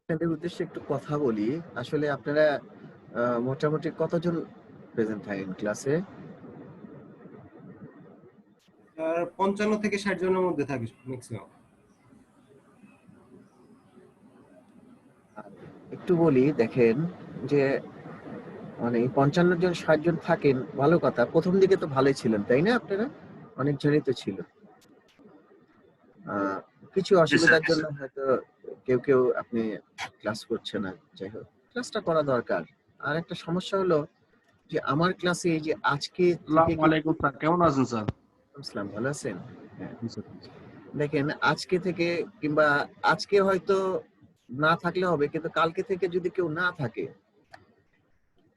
আপনাদের উদ্দেশ্যে একটু কথা বলি। আসলে আপনারা মোটামুটি কতজন প্রেজেন্ট থাকেন ক্লাসে? 55 থেকে 60 জনের মধ্যে থাকে ম্যাক্সিমাম। একটু বলি, দেখেন যে মানে 55 জন 60 জন থাকেন, ভালো কথা। প্রথম দিকে তো ভালোই ছিলেন, তাই না? আপনারা অনেকজনই তো ছিল। কিছু অসুবিধার জন্য হয়তো কেউ আপনি ক্লাস করছে না। যাই হোক, ক্লাসটা করা দরকার। আর একটা সমস্যা হলো যে আমার ক্লাসে এই যে আজকে থেকে ওয়ালাইকুম আসসালাম, কেমন আছেন স্যার? আসসালাম, ভালো আছেন? হ্যাঁ, দেখেন আজকে থেকে কিংবা আজকে হয়তো না থাকলে হবে, কিন্তু কালকে থেকে যদি কেউ না থাকে,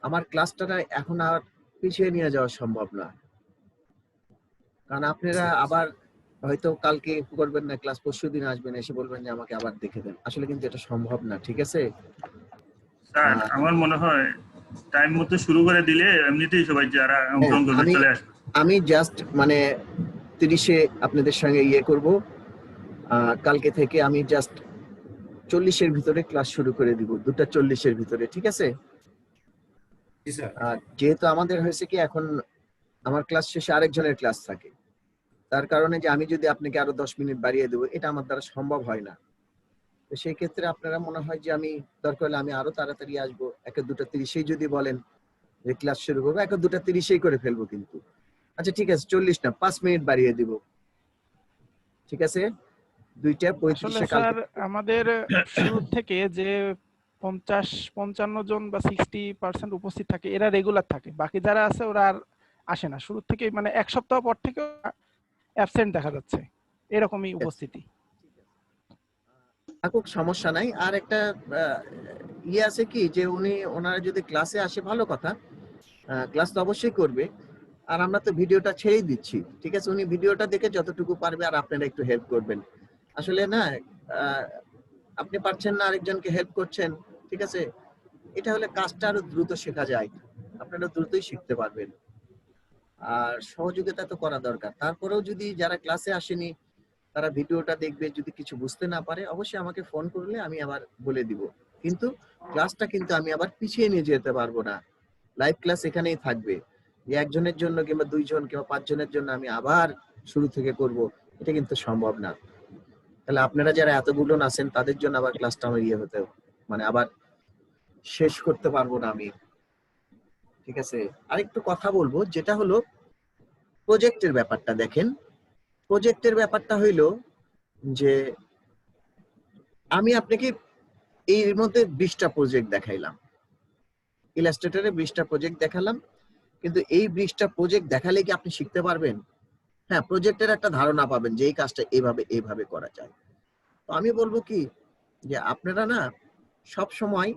আমার ক্লাসটা এখন আর পিছিয়ে নিয়ে যাওয়া সম্ভব না। কারণ আপনারা আবার হয়তো কালকে করবেন না ক্লাস, পরশুদিন আসবেন, এসে বলবেন যে আমাকে আবার দেখে দেন। আসলে কিন্তু এটা সম্ভব না, ঠিক আছে? স্যার আমার মনে হয় টাইম মতো শুরু করে দিলে এমনিতেই সবাই যারা অংশগ্রহণ করবে চলে আসবে। আমি জাস্ট মানে 30-এ আপনাদের সঙ্গে করব। কালকে থেকে আমি জাস্ট 40-এর ভিতরে ক্লাস শুরু করে দিব, 2:40-এর ভিতরে, ঠিক আছে? যেহেতু আমাদের হয়েছে কি, এখন আমার ক্লাস শেষে আরেকজনের ক্লাস থাকে, তার কারণে যে আমি যদি আপনাকে আরো 10 মিনিট বাড়িয়ে দেবো, এটা আমার দ্বারা সম্ভব হয় না। তো সেই ক্ষেত্রে আপনারা মনে হয় যে আমি দরকার হলে আমি আরো তাড়াতাড়ি আসবো, 2:30-এই যদি বলেন যে ক্লাস শুরু করবো, 2:30-এই করে ফেলবো। কিন্তু আচ্ছা ঠিক আছে, 40 না, 5 মিনিট বাড়িয়ে দিব, ঠিক আছে? 2:35-এ স্যার আমাদের শুরু থেকে যে 50-55 জন বা 60% উপস্থিত থাকে, এরা রেগুলার থাকে। বাকি যারা আছে ওরা আর আসে না শুরু থেকে, মানে এক সপ্তাহ পর থেকে অ্যাবসেন্ট দেখা যাচ্ছে, এরকমই উপস্থিতি। থাকুক, সমস্যা নাই। আর একটা আছে কি, যে ওনারা যদি ক্লাসে আসে ভালো কথা, ক্লাস তো অবশ্যই করবে। আর আমরা তো ভিডিওটা ছেড়েই দিচ্ছি, ঠিক আছে? উনি ভিডিওটা দেখে যতটুকু পারবে, আর আপনারা একটু হেল্প করবেন। আসলে না, আপনি পারছেন না, আরেকজনকে হেল্প করছেন, ঠিক আছে? এটা হলে কাজটা আরো দ্রুত শেখা যায়, আপনারা দ্রুতই শিখতে পারবেন। আর সহযোগিতা তো করা দরকার। তারপরেও যদি যারা ক্লাসে আসেনি তারা ভিডিওটা দেখবে, যদি কিছু বুঝতে না পারে অবশ্যই আমাকে ফোন করলে আমি আবার বলে দিব। কিন্তু ক্লাসটা কিন্তু আমি আবার পিছিয়ে নিয়ে যেতে পারবো না। লাইভ ক্লাস এখানেই থাকবে। একজনের জন্য কিংবা 2 জন কিংবা 5 জনের জন্য আমি আবার শুরু থেকে করব, এটা কিন্তু সম্ভব না। তাহলে আপনারা যারা এতগুলো আছেন তাদের জন্য আবার ক্লাসটা আমার হতে, মানে আবার শেষ করতে পারবো না আমি, ঠিক আছে? আরেকটু কথা বলবো, যেটা হলো প্রজেক্টের ব্যাপারটা। দেখেন, প্রজেক্টের ব্যাপারটা হইলো যে আমি আপনাকে এর মধ্যে 20টা প্রজেক্ট দেখাইলাম, ইলাস্ট্রেটরে 20টা প্রজেক্ট দেখালাম, কিন্তু এই 20টা প্রজেক্ট দেখালে কি আপনি শিখতে পারবেন? হ্যাঁ, প্রজেক্টের একটা ধারণা পাবেন যে এই কাজটা এইভাবে করা যায়। তো আমি বলবো কি, যে আপনারা না সব সময়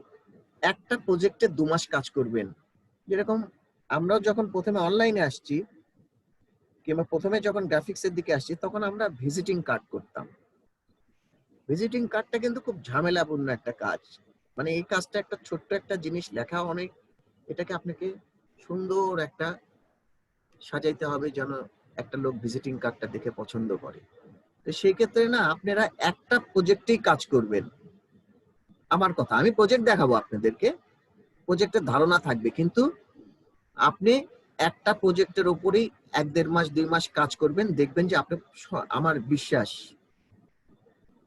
একটা প্রজেক্টে 2 মাস কাজ করবেন। যেরকম আমরাও যখন প্রথমে অনলাইনে আসছি কিংবা প্রথমে যখন গ্রাফিক্সের দিকে আসছি, তখন আমরা ভিজিটিং কার্ড করতাম। ভিজিটিং কার্ডটা কিন্তু খুব ঝামেলাপূর্ণ একটা কাজ। মানে এই কাজটা একটা ছোট্ট একটা জিনিস লেখা অনেক, এটাকে আপনাকে সুন্দর একটা সাজাইতে হবে যেন একটা লোক ভিজিটিং কার্ডটা দেখে পছন্দ করে। তো সেই ক্ষেত্রে না আপনারা একটা প্রজেক্টেই কাজ করবেন। আমার কথা, আমি প্রজেক্ট দেখাবো আপনাদেরকে, প্রজেক্টের ধারণা থাকবে, কিন্তু আপনি একটা প্রজেক্টের উপরেই 1-1.5 মাস 2 মাস কাজ করবেন, দেখবেন যে আপনি, আমার বিশ্বাস,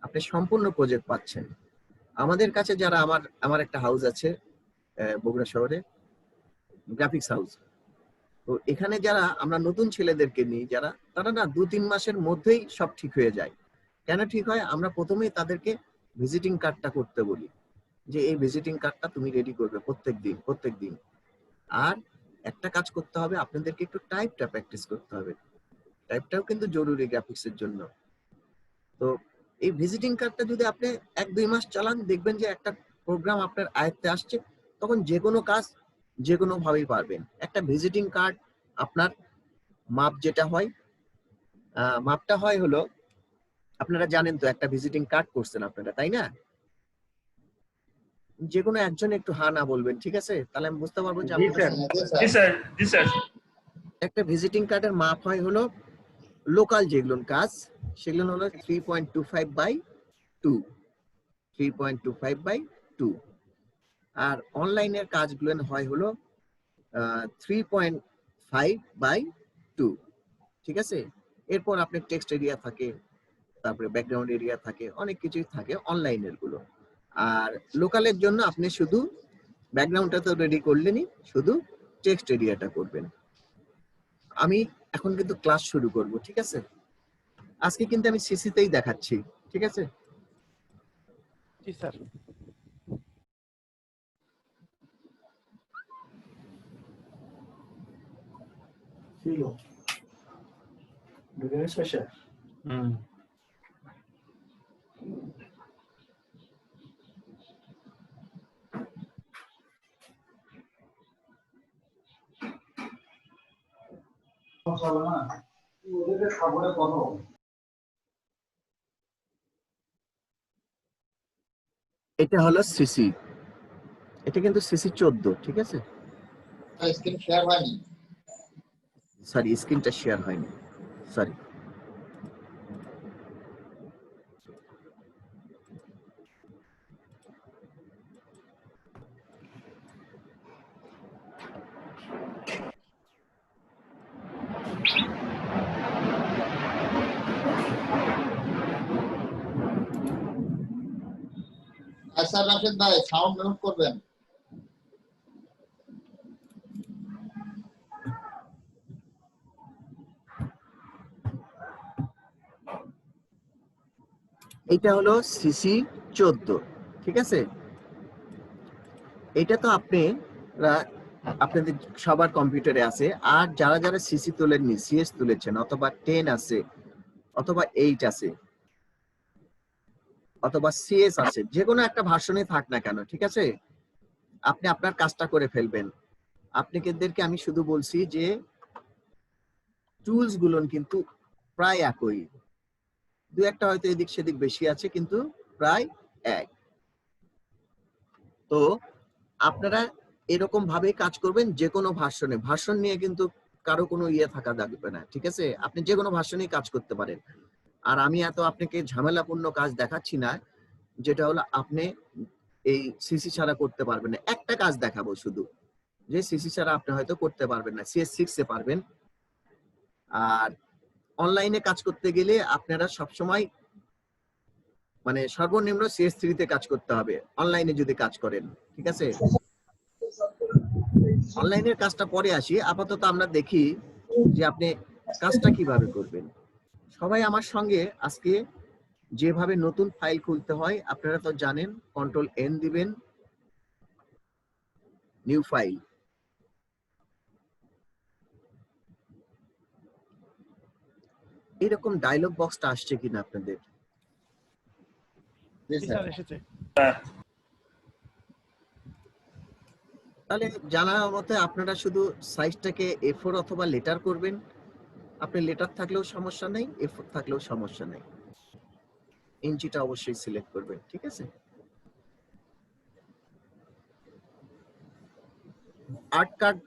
আপনি সম্পূর্ণ প্রজেক্ট পাচ্ছেন। আমাদের কাছে যারা আমার একটা হাউস আছে বগুড়া শহরে, গ্রাফিক্স হাউস। তো এখানে যারা আমরা নতুন ছেলেদেরকে নিই, যারা তারা না 2-3 মাসের মধ্যেই সব ঠিক হয়ে যায়। কেন ঠিক হয়? আমরা প্রথমেই তাদেরকে ভিজিটিং কার্ডটা করতে বলি, যে এই ভিজিটিং কার্ডটা তুমি রেডি করবে প্রত্যেক দিন। আর একটা কাজ করতে হবে, আপনাদেরকে একটু টাইপটা প্র্যাকটিস করতে হবে। টাইপটাও কিন্তু জরুরি গ্রাফিক্সের জন্য। তো এই ভিজিটিং কার্ডটা যদি আপনি 1-2 মাস চালান, দেখবেন যে একটা প্রোগ্রাম আপনার আয়ত্তে আসছে, তখন যে কোনো কাজ যে কোনো ভাবেই পারবেন। একটা ভিজিটিং কার্ড আপনার মাপ যেটা হয়, মাপটা হয় হলো, আপনারা জানেন তো একটা ভিজিটিং কার্ড করছেন আপনারা, তাই না? যে কোনো একজন একটু হা না বলবেন, ঠিক আছে? তাহলে আমি বুঝতে পারবো যে আপনারা জি স্যার, জি স্যার। একটা ভিজিটিং কার্ডের মাপ হয় হলো লোকাল যেগুলো কাজ, সেগুলো হলো 3.25/2, 3.25/2। আর অনলাইনের কাজগুলো হয় হলো 3.5/2, ঠিক আছে? এরপর আপনার টেক্সট এরিয়া থাকে, তারপরে ব্যাকগ্রাউন্ড এরিয়া থাকে, অনেক কিছুই থাকে অনলাইনের গুলো। আর লোকালের জন্য আপনি শুধু ব্যাকগ্রাউন্ডটা তো রেডি করলেনই, শুধু টেক্সট এরিয়াটা করবেন। আমি এখন কিন্তু ক্লাস শুরু করব, ঠিক আছে? আজকে কিন্তু আমি সিসিতেই দেখাচ্ছি, ঠিক আছে? জি স্যার। এটা হলো সিসি, এটা কিন্তু সিসি 14, ঠিক আছে? স্ক্রিন শেয়ার হয়নি। সরি, স্ক্রিনটা শেয়ার হয়নি, সরি। আচ্ছা রাশেদ ভাই, সাউন্ড মিউট করবেন। এটা হলো সিসি 14, ঠিক আছে? এটা তো আপনাদের সবার কম্পিউটারে আছে। আর যারা যারা সিসি তোলেননি, সিএস তুলেছেন, অথবা 10 আছে, অথবা 8 আছে, অথবা সিএস আছে, যে কোনো একটা ভার্সনে থাক না কেন, ঠিক আছে? আপনি আপনার কাজটা করে ফেলবেন। আপনাদেরকে আমি শুধু বলছি যে টুলস গুলো কিন্তু প্রায় একই, দু একটা হয়তো এদিক সেদিক বেশি আছে, কিন্তু প্রায় এক। তো আপনারা এরকম ভাবে কাজ করবেন, যে কোনো ভার্সন নিয়ে কিন্তু কারো কোনো ইয়ে থাকা লাগবে না, ঠিক আছে? আপনি যে কোনো ভার্সনেই কাজ করতে পারেন। আর আমি এত আপনাকে ঝামেলাপূর্ণ কাজ দেখাচ্ছি না, যেটা হলো আপনি এই সিসি ছাড়া করতে পারবেন না। একটা কাজ দেখাবো শুধু, যে সিসি ছাড়া আপনি হয়তো করতে পারবেন না, CS6 এ পারবেন। আর অনলাইনে কাজ করতে গেলে আপনারা সবসময় মানে সর্বনিম্ন CS3 তে কাজ করতে হবে অনলাইনে যদি কাজ করেন, ঠিক আছে? অনলাইনের কাজটা পরে আসি, আপাতত আমরা দেখি যে আপনি কাজটা কিভাবে করবেন। সবাই আমার সঙ্গে আজকে যেভাবে নতুন ফাইল খুলতে হয় আপনারা তো জানেন, Ctrl+N দিবেন, নিউ ফাইল। এরকম ডায়লগ বক্সটা আসছে কিনা আপনাদের? জি স্যার, এসেছে। তাহলে জানা মতে আপনারা শুধু সাইজটাকে A4 অথবা লেটার করবেন। আপনি লেটার থাকলেও সমস্যা নেই, A4 থাকলেও সমস্যা নেই। ইঞ্চিটা অবশ্যই সিলেক্ট করবেন, ঠিক আছে? আর্ট কার্ড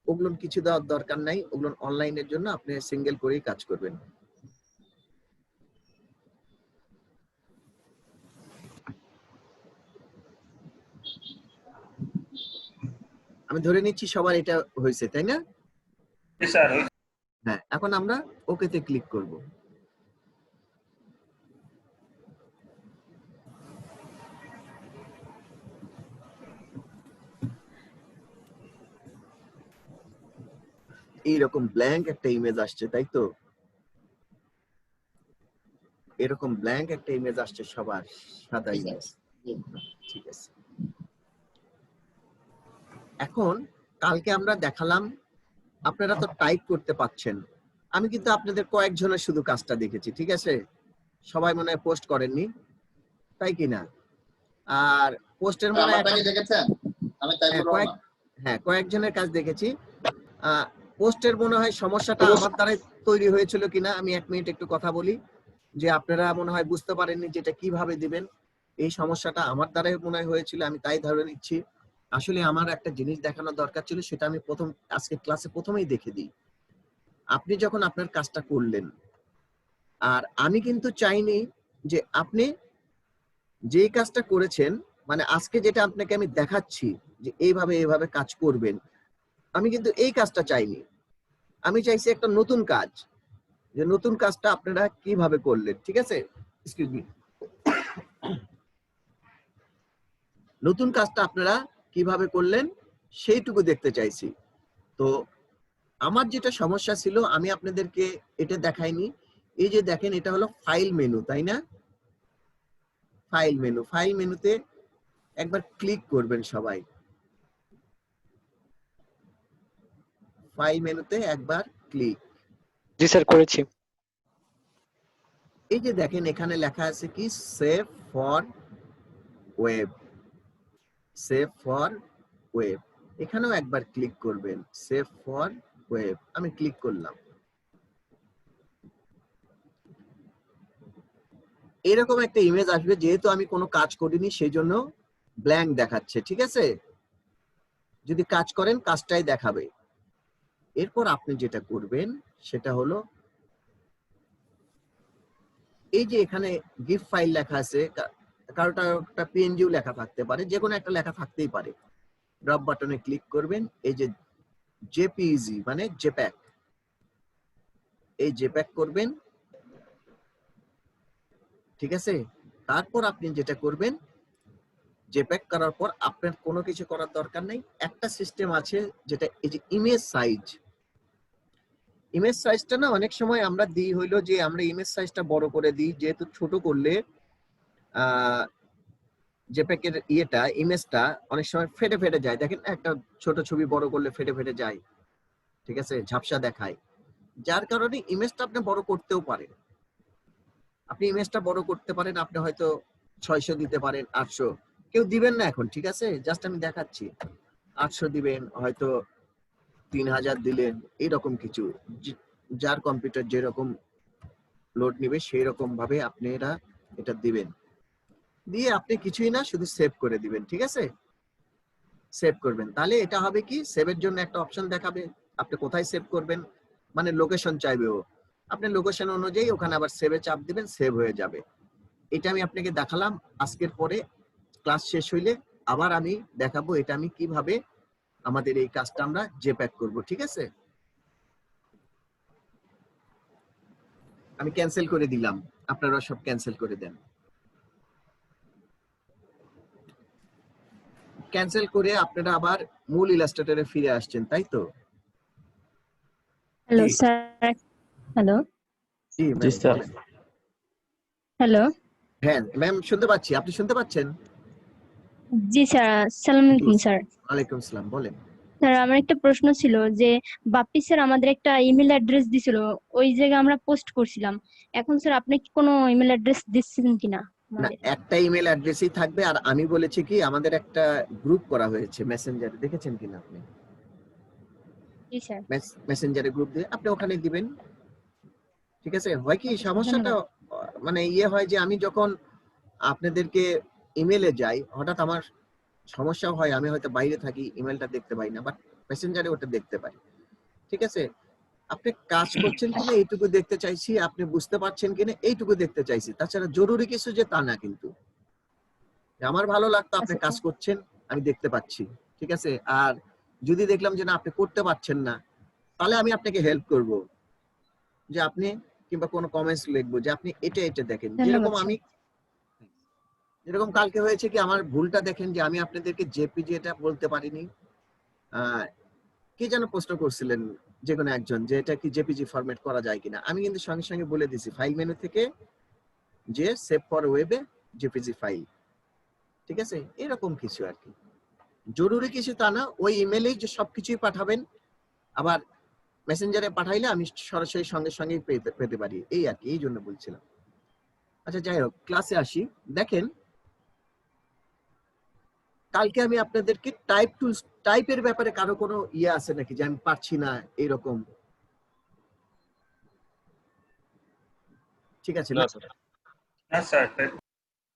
ওগুলো কিছু দেওয়ার দরকার নাই, ওগুলো অনলাইনের জন্য আপনি সিঙ্গেল করেই কাজ করবেন। আমি ধরে নিচ্ছি সবার এটা হয়েছে, তাই না? জি স্যার। হ্যাঁ, এখন আমরা ওকেতে ক্লিক করব। এইরকম ব্ল্যাঙ্ক একটা ইমেজ আসছে, তাই তো? এরকম ব্ল্যাঙ্ক একটা ইমেজ আসছে সবার, সাদা জি, স্যার। ইমেজ। ঠিক আছে, এখন কালকে আমরা দেখালাম, আপনারা তো টাইপ করতে পাচ্ছেন। আমি কিন্তু আপনাদের কয়েকজনের শুধু কাজটা দেখেছি, ঠিক আছে? সবাই মনে হয় পোস্ট করেননি, তাই কি না? আর পোস্টের মনে হয় আমারটা কি দেখেছেন? আমি তাই বলবো না। কয়েকজনের কাজ দেখেছি। পোস্টের মনে হয় সমস্যাটা আমার দ্বারাই তৈরি হয়েছিল কিনা, আমি 1 মিনিট একটু কথা বলি, যে আপনারা মনে হয় বুঝতে পারেননি যেটা কিভাবে দিবেন। এই সমস্যাটা আমার দ্বারাই মনে হয় হয়েছিল, আমি তাই ধরে নিচ্ছি। আসলে আমার একটা জিনিস দেখানোর দরকার ছিল, সেটা আমি আজকে ক্লাসে প্রথমেই দেখে দিই। আপনি যখন আপনার কাজটা করলেন, আর আমি কিন্তু চাইনি যে আপনি যে কাজটা করেছেন, মানে আজকে যেটা আপনাকে আমি দেখাচ্ছি যে এইভাবে কাজ করবেন, আমি কিন্তু এই কাজটা চাইনি। আমি চাইছি একটা নতুন কাজ, যে নতুন কাজটা আপনারা কিভাবে করলেন, ঠিক আছে? Excuse me. নতুন কাজটা আপনারা কিভাবে করলেন সেইটুকু দেখতে চাইছি। তো আমার যেটা সমস্যা ছিল, আমি আপনাদেরকে এটা দেখাইনি। এই যে দেখেন, এটা হলো ফাইল মেনু, তাই না? ফাইল মেনুতে একবার ক্লিক করবেন সবাই। ফাইল মেনুতে একবার ক্লিক। জি স্যার, করেছি। এই যে দেখেন, এখানে লেখা আছে কি, save for web. Save for web, এখানেও একবার ক্লিক করবেন, সেভ ফর ওয়েব। আমি ক্লিক করলাম। এরকম একটা ইমেজ আসবে, যেহেতু আমি কোনো কাজ করিনি সেই জন্য ব্ল্যাঙ্ক দেখাচ্ছে, ঠিক আছে? যদি কাজ করেন কাজটাই দেখাবে। এরপর আপনি যেটা করবেন সেটা হলো, এই যে এখানে গিফট ফাইল লেখা আছে, কারোটা একটা পিএনজিও লেখা থাকতে পারে, যে কোনো একটা লেখা থাকতেই পারে। ড্রপ বাটনে ক্লিক করবেন, এই যে জেপিইজি মানে জেপ্যাক, এই জেপ্যাক করবেন, ঠিক আছে? তারপর আপনি যেটা করবেন, জেপ্যাক করার পর আপনার কোনো কিছু করার দরকার নেই। একটা সিস্টেম আছে যেটা এই যে ইমেজ সাইজ। ইমেজ সাইজটা না অনেক সময় আমরা দিই হইলো যে আমরা ইমেজ সাইজটা বড় করে দিই, যেহেতু ছোট করলে জেপ্যাকের ইমেজটা অনেক সময় ফেটে যায়। দেখেন একটা ছোট ছবি বড় করলে ফেটে যায়, ঠিক আছে? ঝাপসা দেখায়। যার কারণে ইমেজটা আপনি বড় করতেও পারেন। আপনি ইমেজটা বড় করতে পারেন, আপনি হয়তো 600 দিতে পারেন, 800। কেউ দিবেন না এখন, ঠিক আছে? জাস্ট আমি দেখাচ্ছি। 800 দিবেন, হয়তো 3000 দিলেন, এরকম কিছু। যার কম্পিউটার যেরকম লোড নেবে সেই রকম ভাবে আপনারা এটা দিবেন। দিয়ে আপনি কিছুই না, শুধু সেভ করে দিবেন, ঠিক আছে? সেভ করবেন, তাহলে এটা হবে কি, সেভের জন্য একটা অপশন দেখাবে। আপনি কোথায় সেভ করবেন, মানে লোকেশন চাইবে ও, আপনি লোকেশন অনুযায়ী ওখানে আবার সেভে চাপ দিবেন, সেভ হয়ে যাবে। এটা আমি আপনাকে দেখালাম। আজকের পরে ক্লাস শেষ হইলে আবার আমি দেখাবো এটা আমি কিভাবে আমাদের এই কাজটা আমরা জেপ্যাক করব, ঠিক আছে? আমি ক্যান্সেল করে দিলাম, আপনারা সব ক্যান্সেল করে দেন। ক্যান্সেল করে আপনারা আবার মূল ইলাস্ট্রেটরে ফিরে আসছেন, তাই তো? হ্যালো জি। স্যার। হ্যালো জি জি ম্যাম, স্যার। বলেন। হ্যালো। হ্যাঁ ম্যাম, শুনতে পাচ্ছি। আপনি শুনতে পাচ্ছেন? জি স্যার, আসসালামু আলাইকুম স্যার। ওয়ালাইকুম আসসালাম, বলেন। স্যার, আমার একটা প্রশ্ন ছিল যে বাপ্পি স্যার আমাদের একটা ইমেল অ্যাড্রেস দিছিল, ওই জায়গায় আমরা পোস্ট করছিলাম। এখন স্যার আপনি কি কোনো ইমেল অ্যাড্রেস দিচ্ছেন কিনা না, আমাদের? একটা ইমেল অ্যাড্রেসই থাকবে। আর আমি বলেছি কি, আমাদের একটা গ্রুপ করা হয়েছে মেসেঞ্জারে, দেখেছেন কিনা আপনি? জি স্যার। মেসেঞ্জারে গ্রুপ দিয়ে আপনি ওখানে দিবেন, ঠিক আছে? হয় কি, ওকে স্যার, সমস্যাটা ধন্যবাদ। মানে হয় যে আমি যখন আপনাদেরকে ইমেলে যাই, হঠাৎ আমার সমস্যা হয়, আমি হয়তো বাইরে থাকি, ইমেলটা দেখতে পাই না, বাট মেসেঞ্জারে ওটা দেখতে পাই, ঠিক আছে? আপনি কাজ করছেন কিনা এইটুকু দেখতে চাইছি, আপনি বুঝতে পারছেন কিনা এইটুকু দেখতে চাইছি। তাছাড়া জরুরি কিছু যে তা না কিন্তু। আমার ভালো লাগতো আপনি আচ্ছা কাজ স্যার। করছেন, আমি দেখতে পাচ্ছি, ঠিক আছে? আর যদি দেখলাম যে না, আপনি করতে পারছেন না, তাহলে আমি আপনাকে হেল্প করব, যে আপনি কিংবা কোনো কমেন্টস লিখবো যে আপনি এটা দেখেন। ধন্যবাদ স্যার। যেরকম কালকে হয়েছে কি, আমার ভুলটা দেখেন যে আমি আপনাদেরকে জেপিজি এটা বলতে পারিনি। আহ কি যেন প্রশ্ন করছিলেন, যে কোনো একজন যে এটা কি জেপিজি ফরম্যাট করা যায় কিনা। আমি কিন্তু সঙ্গে সঙ্গে বলে দিছি ফাইল মেনু থেকে যে সেভ ফর ওয়েবে জেপিজি ফাইল, ঠিক আছে, এরকম কিছু আর কি। জরুরি কিছু তা না, ওই ইমেলেই যে সবকিছুই পাঠাবেন, আবার মেসেঞ্জারে পাঠাইলে আমি সরাসরি সঙ্গে সঙ্গে পেতে পারি, এই আর কি, এই জন্য বলছিলাম। আচ্ছা যাই হোক, ক্লাসে আসি। দেখেন কালকে আমি আপনাদেরকে টাইপের ব্যাপারে কারো কোনো ইয়ে আছে নাকি যে আমি পারছি না এরকম? ঠিক আছে না? হ্যাঁ স্যার।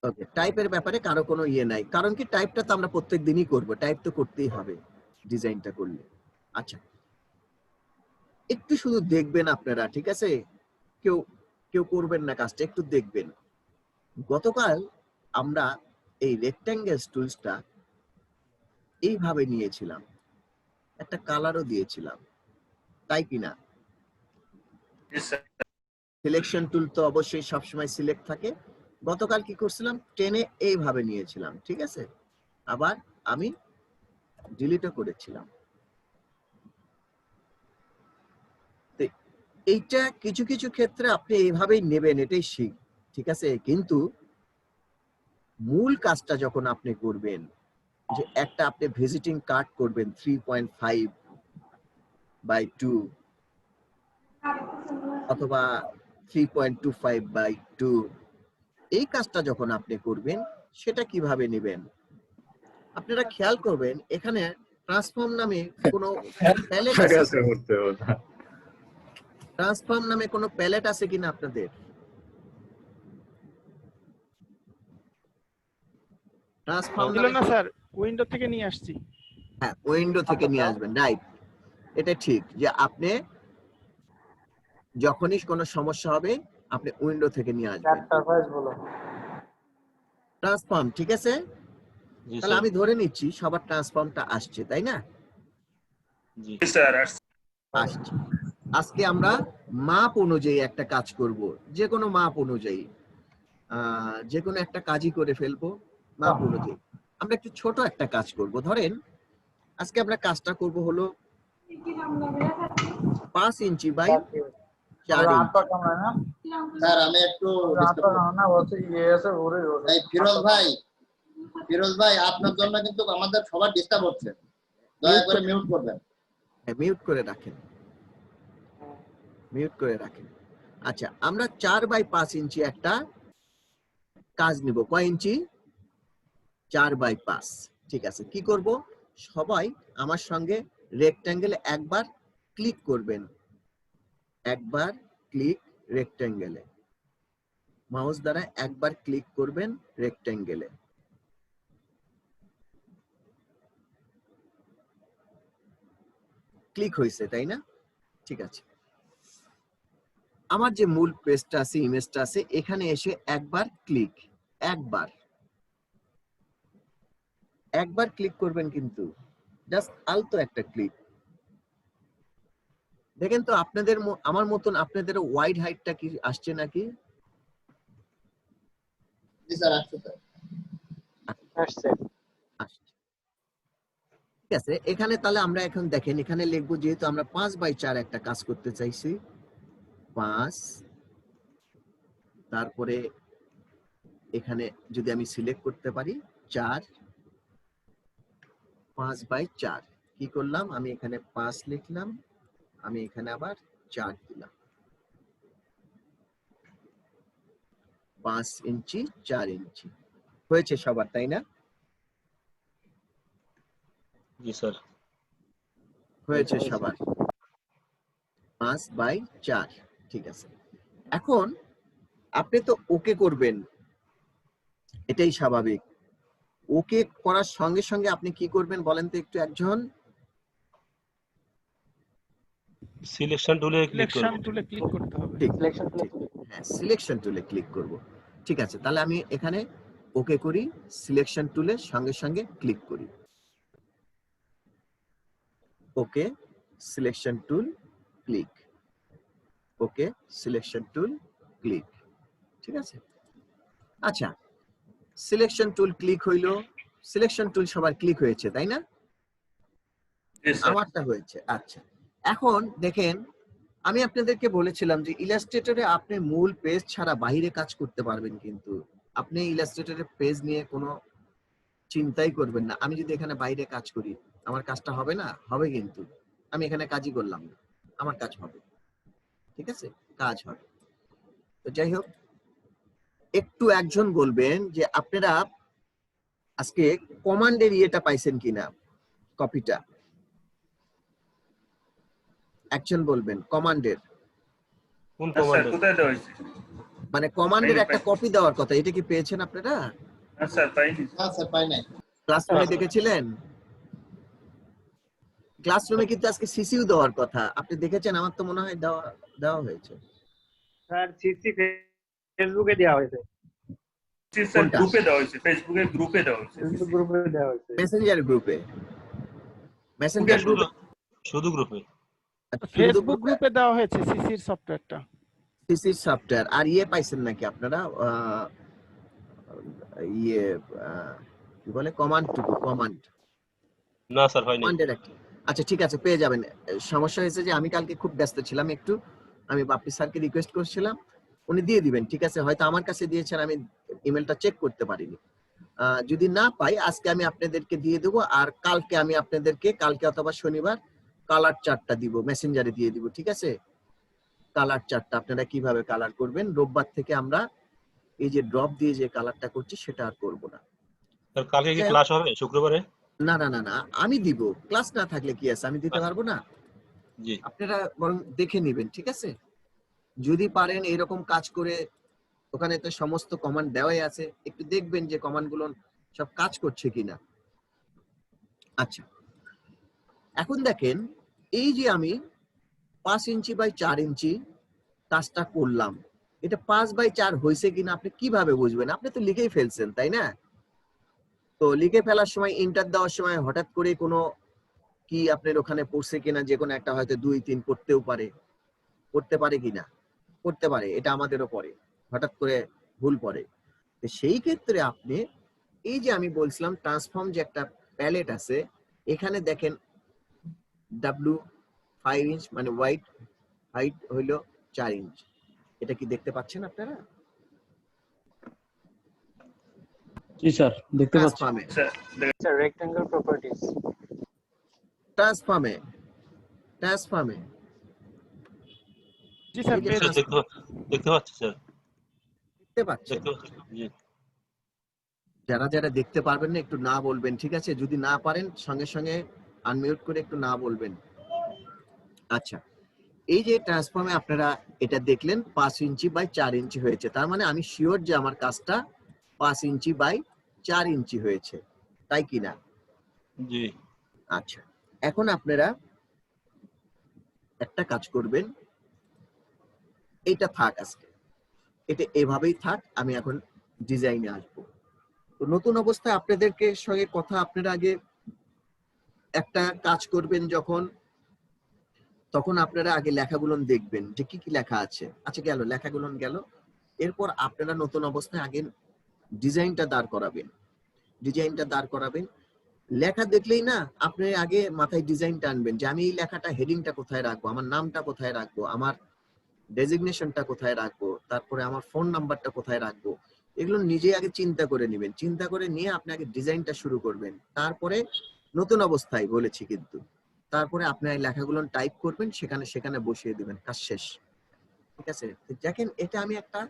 ওকে, টাইপের ব্যাপারে কারো কোনো ইয়ে নাই, কারণ কি টাইপটা তো আমরা প্রত্যেক দিনই করব, টাইপ তো করতেই হবে ডিজাইনটা করলে। আচ্ছা একটু শুধু দেখবেন আপনারা, ঠিক আছে, কেউ কেউ করবেন না কাজটা, একটু দেখবেন। গতকাল আমরা এই রেক্ট্যাঙ্গেল টুলসটা এইভাবে নিয়েছিলাম, একটা কালারও দিয়েছিলাম, তাই কিনা? সিলেকশন টুল তো অবশ্যই সবসময় সিলেক্ট থাকে। গতকাল কি করছিলাম, টেনে এইভাবে নিয়েছিলাম, ঠিক আছে, আবার আমি ডিলিটও করেছিলাম। এইটা কিছু কিছু ক্ষেত্রে আপনি এইভাবেই নেবেন, এটাই শিখ, ঠিক আছে, কিন্তু মূল কাজটা যখন আপনি করবেন, যে একটা আপনি ভিজিটিং কার্ড করবেন 3.5/2 অথবা 3.25/2, এই কাজটা যখন আপনি করবেন সেটা কিভাবে নেবেন আপনারা খেয়াল করবেন। এখানে ট্রান্সফর্ম নামে কোনো প্যালেট আছে, ট্রান্সফর্ম নামে কোনো প্যালেট আছে কিনা আপনাদের? ট্রান্সফর্ম ছিল না স্যার, উইন্ডো থেকে নিয়ে আসছি। হ্যাঁ, উইন্ডো থেকে নিয়ে আসবেন, রাইট, এটা ঠিক, যে আপনি যখনই কোনো সমস্যা হবে আপনি উইন্ডো থেকে নিয়ে আসবেন ট্রান্সফর্ম, ঠিক আছে। তাহলে আমি ধরে নিচ্ছি সবার ট্রান্সফর্মটা আসছে, তাই না? জি স্যার আসছে। আজকে আমরা মাপ অনুযায়ী একটা কাজ করব, যে কোনো মাপ অনুযায়ী যে কোনো একটা কাজই করে ফেলবো মাপ অনুযায়ী। আমরা একটু ছোট একটা কাজ করব, ধরেন আজকে আমরা কাজটা করব হলো 5 ইঞ্চি বাই 4 ইঞ্চি। স্যার আমি একটু এই ফিরোজ ভাই আপনার জন্য কিন্তু আমাদের সবার ডিস্টার্ব হচ্ছে, দয়া করে মিউট করবেন। মিউট করে রাখেন, মিউট করে রাখেন। আচ্ছা আমরা 4/5 ইঞ্চি একটা কাজ নিব। কয় ইঞ্চি? 4/5। ঠিক আছে, কি করব, সবাই আমার সঙ্গে রেক্ট্যাঙ্গেলে একবার ক্লিক করবেন, একবার ক্লিক রেক্ট্যাঙ্গেলে, মাউস দ্বারা একবার ক্লিক করবেন রেক্ট্যাঙ্গেলে। ক্লিক হয়েছে তাই না? ঠিক আছে, আমার যে মূল পেজটা আছে, ইমেজটা আছে, এখানে এসে একবার ক্লিক, একবার ক্লিক করবেন, কিন্তু জাস্ট আলতো একটা ক্লিক। দেখেন তো আপনাদের আমার মতন আপনাদের ওয়াইড হাইটটা কি আসছে নাকি? জি স্যার, আসছে স্যার, আসছে। আসছে। ঠিক আছে, এখানে তাহলে আমরা এখন দেখেন এখানে লিখবো, যেহেতু আমরা 5/4 একটা কাজ করতে চাইছি, 5, তারপরে এখানে যদি আমি সিলেক্ট করতে পারি 4, 5/4 কি করলাম, আমি এখানে 5 লিখলাম, আমি এখানে আবার 4 দিলাম, 5 ইঞ্চি 4 ইঞ্চি হয়েছে সবার, তাই না? জি স্যার, হয়েছে সবার 5/4। ঠিক আছে, এখন আপনি তো ওকে করবেন, এটাই স্বাভাবিক। ওকে করার সঙ্গে সঙ্গে আপনি কি করবেন বলেন তো একটু একজন? সিলেকশন টুলে ক্লিক করব। সিলেকশন টুলে ক্লিক করতে হবে। ঠিক, হ্যাঁ সিলেকশন টুলে ক্লিক করব। ঠিক আছে, তাহলে আমি এখানে ওকে করি, সিলেকশন টুলে সঙ্গে সঙ্গে ক্লিক করি, ওকে সিলেকশন টুল ক্লিক, ওকে সিলেকশন টুল ক্লিক। ঠিক আছে, আচ্ছা সিলেকশন টুল ক্লিক হইলো, সিলেকশন টুল সবার ক্লিক হয়েছে তাই না? আমারটা হয়েছে। আচ্ছা এখন দেখেন, আমি আপনাদেরকে বলেছিলাম যে ইলাস্ট্রেটরে আপনি মূল পেজ ছাড়া বাইরে কাজ করতে পারবেন, কিন্তু আপনি ইলাস্ট্রেটরের পেজ নিয়ে কোনো চিন্তাই করবেন না। আমি যদি এখানে বাইরে কাজ করি আমার কাজটা হবে না? হবে, কিন্তু আমি এখানে কাজই করলাম না, আমার কাজ হবে। ঠিক আছে, কাজ হবে। তো যাই হোক, একটু একজন বলবেন যে আপনারা আজকে কমান্ডের ইয়েটা পাইছেন কিনা, কপিটা। একজন বলবেন কমান্ডের, কোন স্যার কমান্ডার? কোথায় দেওয়া হয়েছে? মানে কমান্ডের একটা কপি দেওয়ার কথা, এটা কি পেয়েছেন আপনারা? না স্যার পাইনি। না স্যার পাই নাই। ক্লাসরুমে দেখেছিলেন? ক্লাসরুমে কিন্তু আজকে সিসিউ দেওয়ার কথা, আপনি দেখেছেন? আমার তো মনে হয় দেওয়া দেওয়া হয়েছে। স্যার সিসি ফেসবুকে দেওয়া হয়েছে, স্যার কোনটা? গ্রুপে দেওয়া হয়েছে, ফেসবুকের গ্রুপে দেওয়া হয়েছে। ফেসবুক গ্রুপে দেওয়া হয়েছে। মেসেঞ্জার গ্রুপে, মেসেঞ্জার শুধু গ্রুপে, শুধু গ্রুপে। ফেসবুক গ্রুপে দেওয়া হয়েছে সিসির সফটওয়্যারটা। সিসির সফটওয়্যার। আর ইয়ে পাইছেন নাকি আপনারা? ইয়ে কি বলে, কমান্ড টুকু, কমান্ড, না স্যার হয়নি। কমান্ডের একটা। আচ্ছা ঠিক আছে, পেয়ে যাবেন। সমস্যা হয়েছে যে আমি কালকে খুব ব্যস্ত ছিলাম একটু, আমি বাপ্পি স্যারকে রিকোয়েস্ট করছিলাম, উনি দিয়ে দিবেন। ঠিক আছে, হয়তো আমার কাছে দিয়েছেন, আমি ইমেলটা চেক করতে পারিনি। যদি না পাই আজকে আমি আপনাদেরকে দিয়ে দেবো, আর কালকে আমি আপনাদেরকে, কালকে অথবা শনিবার কালার চার্টটা দিব, মেসেঞ্জারে দিয়ে দিব। ঠিক আছে, কালার চার্টটা আপনারা কিভাবে কালার করবেন। রোববার থেকে আমরা এই যে ড্রপ দিয়ে যে কালারটা করছি সেটা আর করব না। স্যার কালকে কি ক্লাস হবে শুক্রবারে? না না না না, আমি দিব। ক্লাস না থাকলে কি আছে, আমি দিতে পারবো না? জি আপনারা বরং দেখে নেবেন। ঠিক আছে, যদি পারেন এরকম কাজ করে, ওখানে তো সমস্ত কমান্ড দেওয়াই আছে, একটু দেখবেন যে কমান্ড গুলো সব কাজ করছে কিনা। আচ্ছা, এখন দেখেন, এই যে আমি 5 ইঞ্চি বাই 4 ইঞ্চি কাজটা করলাম, এটা 5 বাই 4 হয়েছে কিনা আপনি কিভাবে বুঝবেন? আপনি তো লিখেই ফেলছেন, তাই না? তো লিখে ফেলার সময়, ইন্টার দেওয়ার সময় হঠাৎ করে কোনো কি আপনার ওখানে পড়ছে কিনা, যে কোনো একটা হয়তো 2 3 পড়তেও পারে, পড়তে পারে কিনা, পড়তে পারে, এটা আমাদেরও পড়ে, হঠাৎ করে ভুল পড়ে। তো সেই ক্ষেত্রে আপনি এই যে আমি বলছিলাম ট্রান্সফর্ম যে একটা প্যালেট আছে, এখানে দেখেন W 5 ইঞ্চ মানে হাইট হইলো 4 ইঞ্চ। এটা কি দেখতে পাচ্ছেন আপনারা? জি স্যার, দেখতে পাচ্ছি। ট্রান্সফর্মে, স্যার রেক্টেঙ্গল প্রপার্টিজ। ট্রান্সফর্মে জি স্যার, এই যে পেয়েছি। স্যার দেখতে পাচ্ছি স্যার, দেখতে পাচ্ছেন? দেখতে পাচ্ছি। জি যারা যারা দেখতে পারবেন না একটু না বলবেন। ঠিক আছে, যদি না পারেন সঙ্গে সঙ্গে আনমিউট করে একটু না বলবেন। আচ্ছা, এই যে ট্রান্সফর্মে আপনারা এটা দেখলেন 5 ইঞ্চি বাই 4 ইঞ্চি হয়েছে, তার মানে আমি শিওর যে আমার কাজটা 5 ইঞ্চি বাই 4 ইঞ্চি হয়েছে, তাই কি না? জি আচ্ছা, এখন আপনারা একটা কাজ করবেন, এটা থাক আজকে, এটা এভাবেই থাক, আমি এখন ডিজাইনে আসবো। তো নতুন অবস্থায় আপনাদেরকে সঙ্গে কথা, আপনারা আগে একটা কাজ করবেন যখন, তখন আপনারা আগে লেখাগুলো দেখবেন যে কি কি লেখা আছে। আচ্ছা গেল, লেখাগুলো গেল। এরপর আপনারা নতুন অবস্থায় আগে ডিজাইনটা দাঁড় করাবেন। লেখা দেখলেই না, আপনি আগে মাথায় ডিজাইনটা আনবেন যে আমি এই লেখাটা, হেডিংটা কোথায় রাখবো, আমার নামটা কোথায় রাখবো, আমার ডেজিগনেশনটা কোথায় রাখবো, তারপরে আমার ফোন নাম্বারটা কোথায় রাখবো, এগুলো নিজে আগে চিন্তা করে নেবেন। চিন্তা করে নিয়ে আপনি আগে ডিজাইনটা শুরু করবেন, তারপরে নতুন অবস্থায় বলেছি কিন্তু, তারপরে আপনি এই লেখাগুলো টাইপ করবেন, সেখানে বসিয়ে দিবেন, কাজ শেষ। ঠিক আছে, দেখেন এটা আমি একটা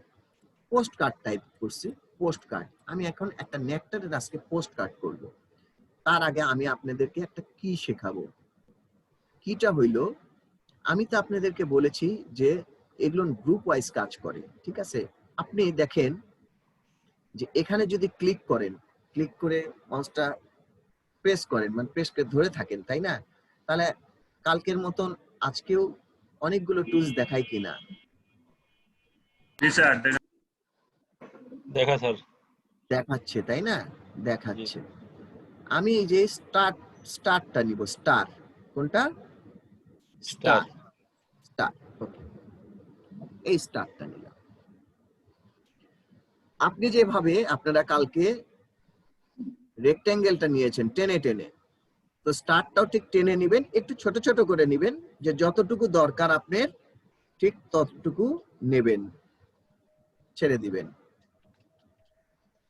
পোস্ট কার্ড টাইপ করছি, পোস্ট কার্ড। আমি এখন একটা নেকটারের আজকে পোস্ট কার্ড করব। তার আগে আমি আপনাদেরকে একটা কি শেখাবো। কিটা হইলো, আমি তো আপনাদেরকে বলেছি যে এগুলো গ্রুপ ওয়াইজ কাজ করে। ঠিক আছে, আপনি দেখেন যে এখানে যদি ক্লিক করে মাউসটা প্রেস করেন, মানে প্রেস করে ধরে থাকেন, তাই না? তাহলে কালকের মতন আজকেও অনেকগুলো টুলস দেখায় কিনা? জি স্যার দেখা স্যার দেখাচ্ছে, তাই না? দেখাচ্ছে। আমি এই যে স্টারটা নিব, স্টার, কোনটা? স্টার। ওকে, এই স্টারটা নিলাম। আপনি যেভাবে আপনারা কালকে রেক্ট্যাঙ্গেলটা নিয়েছেন টেনে, তো স্টারটাও ঠিক টেনে নিবেন, একটু ছোট ছোট করে নিবেন, যে যতটুকু দরকার আপনার ঠিক ততটুকু নেবেন, ছেড়ে দিবেন।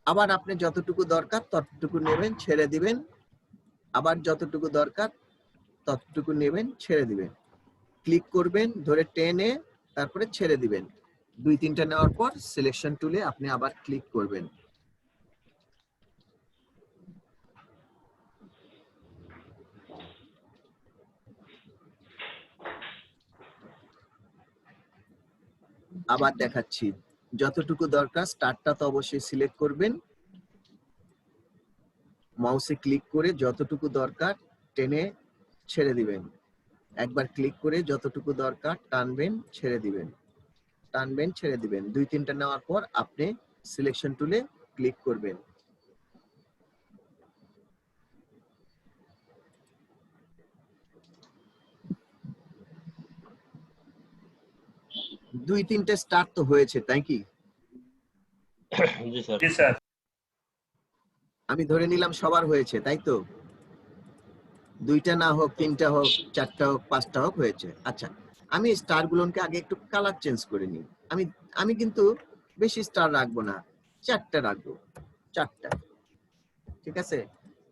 আবার আপনি যতটুকু দরকার ততটুকু নেবেন, ছেড়ে দিবেন। আবার যতটুকু দরকার ততটুকু নেবেন, ছেড়ে দিবেন। ক্লিক করবেন, ধরে টেনে তারপরে ছেড়ে দিবেন। 2-3টা নেওয়ার পর সিলেকশন টুলে আপনি আবার ক্লিক করবেন। আবার দেখাচ্ছি, যতটুকু দরকার স্টারটা তো অবশ্যই সিলেক্ট করবেন, মাউসে ক্লিক করে যতটুকু দরকার টেনে ছেড়ে দিবেন। একবার ক্লিক করে যতটুকু দরকার টানবেন, ছেড়ে দিবেন, টানবেন, ছেড়ে দিবেন। 2-3টা নেওয়ার পর আপনি সিলেকশন টুলে ক্লিক করবেন। দুই তিনটে স্টার তো হয়েছে, তাই কি? জি স্যার। জি স্যার। আমি ধরে নিলাম সবার হয়েছে, তাই তো? 2টা না হোক, 3টা হোক, 4টা হোক, 5টা হোক, হয়েছে। আচ্ছা, আমি স্টার গুলোকে আগে একটু কালার চেঞ্জ করে নিই। আমি কিন্তু বেশি স্টার রাখবো না, 4টা রাখবো, 4টা। ঠিক আছে?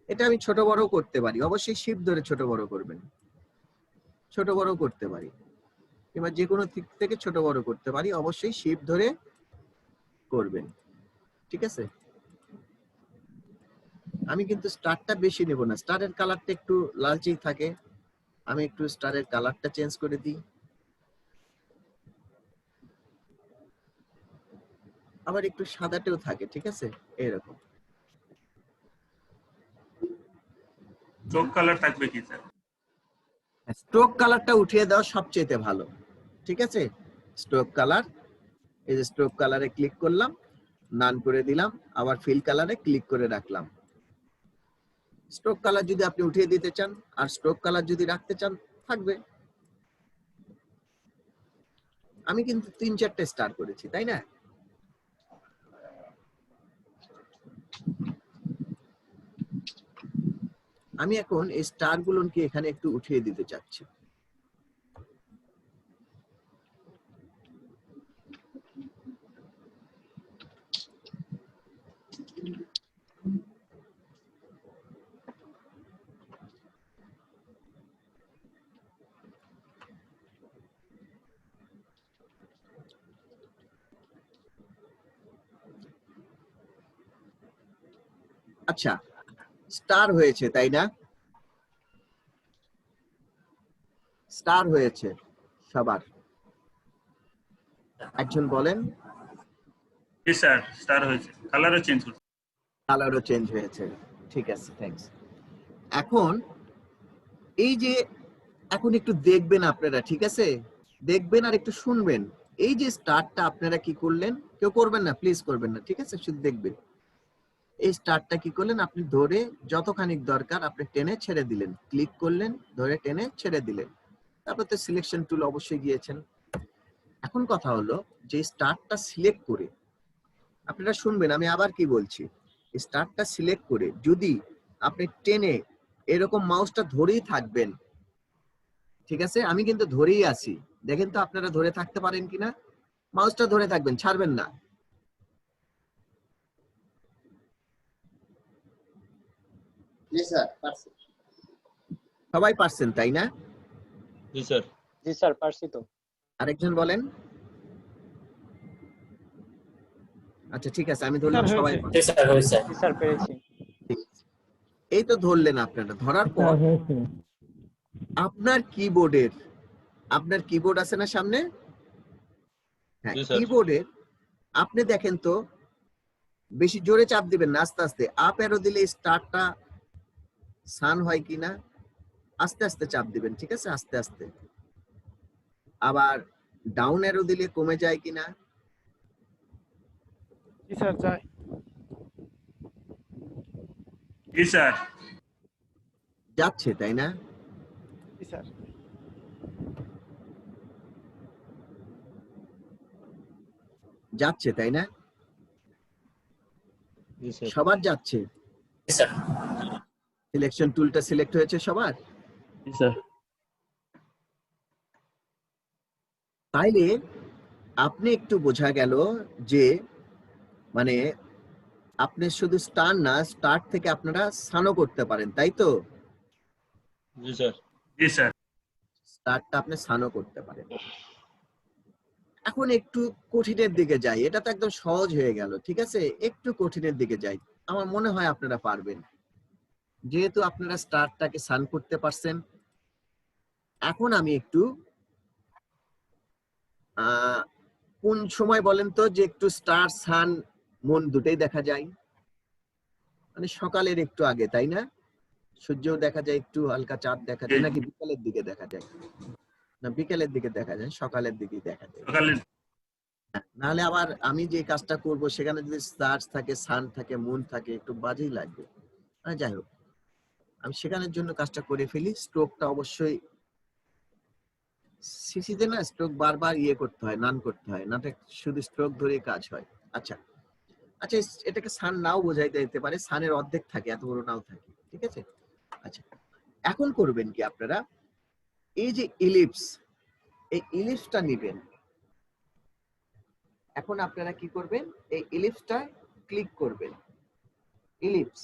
এটা আমি ছোট বড় করতে পারি, অবশ্যই শিফট ধরে ছোট বড় করবেন। ছোট বড় করতে পারি, কিংবা যে কোনো দিক থেকে ছোট বড় করতে পারি, অবশ্যই শিফট ধরে করবেন। ঠিক আছে? আমি কিন্তু স্টারটা বেশি নেব না, স্টারের কালারটা একটু লালচেই থাকে। আমি একটু স্টারের কালারটা চেঞ্জ করে দিই। আবার একটু সাদাটেও থাকে, ঠিক আছে? এরকম চোখ কালার থাকবে কি স্যার? স্ট্রোক কালারটা উঠিয়ে দেওয়া সবচেয়ে ভালো। ঠিক আছে? স্ট্রোক কালার, এই যে স্ট্রোক কালারে ক্লিক করলাম, নান করে দিলাম, আবার ফিল কালারে ক্লিক করে রাখলাম। স্ট্রোক কালার যদি আপনি উঠিয়ে দিতে চান আর স্ট্রোক কালার যদি রাখতে চান, থাকবে। আমি কিন্তু 3-4টে স্টার করেছি, তাই না? আমি এখন এই স্টার গুলোকে এখানে একটু উঠিয়ে দিতে চাচ্ছি। আচ্ছা, স্টার হয়েছে, তাই না? স্টার হয়েছে সবার। একজন বলেন। জি স্যার, স্টার হয়েছে, কালারও চেঞ্জ হচ্ছে। কালারও চেঞ্জ হয়েছে, ঠিক আছে, থ্যাঙ্কস। এখন এই যে, এখন একটু দেখবেন আপনারা, ঠিক আছে? দেখবেন আর একটু শুনবেন। এই যে স্টারটা আপনারা কি করলেন, কেউ করবেন না, প্লিজ করবেন না, ঠিক আছে? শুধু দেখবেন। এই স্টারটা কি করলেন, আপনি ধরে যতখানি দরকার আপনি টেনে ছেড়ে দিলেন, ক্লিক করলেন, ধরে টেনে ছেড়ে দিলেন। তারপর তো সিলেকশন টুল অবশ্যই গিয়েছেন। এখন কথা হলো যে স্টারটা সিলেক্ট করে আপনারা শুনবেন, আমি আবার কি বলছি, স্টারটা সিলেক্ট করে যদি আপনি টেনে এরকম মাউসটা ধরেই থাকবেন, ঠিক আছে? আমি কিন্তু ধরেই আছি, দেখেন তো আপনারা ধরে থাকতে পারেন কিনা। মাউসটা ধরে থাকবেন, ছাড়বেন না। জি স্যার, পারছি। সবাই পারছেন, তাই না? জি স্যার। জি স্যার, পারছি তো। আরেকজন বলেন। আচ্ছা, ঠিক আছে, আমি ধরলাম স্যার, সবাই হয়েছে। পারছেন। জি স্যার, পেরেছি। ঠিক আছে। এই তো ধরলেন আপনারা, ধরার পর আপনার কিবোর্ড আছে না সামনে? হ্যাঁ, জি স্যার। কিবোর্ডের আপনি দেখেন তো, বেশি জোরে চাপ দিবেন না, আস্তে আস্তে। আপ অ্যারো দিলে স্টারটা সান হয় কিনা, আস্তে আস্তে চাপ দিবেন, ঠিক আছে? আস্তে আস্তে। আবার ডাউন অ্যারো দিলে কমে যায় কিনা। জি স্যার, যাই। জি স্যার। যাচ্ছে, তাই না? জি স্যার। যাচ্ছে, তাই না? জি স্যার। সবার যাচ্ছে। সিলেকশন টুলটা সিলেক্ট হয়েছে সবার। জি স্যার। তাইলে আপনি একটু বোঝা গেল যে মানে আপনি শুধু স্টার না, স্টার্ট থেকে আপনারা সানও করতে পারেন, তাই তো? জি স্যার। জি স্যার। স্টার্টটা আপনি সানও করতে পারেন। এখন একটু কঠিনের দিকে যাই, এটা তো একদম সহজ হয়ে গেল, ঠিক আছে? একটু কঠিনের দিকে যাই, আমার মনে হয় আপনারা পারবেন, যেহেতু আপনারা স্টারটাকে সান করতে পারছেন। এখন আমি একটু কোন সময় বলেন তো যে একটু স্টার সান মুন দুটোই দেখা যায়? মানে সকালের একটু আগে, তাই না? সূর্যও দেখা যায়, একটু হালকা চাঁদ দেখা যায়, নাকি বিকালের দিকে দেখা যায়? না, বিকেলের দিকে দেখা যায়, সকালের দিকেই দেখা যায়। সকালে। নাহলে আবার আমি যে কাজটা করব সেখানে যদি স্টার্স থাকে, সান থাকে, মুন থাকে, একটু বাজেই লাগবে। যাই হোক, আমি সেখানের জন্য কাজটা করে ফেলি। স্ট্রোকটা অবশ্যই সিসিতে না, স্ট্রোক বারবার করতে হয়, নান করতে হয়, নাতে শুধু স্ট্রোক ধরে কাজ হয়। আচ্ছা আচ্ছা, এটাকে সান নাও বোঝাইতে দিতে পারে, সানের অর্ধেক থাকে, এত বড় নাও থাকে, ঠিক আছে? আচ্ছা, এখন করবেন কি আপনারা, এই যে ইলিপস, এই ইলিপসটা নিবেন। এখন আপনারা কি করবেন, এই ইলিপসটা ক্লিক করবেন। ইলিপস,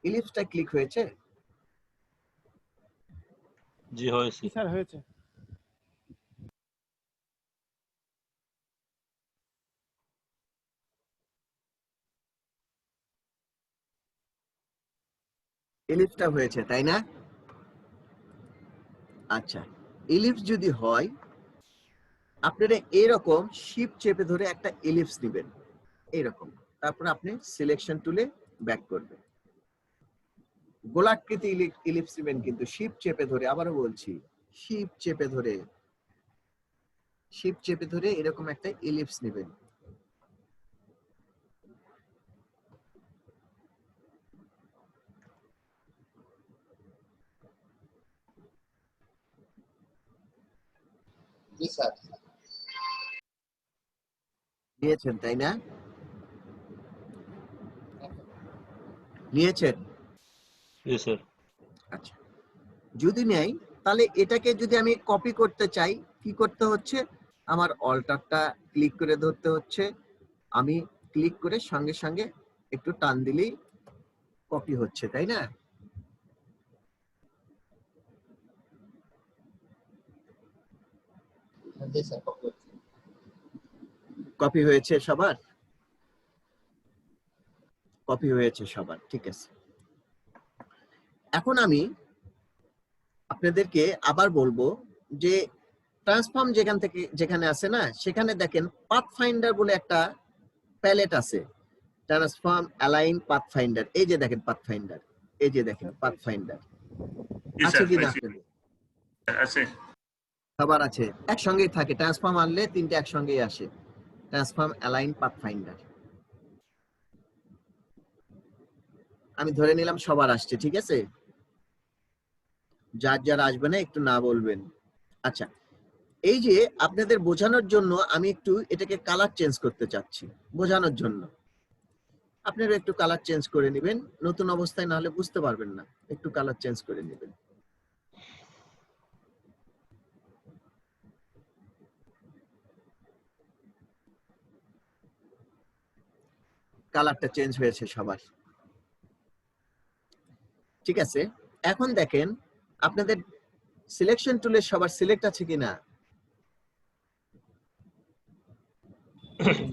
ইলিপসটা ক্লিক হয়েছে? জি হয়েছে। জি স্যার, হয়েছে। ইলিপসটা হয়েছে, তাই না? আচ্ছা, ইলিপস যদি হয়, আপনারা এরকম শিপ চেপে ধরে একটা ইলিপস নেবেন, এইরকম। তারপর আপনি সিলেকশন টুলে ব্যাক করবেন। গোলাকৃতি ইলিপস নেবেন, কিন্তু শিপ চেপে ধরে, আবারও বলছি, শিপ চেপে ধরে, শিপ চেপে ধরে এরকম একটা ইলিপস নেবেন। জি স্যার। নিয়েছেন, তাই না? নিয়েছেন? জি স্যার। আচ্ছা, যদি নেই, তাহলে এটাকে যদি আমি কপি করতে চাই, কি করতে হচ্ছে, আমার অল্টারটা ক্লিক করে ধরতে হচ্ছে। আমি ক্লিক করে সঙ্গে সঙ্গে একটু টান দিলেই কপি হচ্ছে, তাই না? জি স্যার। কপি হয়েছে সবার? কপি হয়েছে সবার, ঠিক আছে। এখন আমি আপনাদেরকে আবার বলবো যে ট্রান্সফর্ম যেখানে আছে না, সেখানে দেখেন পাথফাইন্ডার বলে একটা প্যালেট আছে। ট্রান্সফর্ম, অ্যালাইন, পাথফাইন্ডার, এই যে দেখেন পাথফাইন্ডার, এই যে দেখেন পাথফাইন্ডার, জি আছে স্যার, কি না পাইছি। আপনাদের? আছে। সবার আছে, একসঙ্গেই থাকে। ট্রান্সফর্ম আনলে তিনটে একসঙ্গেই আসে, ট্রান্সফর্ম, অ্যালাইন, পাথফাইন্ডার। আমি ধরে নিলাম সবার আসছে, ঠিক আছে? যার যার আসবে না একটু না বলবেন। আচ্ছা, এই যে আপনাদের বোঝানোর জন্য আমি একটু এটাকে কালার চেঞ্জ করতে চাচ্ছি, বোঝানোর জন্য। আপনারা একটু কালার চেঞ্জ করে নেবেন, নতুন অবস্থায় না হলে বুঝতে পারবেন না, একটু কালার চেঞ্জ করে নেবেন। কালারটা চেঞ্জ হয়েছে সবার, ঠিক আছে? এখন দেখেন আপনাদের সিলেকশন টুলে সবার সিলেক্ট আছে কিনা?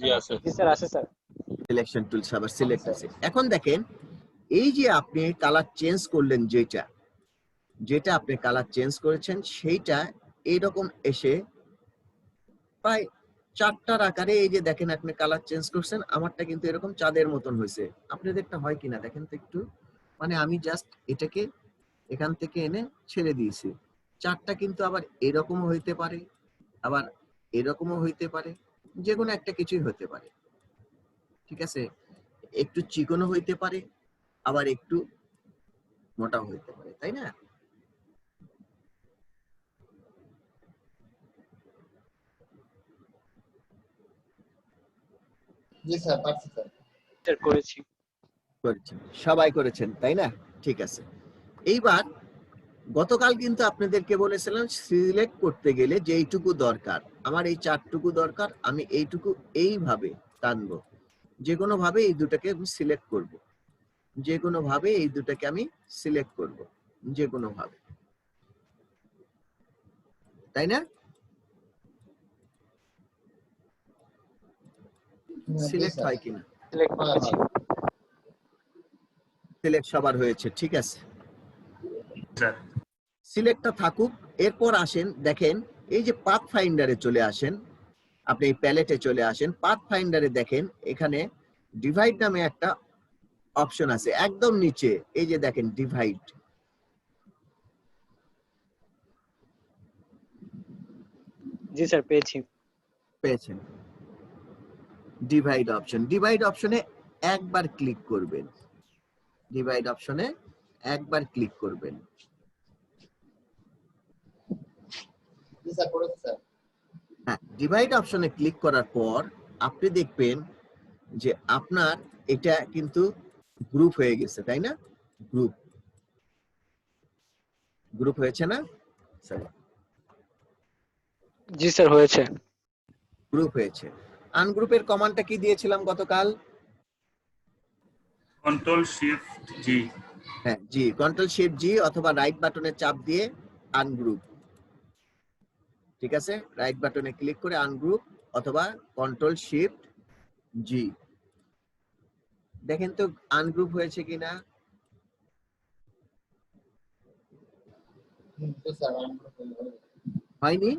জি আছে। জি স্যার, আছে স্যার। সিলেকশন টুল সবার সিলেক্ট আছে। এখন দেখেন, এই যে আপনি কালার চেঞ্জ করলেন, যেটা যেটা আপনি কালার চেঞ্জ করেছেন, সেইটা এইরকম এসে প্রায় চারটার আকারে, এই যে দেখেন আপনি কালার চেঞ্জ করছেন, আমারটা কিন্তু এরকম চাঁদের মতন হয়েছে। আপনাদেরটা হয় কিনা দেখেন তো একটু। মানে আমি জাস্ট এটাকে এখান থেকে এনে ছেড়ে দিয়েছি, চারটা কিন্তু আবার এরকমও হইতে পারে, আবার এরকমও হইতে পারে, যে কোনো একটা কিছুই হতে পারে, ঠিক আছে? একটু চিকনও হইতে পারে, আবার একটু মোটাও হইতে পারে, তাই না? জি স্যার, পারছি স্যার। স্যার করেছি। করেছেন, সবাই করেছেন, তাই না? ঠিক আছে। এইবার গতকাল কিন্তু আপনাদেরকে বলেছিলাম সিলেক্ট করতে গেলে যে এইটুকু দরকার, আমার এই 4টুকু দরকার, আমি এইটুকু এইভাবে টানবো, যে কোনো ভাবে এই দুটাকে আমি সিলেক্ট করব, যে কোনো ভাবে এই দুটাকে আমি সিলেক্ট করব, যে কোনো ভাবে, তাই না? সিলেক্ট হয় কিনা? সিলেক্ট সবার হয়েছে, ঠিক আছে। স্যার সিলেক্টটা থাকুক। এরপর আসেন, দেখেন এই যে পাথ ফাইন্ডারে চলে আসেন, আপনি এই প্যালেটে চলে আসেন, পাথ ফাইন্ডারে দেখেন এখানে ডিভাইড নামে একটা অপশন আছে একদম নিচে, এই যে দেখেন ডিভাইড, জি স্যার পেয়েছি। পেয়েছেন ডিভাইড অপশন। ডিভাইড অপশনে একবার ক্লিক করবেন, ডিভাইড অপশনে একবার ক্লিক করবেন। জি স্যার করেছি স্যার। হ্যাঁ, ডিভাইড অপশনে ক্লিক করার পর আপনি দেখবেন যে আপনার এটা কিন্তু গ্রুপ হয়ে গেছে, তাই না? গ্রুপ গ্রুপ হয়েছে না স্যার? জি স্যার হয়েছে। গ্রুপ হয়েছে। আনগ্রুপের কমান্ডটা কি দিয়েছিলাম গতকাল? কন্ট্রোল শিফট জি। হ্যাঁ জি, কন্ট্রোল শিফট জি অথবা রাইট বাটনে চাপ দিয়ে আনগ্রুপ, ঠিক আছে? রাইট বাটনে ক্লিক করে আনগ্রুপ অথবা কন্ট্রোল শিফট জি। দেখেন তো আনগ্রুপ হয়েছে কিনা? জি স্যার হয়নি?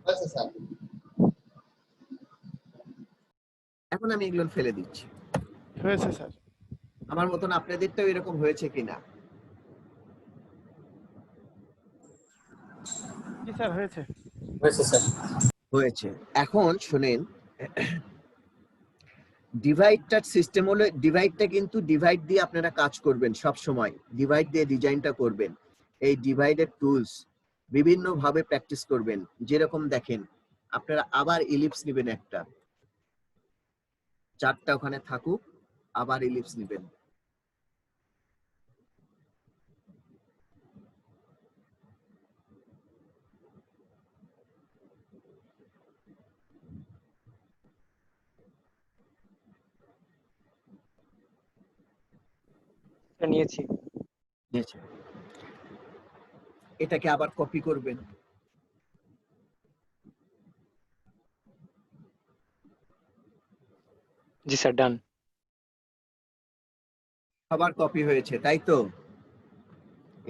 হয়েছে স্যার। এখন আমি এগুলো ফেলে দিচ্ছি। হয়েছে স্যার। আমার মতন আপনাদেরটাও এরকম হয়েছে কিনা? জি স্যার হয়েছে। হয়েছে স্যার। হয়েছে। এখন শুনেন, ডিভাইডটার সিস্টেম হলো, ডিভাইডটা কিন্তু ডিভাইড দিয়ে আপনারা কাজ করবেন সব সময়, ডিভাইড দিয়ে ডিজাইনটা করবেন। এই ডিভাইডের টুলস বিভিন্ন ভাবে প্র্যাকটিস করবেন। যেরকম দেখেন আপনারা আবার ইলিপস নেবেন, একটা 4টা ওখানে থাকুক, আবার ইলিপস নেবেন। নিয়েছি। এটাকে আবার কপি করবেন, জি স্যার ডান। আবার কপি হয়েছে, তাই তো?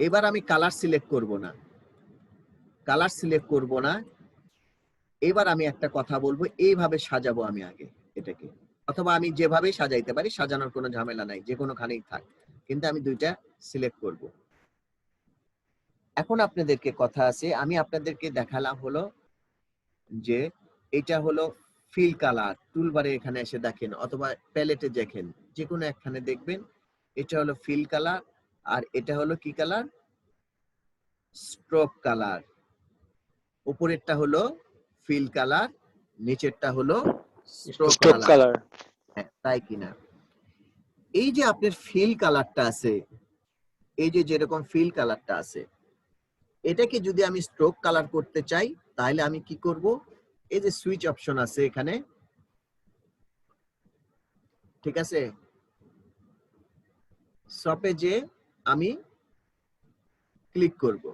এবার আমি কালার সিলেক্ট করব না, কালার সিলেক্ট করব না। এবার আমি একটা কথা বলবো, এইভাবে সাজাবো আমি আগে এটাকে, অথবা আমি যেভাবে সাজাইতে পারি, সাজানোর কোনো ঝামেলা নাই, যে কোনোখানেই থাক, কিন্তু আমি দুইটা সিলেক্ট করব। এখন আপনাদেরকে কথা আছে, আমি আপনাদেরকে দেখালাম হলো যে এটা হলো ফিল কালার। টুলবারে এখানে এসে দেখেন অথবা প্যালেটে দেখেন, যে কোনো একখানে দেখবেন এটা হলো ফিল কালার, আর এটা হলো কি কালার? Stroke colour. উপরেরটা হলো ফিল কালার, নিচেরটা হলো স্ট্রোক কালার। হ্যাঁ, তাই কিনা? এই যে আপনার ফিল কালারটা আছে, এই যে যেরকম ফিল কালারটা আছে, এটাকে যদি আমি স্ট্রোক কালার করতে চাই তাহলে আমি কি করব? এই যে সুইচ অপশন আছে এখানে, ঠিক আছে? শপে যে আমি ক্লিক করব,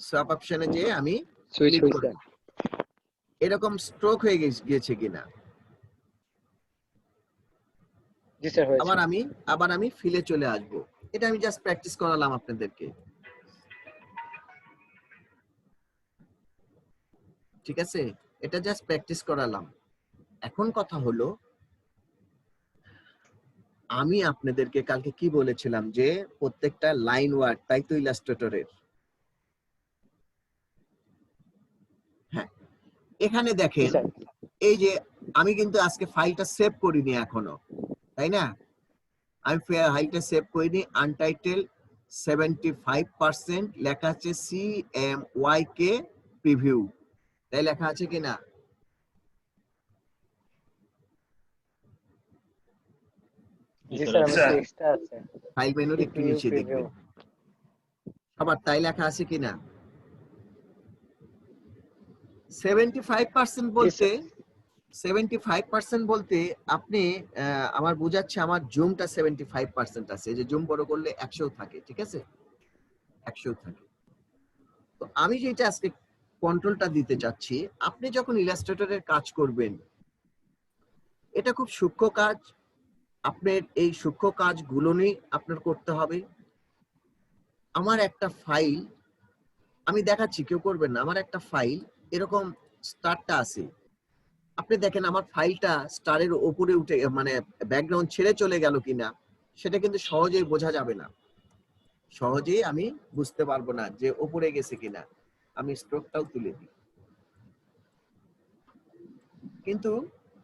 সব অপশনে যে আমি ক্লিক করব। এরকম স্ট্রোক হয়ে গিয়েছে কিনা? জি স্যার হয়েছে। আবার আমি ফিলে চলে আসব। এটা আমি জাস্ট প্র্যাকটিস করালাম আপনাদেরকে, ঠিক আছে? এটা জাস্ট প্র্যাকটিস করালাম। এখন কথা হলো, আমি আপনাদেরকে কালকে কি বলেছিলাম যে প্রত্যেকটা লাইন ওয়ার্ক, তাই তো ইলাস্ট্রেটরের? হ্যাঁ, এখানে দেখেন এই যে আমি কিন্তু আজকে ফাইলটা সেভ করিনি এখনো, তাই না? আমি ফাইলটা সেভ করিনি, আনটাইটেল 75% লেখা আছে CMYK প্রিভিউ, তাই লেখা আছে কিনা? জি স্যার স্যার এক্সট্রা আছে ফাইল মেনুর একটু CPU নিচে preview দেখবেন সবার তাই লেখা আছে কিনা? 75% বলতে 75% বলতে আপনি আমার বোঝাচ্ছে আমার জুমটা 75% আছে, এই যে জুম বড় করলে 100 থাকে, ঠিক আছে, 100 থাকে। তো আমি যেটা আজকে কন্ট্রোলটা দিতে চাচ্ছি, আপনি যখন ইলাস্ট্রেটরের কাজ করবেন, এটা খুব সূক্ষ্ম কাজ, আপনার এই সূক্ষ্ম কাজগুলো নিয়ে আপনার করতে হবে। আমার একটা ফাইল আমি দেখাচ্ছি, কেউ করবেন না, আমার একটা ফাইল এরকম স্টারটা আছে, আপনি দেখেন আমার ফাইলটা স্টারের উপরে উঠে মানে ব্যাকগ্রাউন্ড ছেড়ে চলে গেল কিনা সেটা কিন্তু সহজেই বোঝা যাবে না, সহজেই আমি বুঝতে পারবো না যে উপরে গেছে কিনা। আমি স্ট্রোকটাও তুলে দিই, কিন্তু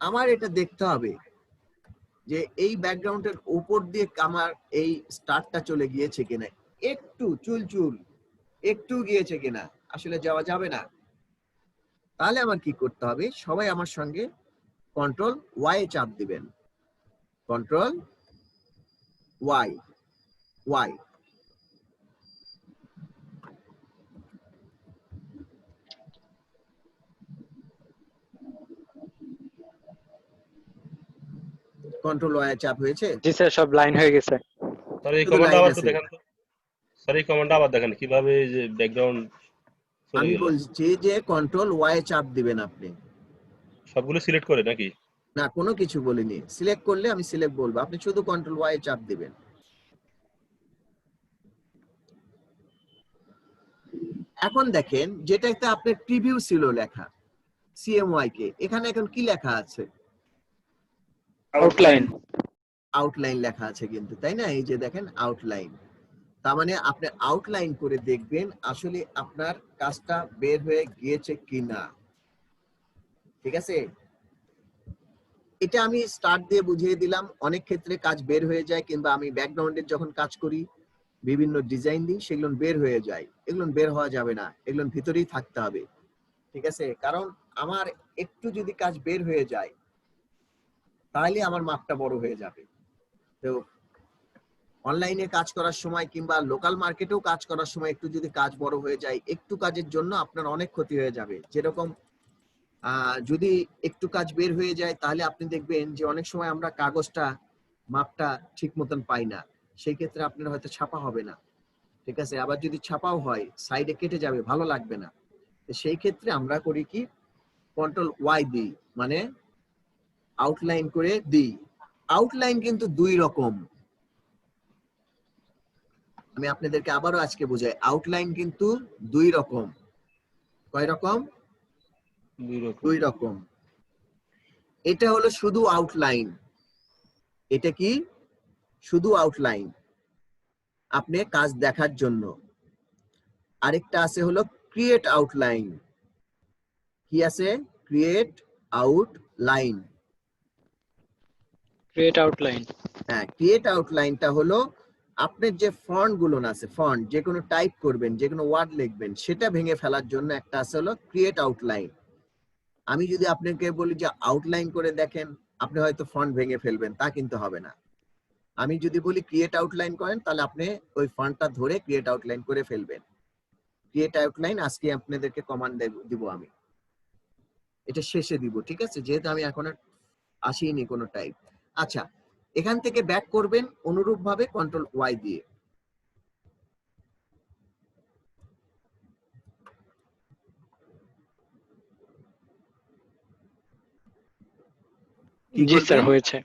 আমার এটা দেখতে হবে যে এই ব্যাকগ্রাউন্ডের উপর দিয়ে আমার এই স্টারটা চলে গিয়েছে কিনা, একটু চুল একটু গিয়েছে কিনা, আসলে যাওয়া যাবে না। তাহলে আমার কি করতে হবে, সবাই আমার সঙ্গে কন্ট্রোল ওয়াই চাপ দিবেন, control Y, Y. Control Y চাপ হয়েছে? জি স্যার সব লাইন হয়ে গেছে স্যার এই শুধু কমান্ডটা লাইন আবার একটু আছে। দেখান তো। স্যার এই কমান্ডটা আবার দেখেন কিভাবে এই যে ব্যাকগ্রাউন্ড চলে আমি গেল। বলছি যে কন্ট্রোল ওয়াই চাপ দিবেন আপনি, সবগুলো সিলেক্ট করে নাকি? না কোনো কিছু বলিনি, সিলেক্ট করলে আমি সিলেক্ট বলবো, আপনি শুধু কন্ট্রোল ওয়াই চাপ দিবেন। এখন দেখেন যেটাতে আপনার প্রিভিউ ছিল লেখা সিএমওয়াই কে, এখানে এখন কি লেখা আছে? আউটলাইন আউটলাইন লেখা আছে কিন্তু, তাই না? এই যে দেখেন আউটলাইন, তার মানে আপনি আউটলাইন করে দেখবেন আসলে আপনার কাজটা বের হয়ে গিয়েছে কিনা, ঠিক আছে? এটা আমি স্টার্ট দিয়ে বুঝিয়ে দিলাম, অনেক ক্ষেত্রে কাজ বের হয়ে যায়, কিংবা আমি ব্যাকগ্রাউন্ডের যখন কাজ করি বিভিন্ন ডিজাইন দিই সেগুলো বের হয়ে যায়, এগুলো বের হওয়া যাবে না, এগুলো ভিতরেই থাকতে হবে, ঠিক আছে? কারণ আমার একটু যদি কাজ বের হয়ে যায় তাহলে আমার মাপটা বড় হয়ে যাবে। তো অনলাইনে কাজ করার সময় কিংবা লোকাল মার্কেটেও কাজ করার সময় একটু যদি কাজ বড় হয়ে যায়, একটু কাজের জন্য আপনার অনেক ক্ষতি হয়ে যাবে। যেরকম যদি একটু কাজ বের হয়ে যায় তাহলে আপনি দেখবেন যে অনেক সময় আমরা কাগজটা মাপটা ঠিক মতন পাই না, সেই ক্ষেত্রে আপনার হয়তো ছাপা হবে না, ঠিক আছে? আবার যদি ছাপাও হয় সাইডে কেটে যাবে, ভালো লাগবে না। তো সেই ক্ষেত্রে আমরা করি কি, কন্ট্রোল ওয়াই দিই, মানে আউটলাইন করে দিই। আউটলাইন কিন্তু দুই রকম, আমি আপনাদেরকে আবারও আজকে বুঝাই, আউটলাইন কিন্তু দুই রকম। কয় রকম? দুই রকম। এটা হলো শুধু আউটলাইন, এটা কি শুধু আউটলাইন আপনি কাজ দেখার জন্য। আরেকটা আছে হলো ক্রিয়েট আউটলাইন। কি আছে? Create outline. ক্রিয়েট আউটলাইন হ্যাঁ, ক্রিয়েট আউটলাইনটা হলো আপনার যে ফন্ট গুলো আছে, ফন্ট যে কোনো টাইপ করবেন, যে কোনো ওয়ার্ড লিখবেন, সেটা ভেঙে ফেলার জন্য একটা আছে হলো ক্রিয়েট আউটলাইন। আমি যদি আপনাকে বলি যে আউটলাইন করে দেখেন, আপনি হয়তো ফন্ট ভেঙে ফেলবেন, তা কিন্তু হবে না। আমি যদি বলি ক্রিয়েট আউটলাইন করেন, তাহলে আপনি ওই ফন্টটা ধরে ক্রিয়েট আউটলাইন করে ফেলবেন। ক্রিয়েট আউটলাইন আজকে আপনাদেরকে কমান্ড দিব, আমি এটা শেষে দিব, ঠিক আছে? যেহেতু আমি এখন আসিনি কোনো টাইপ। আচ্ছা, এখান থেকে ব্যাক করবেন অনুরূপ ভাবে কন্ট্রোল ওয়াই দিয়ে। কি জি স্যার করবেন? হয়েছে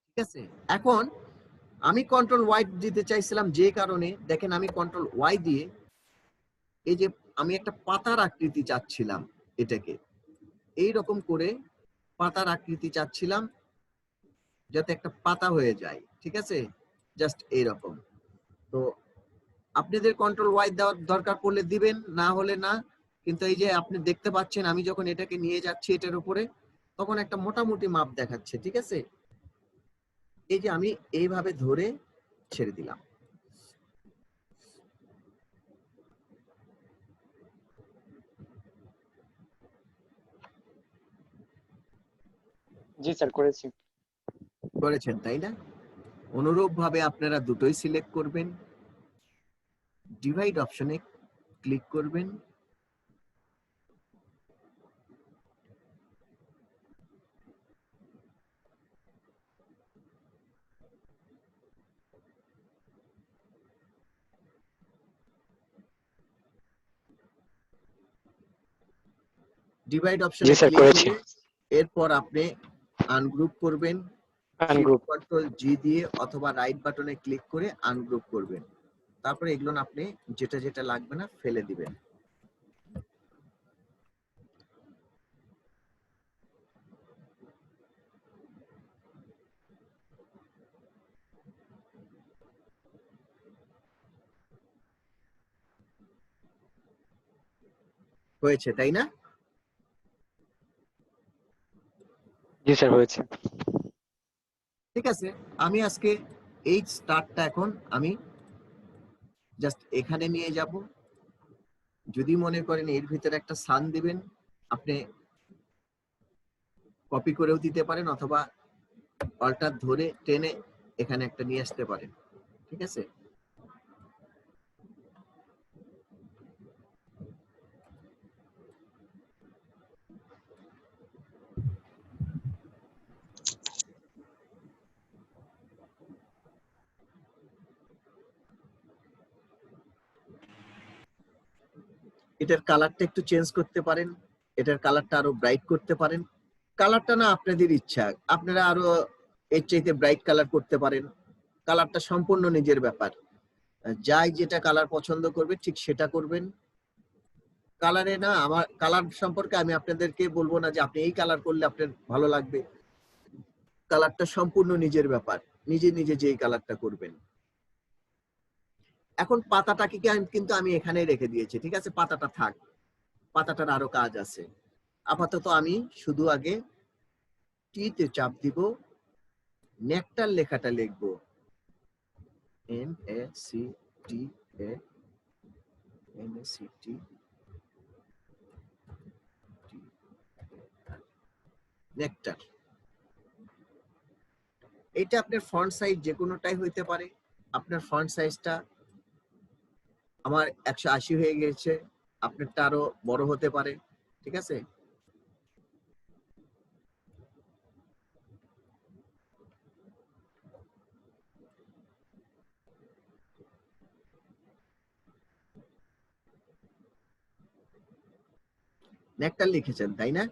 ঠিক আছে, এখন আমি কন্ট্রোল ওয়াই দিতে চাইছিলাম যে কারণে, দেখেন আমি কন্ট্রোল ওয়াই দিয়ে এই যে আমি একটা পাতার আকৃতি চাচ্ছিলাম, এটাকে এই রকম করে পাতার আকৃতি চাচ্ছিলাম যাতে একটা পাতা হয়ে যায়, ঠিক আছে? জাস্ট এইরকম। তো আপনাদের কন্ট্রোল ওয়াই দেওয়ার দরকার পড়লে দিবেন, না হলে না। কিন্তু এই যে আপনি দেখতে পাচ্ছেন আমি যখন এটাকে নিয়ে যাচ্ছি এটার উপরে, তখন একটা মোটামুটি মাপ দেখাচ্ছে, ঠিক আছে? এই যে আমি এইভাবে ধরে ছেড়ে দিলাম, জি স্যার করেছি। করেছেন তাই না? অনুরূপ ভাবে আপনারা দুটোই সিলেক্ট করবেন, ডিভাইড অপশনে ক্লিক করবেন, ডিভাইড অপশনে ক্লিক করে এরপর আপনি আনগ্রুপ করবেন, শিফট কন্ট্রোল জি দিয়ে অথবা রাইট বাটনে ক্লিক করে আনগ্রুপ করবেন। তারপরে এগুলো আপনি যেটা যেটা লাগবে না ফেলে দিবেন। হয়েছে তাই না? জি স্যার হয়েছে। ঠিক আছে, আমি আজকে এই স্টার্টটা এখন আমি জাস্ট এখানে নিয়ে যাব। যদি মনে করেন এর ভিতরে একটা সান দিবেন, আপনি কপি করেও দিতে পারেন অথবা অল্টার ধরে টেনে এখানে একটা নিয়ে আসতে পারেন। ঠিক আছে, এটার কালারটা একটু চেঞ্জ করতে পারেন, এটার কালারটা আরো ব্রাইট করতে পারেন। কালারটা না আপনাদের ইচ্ছা, আপনারা আরো এর চাইতে ব্রাইট কালার করতে পারেন। কালারটা সম্পূর্ণ নিজের ব্যাপার, যাই যেটা কালার পছন্দ করবে ঠিক সেটা করবেন। কালারে না, আমার কালার সম্পর্কে আমি আপনাদেরকে বলবো না যে আপনি এই কালার করলে আপনার ভালো লাগবে। কালারটা সম্পূর্ণ নিজের ব্যাপার, নিজে নিজে যেই কালারটা করবেন। এখন পাতাটাকে কিন্তু আমি এখানেই রেখে দিয়েছি, ঠিক আছে, পাতাটা থাক, পাতাটার আরো কাজ আছে। আপাতত আমি শুধু আগে টি তে চাপ দিব, নেকটার লেখাটা লিখবো NACTA, নেকটার। এটা আপনার ফন্ট সাইজ যে কোনোটাই হইতে পারে। আপনার ফন্ট সাইজটা আমার 180 হয়ে গেছে, আপনারটা আরো বড় হতে পারে। ঠিক আছে, নেকটার লিখেছেন তাই না?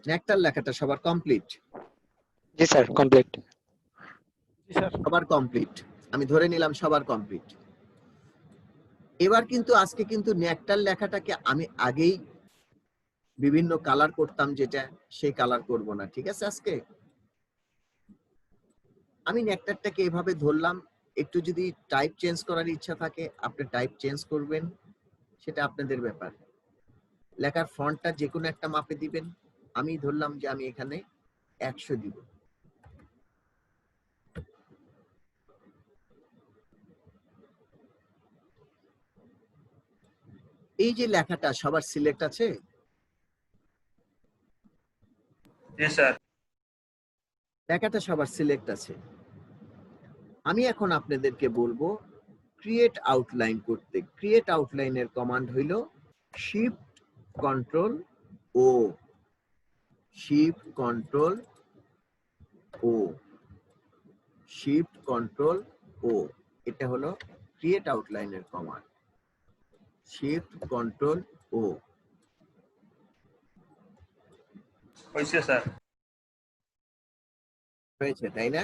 নেকটার লেখাটা সবার কমপ্লিট? জি স্যার কমপ্লিট। জি স্যার। সবার কমপ্লিট, আমি ধরে নিলাম সবার কমপ্লিট। এবার কিন্তু আজকে কিন্তু নেকটার লেখাটাকে আমি আগেই বিভিন্ন কালার করতাম, যেটা সেই কালার করব না। ঠিক আছে, আজকে আমি নেকটারটাকে এভাবে ধরলাম। একটু যদি টাইপ চেঞ্জ করার ইচ্ছা থাকে আপনি টাইপ চেঞ্জ করবেন, সেটা আপনাদের ব্যাপার। লেখার ফন্টটা যে কোনো একটা মাপে দিবেন। আমি ধরলাম যে আমি এখানে 100 দিব। এই যে লেখাটা সবার সিলেক্ট আছে? জি স্যার। লেখাটা সবার সিলেক্ট আছে। আমি এখন আপনাদেরকে বলবো ক্রিয়েট আউটলাইন করতে। ক্রিয়েট আউটলাইনের কমান্ড হইল শিফট কন্ট্রোল ও, শিফট কন্ট্রোল ও, শিফট কন্ট্রোল ও। এটা হলো ক্রিয়েট আউটলাইনের কমান্ড, শিফট কন্ট্রোল ও। হয়েছে স্যার। হয়েছে তাই না?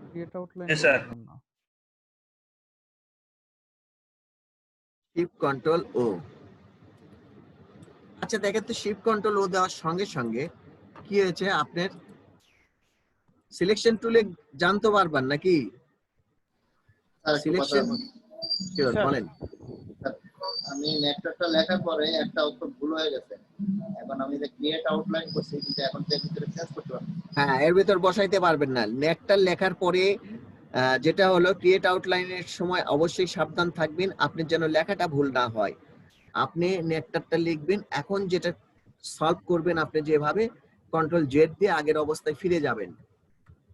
ক্রিয়েট আউটলাইন জি স্যার। না। শিফট কন্ট্রোল ও। আচ্ছা দেখেন তো, শিফট কন্ট্রোল ও দেওয়ার সঙ্গে সঙ্গে কি হয়েছে, আপনার সিলেকশন টুলে জানতে পারবেন নাকি? সিলেকশন বলেন। আমি নেকটারটা লেখার পরে একটা অক্ষর ভুল হয়ে গেছে, এখন আমি যে ক্রিয়েট আউটলাইন করছি কিন্তু এখন তো এর ভিতরে চেঞ্জ করতে পারবো। হ্যাঁ, এর ভিতর বসাইতে পারবেন না। নেকটার লেখার পরে যেটা হলো ক্রিয়েট আউটলাইনের সময় অবশ্যই সাবধান থাকবেন, আপনি যেন লেখাটা ভুল না হয়। আপনি নেকটারটা লিখবেন, এখন যেটা সলভ করবেন আপনি যেভাবে কন্ট্রোল জেড দিয়ে আগের অবস্থায় ফিরে যাবেন,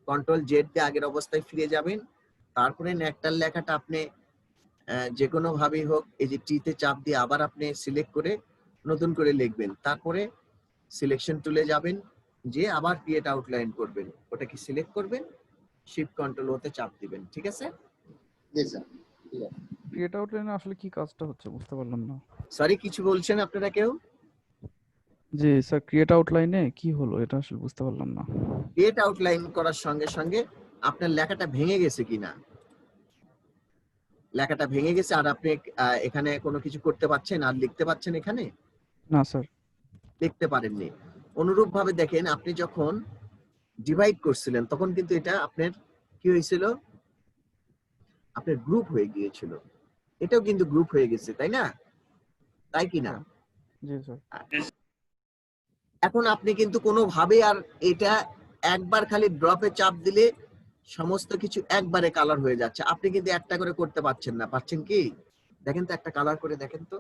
কন্ট্রোল জেড দিয়ে আগের অবস্থায় ফিরে যাবেন। তারপরে নেকটার লেখাটা আপনি যে কোনো ভাবেই হোক এই যে টিতে চাপ দিয়ে আবার আপনি সিলেক্ট করে নতুন করে লিখবেন। তারপরে সিলেকশন টুলে যাবেন, যে আবার ক্রিয়েট আউটলাইন করবেন, ওটাকে সিলেক্ট করবেন, শিফট কন্ট্রোল ওতে চাপ দিবেন। ঠিক আছে? জি স্যার, ঠিক আছে। ক্রিয়েট আউটলাইনে আসলে কি কাজটা হচ্ছে বুঝতে পারলাম না। সরি, কিছু বলছেন আপনারা কেউ? জি স্যার, ক্রিয়েট আউটলাইনে কি হলো এটা আসলে বুঝতে পারলাম না। ক্রিয়েট আউটলাইন করার সঙ্গে সঙ্গে আপনার লেখাটা ভেঙে গেছে কিনা, লেখাটা ভেঙে গেছে আর আপনি এখানে কোনো কিছু করতে পারছেন আর লিখতে পারছেন, এখানে না স্যার। লিখতে পারেননি। অনুরূপ ভাবে দেখেন, আপনি যখন ডিভাইড করছিলেন তখন কিন্তু এটা আপনার কি হয়েছিল, আপনার গ্রুপ হয়ে গিয়েছিল। এটাও কিন্তু গ্রুপ হয়ে গেছে, তাই না? তাই কি না? জি স্যার। এখন আপনি কিন্তু কোনোভাবে আর এটা একবার খালি ড্রপে চাপ দিলে সমস্ত কিছু একবারে কালার হয়ে যাচ্ছে, আপনি কিন্তু একটা করে করতে পারছেন না। পারছেন কি? দেখেন তো, একটা কালার করে দেখেন তো।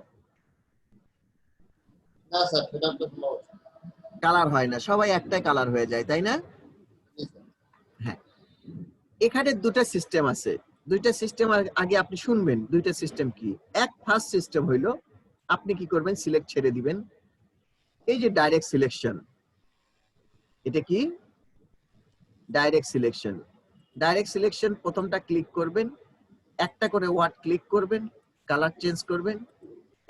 না স্যার, সেটা তো সম্ভব না। কালার হয় না, সবাই একটাই কালার হয়ে যায়, তাই না? জি স্যার। হ্যাঁ, এখানে দুটো সিস্টেম আছে। দুইটা সিস্টেম আগে আপনি শুনবেন। দুইটা সিস্টেম কি? এক ফার্স্ট সিস্টেম হইলো আপনি কি করবেন, সিলেক্ট ছেড়ে দিবেন। এই যে ডাইরেক্ট সিলেকশন, এটা কি? Direct selection. ডাইরেক্ট সিলেকশন প্রথমটা ক্লিক করবেন, একটা করে ওয়ার্ড ক্লিক করবেন, কালার চেঞ্জ করবেন,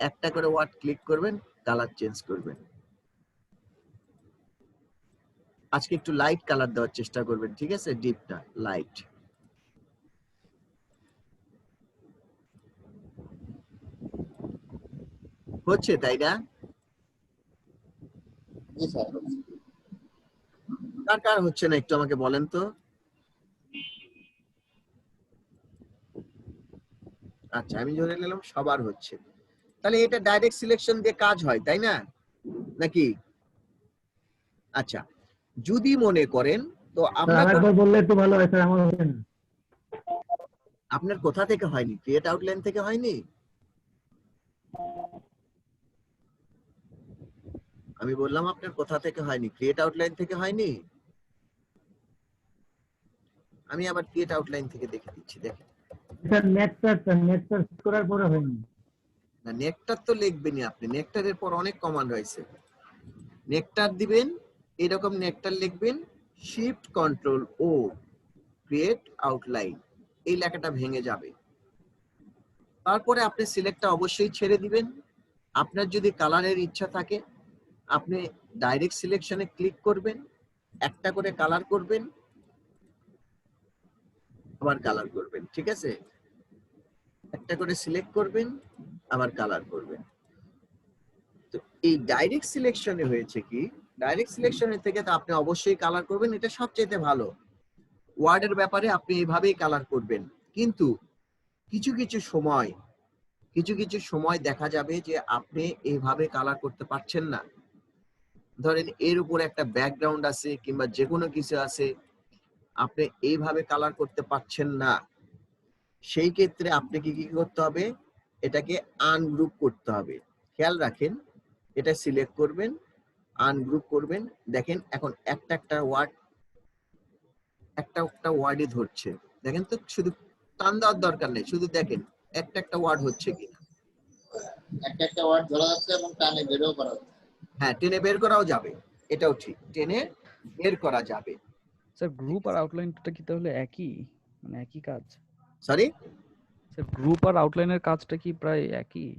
একটা করে ওয়ার্ড ক্লিক করবেন, কালার চেঞ্জ করবেন। আজকে একটু লাইট কালার দেওয়ার চেষ্টা করবেন, ঠিক আছে? ডিপ না, লাইট। হচ্ছে, তাই না? জি স্যার। কার কার হচ্ছে না একটু আমাকে বলেন তো। আচ্ছা, আমি ধরে নিলাম সবার হচ্ছে। তাহলে এটা ডাইরেক্ট সিলেকশন দিয়ে কাজ হয়, তাই না? নাকি? আচ্ছা, যদি মনে করেন তো আমরা বললে একটু ভালো হয় স্যার, আমার হচ্ছে না। আপনার কোথা থেকে হয়নি? ক্রিয়েট আউটলাইন থেকে হয়নি? আমি বললাম আপনার কোথা থেকে হয়নি? ক্রিয়েট আউটলাইন থেকে হয়নি? আমি আবার ক্রিয়েট আউটলাইন থেকে দেখে দিচ্ছি, দেখেন। স্যার নেটটা করার পরে হয়নি। না, নেকটার তো লিখবেনই আপনি। নেকটারের পর অনেক কমান্ড রয়েছে। নেকটার দিবেন, এরকম নেকটার লিখবেন, শিফট কন্ট্রোল ও, ক্রিয়েট আউটলাইন, এই লেখাটা ভেঙে যাবে। তারপরে আপনি সিলেক্টটা অবশ্যই ছেড়ে দিবেন। আপনার যদি কালারের ইচ্ছা থাকে আপনি ডাইরেক্ট সিলেকশনে ক্লিক করবেন, একটা করে কালার করবেন, আবার কালার করবেন। ঠিক আছে? একটা করে সিলেক্ট করবেন, আবার কালার করবেন। তো এই ডাইরেক্ট সিলেকশনে হয়েছে কি, ডাইরেক্ট সিলেকশনের থেকে তো আপনি অবশ্যই কালার করবেন, এটা সবচেয়ে ভালো। ওয়ার্ডের ব্যাপারে আপনি এইভাবেই কালার করবেন। কিন্তু কিছু কিছু সময় দেখা যাবে যে আপনি এইভাবে কালার করতে পারছেন না। ধরেন এর উপর একটা ব্যাকগ্রাউন্ড আছে কিংবা যে কোনো কিছু আছে, আপনি এইভাবে কালার করতে পারছেন না। সেই ক্ষেত্রে আপনাকে কি করতে হবে, এটাকে আনগ্রুপ করতে হবে। খেয়াল রাখেন, এটা সিলেক্ট করবেন, আনগ্রুপ করবেন। দেখেন এখন একটা ওয়ার্ডই ধরছে। দেখেন তো, শুধু টান দেওয়ার দরকার নেই, শুধু দেখেন একটা ওয়ার্ড হচ্ছে কিনা। একটা ওয়ার্ড ধরা যাচ্ছে এবং টানে বেরও করা যাচ্ছে। হ্যাঁ, টেনে বের করাও যাবে, এটাও ঠিক, টেনে বের করা যাবে। স্যার গ্রুপ আর আউটলাইনটা কি তাহলে একই, মানে একই কাজ? সরি স্যার গ্রুপ আর আউটলাইনের কাজটা কি প্রায় একই?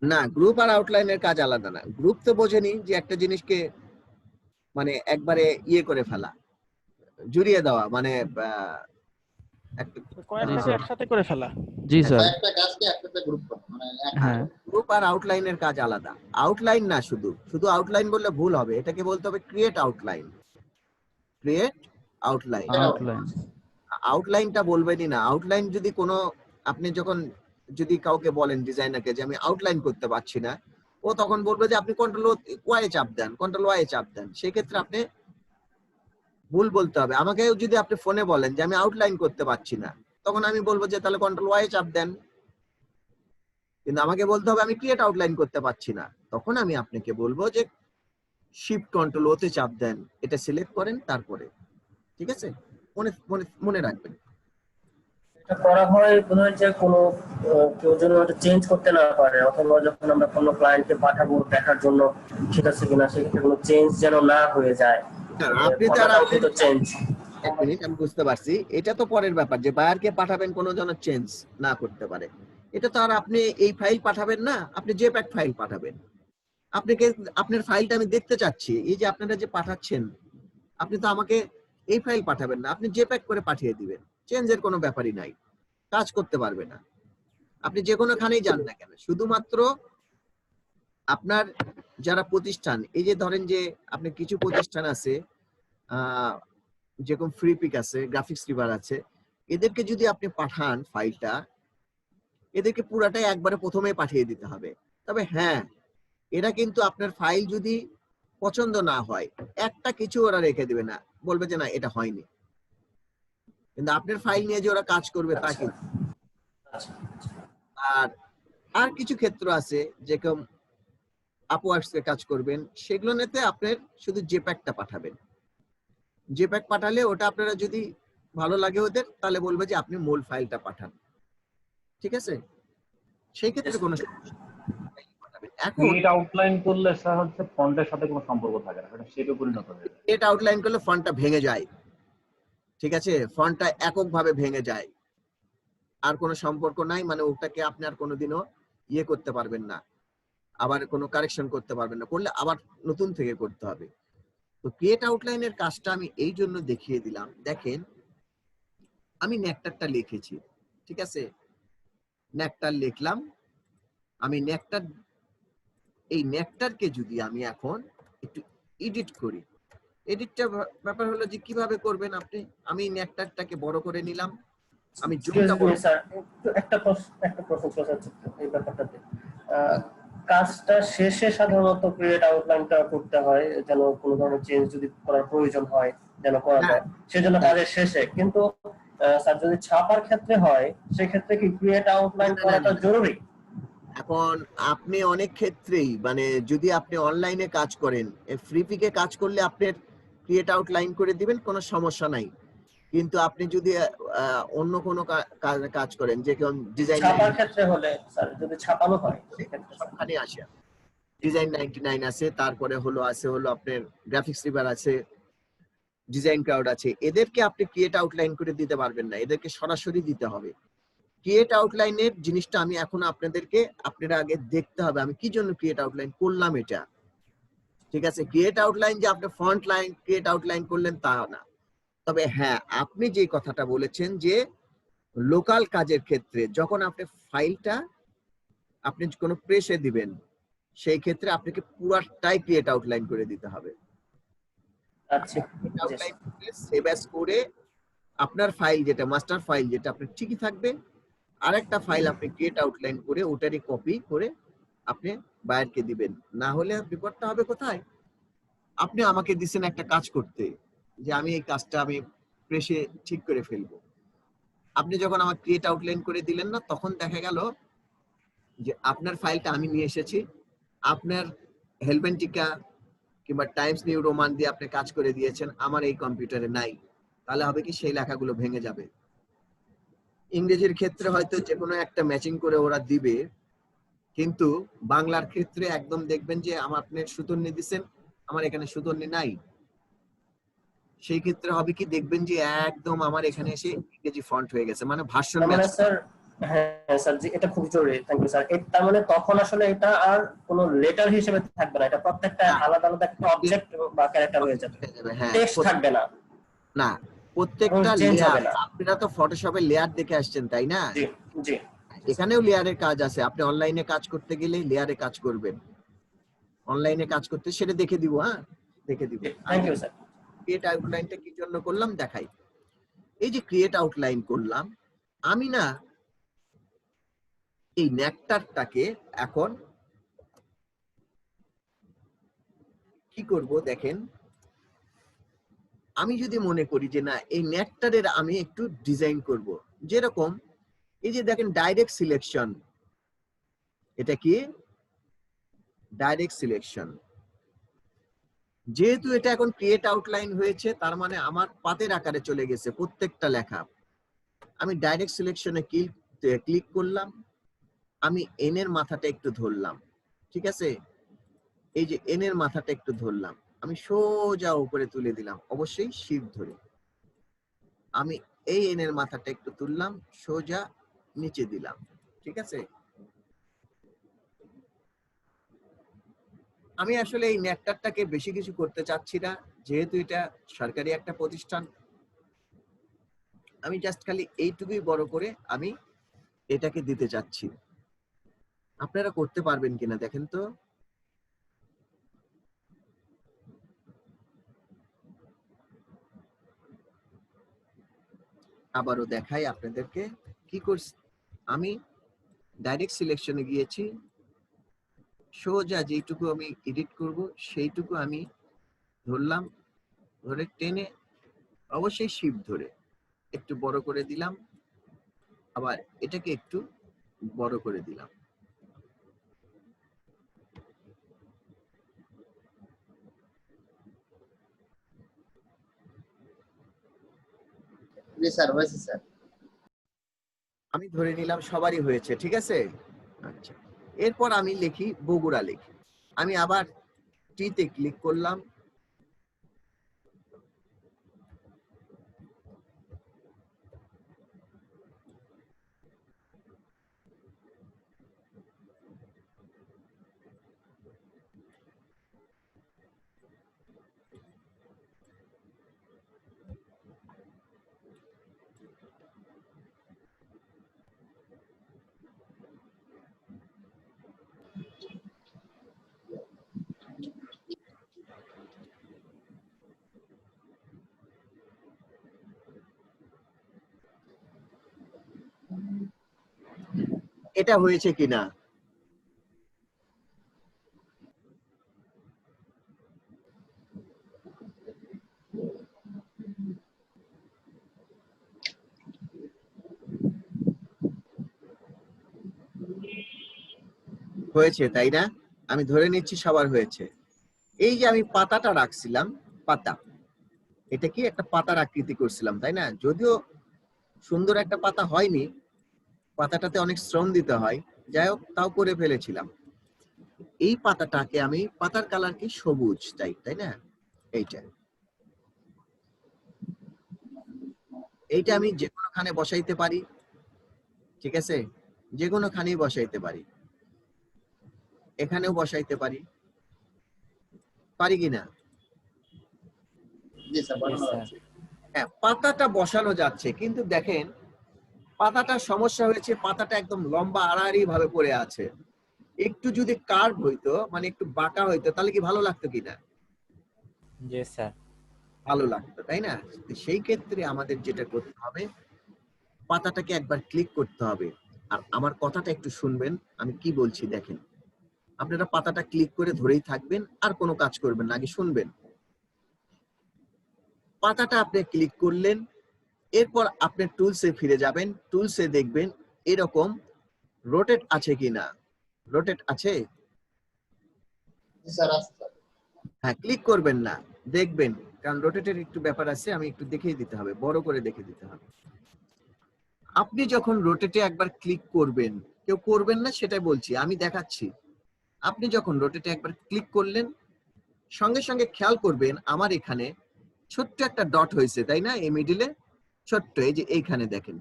না, গ্রুপ আর আউটলাইনের কাজ আলাদা না। গ্রুপ তো বোঝেনি যে একটা জিনিসকে মানে একবারে ইয়ে করে ফেলা, জুড়িয়ে দেওয়া, মানে কয়েকটাকে একসাথে করে ফেলা। জি স্যার। একটা কাজকে একসাথে গ্রুপ করা, মানে হ্যাঁ, গ্রুপ আর আউটলাইনের কাজ আলাদা। আউটলাইন না, শুধু আউটলাইন বললে ভুল হবে, এটাকে বলতে হবে create outline. Create outline. Outline. আউটলাইনটা বলবেনই না। আউটলাইন যদি কোনো, আপনি যখন যদি কাউকে বলেন ডিজাইনারকে যে আমি আউটলাইন করতে পারছি না, ও তখন বলবে যে আপনি কন্ট্রোল ওয়াই চাপ দেন, কন্ট্রোল ওয়াই চাপ দেন। সেক্ষেত্রে আপনি ভুল বলতে হবে। আমাকে যদি আপনি ফোনে বলেন যে আমি আউটলাইন করতে পারছি না, তখন আমি বলবো যে তাহলে কন্ট্রোল ওয়াই চাপ দেন। কিন্তু আমাকে বলতে হবে আমি ক্রিয়েট আউটলাইন করতে পারছি না, তখন আমি আপনাকে বলবো যে শিফট কন্ট্রোল ওতে চাপ দেন, এটা সিলেক্ট করেন, তারপরে। ঠিক আছে, মনে মনে মনে রাখবেন। এটা করা হয় মনে হয় যে কোনো কেউ যেন এটা চেঞ্জ করতে না পারে, অথবা যখন আমরা কোনো ক্লায়েন্টকে পাঠাবো দেখার জন্য ঠিক আছে কিনা, সেক্ষেত্রে কোনো চেঞ্জ যেন না হয়ে যায়। আপনি তো আর চেঞ্জ, এক মিনিট, আমি বুঝতে পারছি, এটা তো পরের ব্যাপার যে বায়ারকে পাঠাবেন কোনো যেন চেঞ্জ না করতে পারে। এটা তো আর আপনি এই ফাইল পাঠাবেন না, আপনি জেপ্যাক ফাইল পাঠাবেন। আপনাকে আপনার ফাইলটা আমি দেখতে চাচ্ছি, এই যে আপনারা যে পাঠাচ্ছেন, আপনি তো আমাকে এই ফাইল পাঠাবেন না, আপনি জেপ্যাক করে পাঠিয়ে দিবেন, চেঞ্জের কোনো ব্যাপারই নাই, কাজ করতে পারবে না। আপনি যে কোনোখানেই যান না কেন, শুধুমাত্র আপনার যারা প্রতিষ্ঠান, এই যে ধরেন যে আপনি কিছু প্রতিষ্ঠান আছে যেরকম ফ্রি পিক আছে, গ্রাফিক্স রিভার আছে, এদেরকে যদি আপনি পাঠান ফাইলটা, এদেরকে পুরাটাই একবারে প্রথমে পাঠিয়ে দিতে হবে। তবে হ্যাঁ, এরা কিন্তু আপনার ফাইল যদি পছন্দ না হয়, একটা কিছু ওরা রেখে দিবে না, বলবে যে না এটা হয়নি। কিন্তু আপনার ফাইল নিয়ে যে ওরা কাজ করবে তা কিন্তু। আর কিছু ক্ষেত্র আছে যেরকম আপওয়ার্কসে কাজ করবেন, সেগুলো নিতে আপনার শুধু জেপ্যাকটা পাঠাবেন। জেপ্যাক পাঠালে ওটা আপনারা যদি ভালো লাগে ওদের, তাহলে বলবে যে আপনি মূল ফাইলটা পাঠান। ঠিক আছে, সেই ক্ষেত্রে কোনো এখন এটা আউটলাইন করলে স্যার হচ্ছে ফন্টের সাথে কোনো সম্পর্ক থাকে না, এটা শেপে পরিণত হয়ে যায়। এটা আউটলাইন করলে ফন্টটা ভেঙে যায়। ঠিক আছে, ফন্টটা এককভাবে ভেঙে যায়, আর কোনো সম্পর্ক নাই, মানে ওটাকে আপনি আর কোনোদিনও ইয়ে করতে পারবেন না, আবার কোনো কারেকশন করতে পারবেন না, করলে আবার নতুন থেকে করতে হবে। তো ক্রিয়েট আউটলাইনের কাজটা আমি এই জন্য দেখিয়ে দিলাম। দেখেন, আমি নেকটারটা লিখেছি, ঠিক আছে, নেকটার লিখলাম। আমি নেকটার, এই নেকটারকে যদি আমি এখন একটু এডিট করি, এডিটটা ব্যাপার হলো যে কিভাবে করবেন আপনি। আমি নেকটারটাকে বড় করে নিলাম, আমি জুমটা বড়। স্যার একটা প্রশ্ন আছে এই ব্যাপারটাতে। কাজটা শেষে সাধারণত ক্রিয়েট আউটলাইনটা করতে হয়, যেন কোনো ধরনের চেঞ্জ যদি করার প্রয়োজন হয় যেন করা যায়, সেজন্য কাজের শেষে। কিন্তু স্যার যদি ছাপার ক্ষেত্রে হয়, সেক্ষেত্রে কি ক্রিয়েট আউটলাইন করাটা জরুরি? এখন আপনি অনেক ক্ষেত্রেই, মানে যদি আপনি অনলাইনে কাজ করেন, ফ্রি পিকে কাজ করলে আপনার ক্রিয়েট আউটলাইন করে দিবেন, কোনো সমস্যা নাই। কিন্তু আপনি যদি অন্য কোনো কাজ করেন, যে কোন ডিজাইন ছাপার ক্ষেত্রে হলে স্যার যদি ছাপানো হয় সেক্ষেত্রে সবখানে আসে। ডিজাইন 99 আছে, তারপরে হলো আপনার গ্রাফিক্স রিভার আছে, ডিজাইন ক্রাউড আছে, এদেরকে আপনি ক্রিয়েট আউটলাইন করে দিতে পারবেন না, এদেরকে সরাসরি দিতে হবে। ক্রিয়েট আউটলাইনের জিনিসটা আমি এখন আপনারা আগে দেখতে হবে আমি কি জন্য ক্রিয়েট আউটলাইন করলাম এটা। ঠিক আছে, ক্রিয়েট আউটলাইন যে আপনি ফন্ট লাইন ক্রিয়েট আউটলাইন করলেন তা না। তবে হ্যাঁ, আপনি যে কথাটা বলেছেন যে লোকাল কাজের ক্ষেত্রে যখন আপনি ফাইলটা আপনি কোনো প্রেসে দিবেন, সেই ক্ষেত্রে আপনাকে পুরাটাই ক্রিয়েট আউটলাইন করে দিতে হবে। আচ্ছা, আউটলাইন সেভ অ্যাজ করে আপনার ফাইল যেটা মাস্টার ফাইল যেটা আপনার ঠিকই থাকবে, আরেকটা ফাইল আপনি ক্রিয়েট আউটলাইন করে ওটারই কপি করে আপনি বায়ারকে দিবেন। না হলে বিপদটা হবে কোথায়, আপনি আমাকে দিছেন একটা কাজ করতে, যে আমি এই কাজটা আমি প্রেসে ঠিক করে ফেলবো, আপনি যখন আমার ক্রিয়েট আউটলাইন করে দিলেন না, তখন দেখা গেল যে আপনার ফাইলটা আমি নিয়ে এসেছি, আপনার হেলভেন্টিকা কিংবা টাইমস নিউ রোমান দিয়ে আপনি কাজ করে দিয়েছেন, আমার এই কম্পিউটারে নাই, তাহলে হবে কি সেই লেখাগুলো ভেঙে যাবে। ইংরেজির ক্ষেত্রে হয়তো যে কোনো একটা ম্যাচিং করে ওরা দিবে, কিন্তু বাংলার ক্ষেত্রে একদম দেখবেন যে আমার আপনি সুতন্নি দিচ্ছেন, আমার এখানে সুতন্নি নাই, সেই ক্ষেত্রে হবে কি দেখবেন যে একদম আমার এখানে এসে ইংরেজি ফন্ট হয়ে গেছে, মানে ভার্সন ম্যাচ। স্যার হ্যাঁ স্যার, এটা খুব জরুরি, থ্যাংক ইউ স্যার। তার মানে তখন আসলে এটা আর কোনো লেটার হিসেবে থাকবে না, এটা প্রত্যেকটা আলাদা আলাদা একটা অবজেক্ট বা ক্যারেক্টার হয়ে যাবে, টেক্সট থাকবে না। না, প্রত্যেকটা লেয়ার, আপনারা তো ফটোশপে লেয়ার দেখে আসছেন তাই না? জি জি, এখানেও লেয়ারের কাজ আছে, আপনি অনলাইনে কাজ করতে গেলে লেয়ারে কাজ করবেন, অনলাইনে কাজ করতে সেটা দেখে দিব। হ্যাঁ, দেখে দিব। Thank you sir. ক্রিয়েট আউটলাইনটা কি জন্য করলাম দেখাই। এই যে ক্রিয়েট আউটলাইন করলাম, আমি না এই নেকটারটাকে এখন কি করব দেখেন, আমি যদি মনে করি যে না এই নেটটারের আমি একটু ডিজাইন করব, যেরকম এই যে দেখেন ডাইরেক্ট সিলেকশন, এটা কি ডাইরেক্ট সিলেকশন। যেহেতু এটা এখন ক্রিয়েট আউটলাইন হয়েছে, তার মানে আমার পাতের আকারে চলে গেছে প্রত্যেকটা লেখা। আমি ডাইরেক্ট সিলেকশনে ক্লিক করলাম, আমি এন এর মাথাটা একটু ধরলাম, ঠিক আছে, এই যে এন এর মাথাটা একটু ধরলাম, আমি সোজা উপরে তুলে দিলাম, অবশ্যই শিফট ধরে। আমি এই এন এর মাথাটা একটু তুললাম, সোজা নিচে দিলাম, ঠিক আছে। আমি আসলে এই নেটটারটাকে বেশি কিছু করতে চাচ্ছি না, যেহেতু এটা সরকারি একটা প্রতিষ্ঠান। আমি জাস্ট খালি এইটুকুই বড় করে আমি এটাকে দিতে চাচ্ছি। আপনারা করতে পারবেন কিনা দেখেন তো। আবারও দেখাই আপনাদেরকে কি করছি। আমি ডাইরেক্ট সিলেকশনে গিয়েছি, সোজা যেটুকু আমি এডিট করব সেইটুকু আমি ধরলাম, ধরে টেনে অবশ্যই শিফট ধরে একটু বড় করে দিলাম, আবার এটাকে একটু বড় করে দিলাম। জি স্যার, হয়েছে স্যার। আমি ধরে নিলাম সবারই হয়েছে, ঠিক আছে। আচ্ছা, এরপর আমি লিখি বগুড়া লিখি। আমি আবার টিতে ক্লিক করলাম, এটা হয়েছে কিনা। হয়েছে তাই না, আমি ধরে নিচ্ছি সবার হয়েছে। এই যে আমি পাতাটা রাখছিলাম, পাতা, এটা কি একটা পাতার আকৃতি করছিলাম তাই না, যদিও সুন্দর একটা পাতা হয়নি, পাতাটাতে অনেক শ্রম দিতে হয়, যাই হোক তাও করে ফেলেছিলাম। এই পাতাটাকে আমি, পাতার কালার কি সবুজ তাই, তাই না, এইটা আমি যে কোনো খানে বসাইতে পারি, ঠিক আছে, যে কোনো খানেই বসাইতে পারি, এখানেও বসাইতে পারি, পারি কিনা। জি স্যার, বসানো যাচ্ছে। হ্যাঁ, পাতাটা বসানো যাচ্ছে, কিন্তু দেখেন পাতাটার সমস্যা হয়েছে, পাতাটা একদম লম্বা আড়াআড়ি ভাবে পড়ে আছে। একটু যদি কার্ভ হইতো, মানে একটু বাঁকা হইতো, তাহলে কি ভালো লাগতো কিনা। জি স্যার। ভালো লাগতো তাই না। সেই ক্ষেত্রে আমাদের যেটা করতে হবে, পাতাটাকে একবার ক্লিক করতে হবে। আর আমার কথাটা একটু শুনবেন, আমি কি বলছি দেখেন। আপনারা পাতাটা ক্লিক করে ধরেই থাকবেন, আর কোনো কাজ করবেন না, আগে শুনবেন। পাতাটা আপনি ক্লিক করলেন, এরপর আপনি টুলসে ফিরে যাবেন, টুলসে দেখবেন এরকম রোটেট আছে কিনা। রোটেট আছে, জি স্যার, আছে স্যার। হ্যাঁ, ক্লিক করবেন না, দেখবেন, কারণ রোটেটের একটু ব্যাপার আছে, আমি একটু দেখিয়ে দিতে হবে, বড় করে দেখে দিতে হবে। আপনি যখন রোটেটে একবার ক্লিক করবেন, কেউ করবেন না সেটাই বলছি, আমি দেখাচ্ছি। আপনি যখন রোটেটে একবার ক্লিক করলেন, সঙ্গে সঙ্গে খেয়াল করবেন আমার এখানে ছোট্ট একটা ডট হয়েছে তাই না, এই মিডিলে ছোট্ট, এই যে এইখানে দেখেন,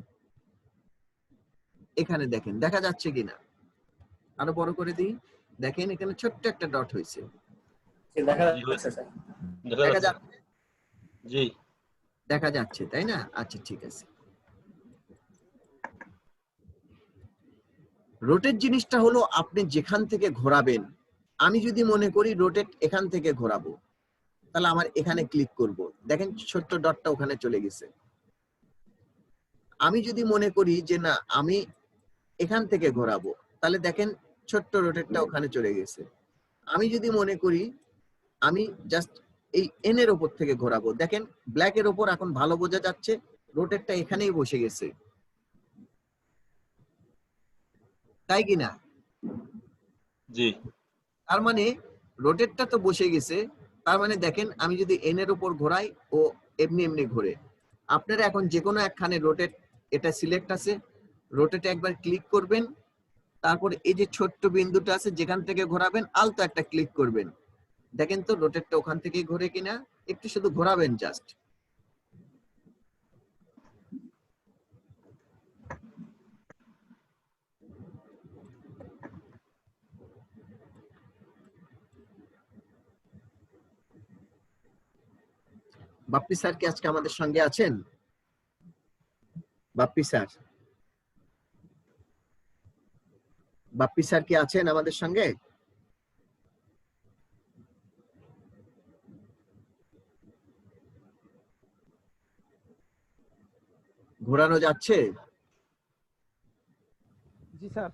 এখানে দেখেন, দেখা যাচ্ছে কিনা, আরো বড় করে দিই, দেখেন এখানে ছোট্ট একটা ডট হয়েছে, দেখা যাচ্ছে স্যার। দেখা যাচ্ছে, জি দেখা যাচ্ছে তাই না। আচ্ছা ঠিক আছে। রোটেট জিনিসটা হলো আপনি যেখান থেকে ঘোরাবেন। আমি যদি মনে করি রোটেট এখান থেকে ঘোরাবো, তাহলে আমার এখানে ক্লিক করব, দেখেন ছোট্ট ডটটা ওখানে চলে গেছে। আমি যদি মনে করি যে না আমি এখান থেকে ঘোরাবো, তাহলে দেখেন ছোট্ট রোটেটটা ওখানে চলে গেছে। আমি যদি মনে করি আমি জাস্ট এই এন এর উপর থেকে ঘোরাবো। দেখেন ব্ল্যাক এর উপর এখন ভালো বোঝা যাচ্ছে, রোটেটটা এখানেই বসে গেছে, তাই কি না? জি তার মানে রোটেটটা তো বসে গেছে, তার মানে দেখেন আমি যদি এন এর উপর ঘোরাই ও এমনি এমনি ঘোরে। আপনারা এখন যে কোনো একখানে রোটেট, এটা সিলেক্ট আছে, রোটেটে একবার ক্লিক করবেন, তারপর এই যে ছোট্ট বিন্দুটা আছে যেখান থেকে ঘোরাবেন আলতো একটা ক্লিক করবেন। দেখেন তো রোটেটটা ওখান থেকে ঘোরে কিনা, একটু শুধু ঘোরাবেন জাস্ট। বাপ্পি স্যার কি আজকে আমাদের সঙ্গে আছেন? বাপ্পি স্যার, বাপ্পি স্যার কি আছেন আমাদের সঙ্গে? ঘোরানো যাচ্ছে? জি স্যার।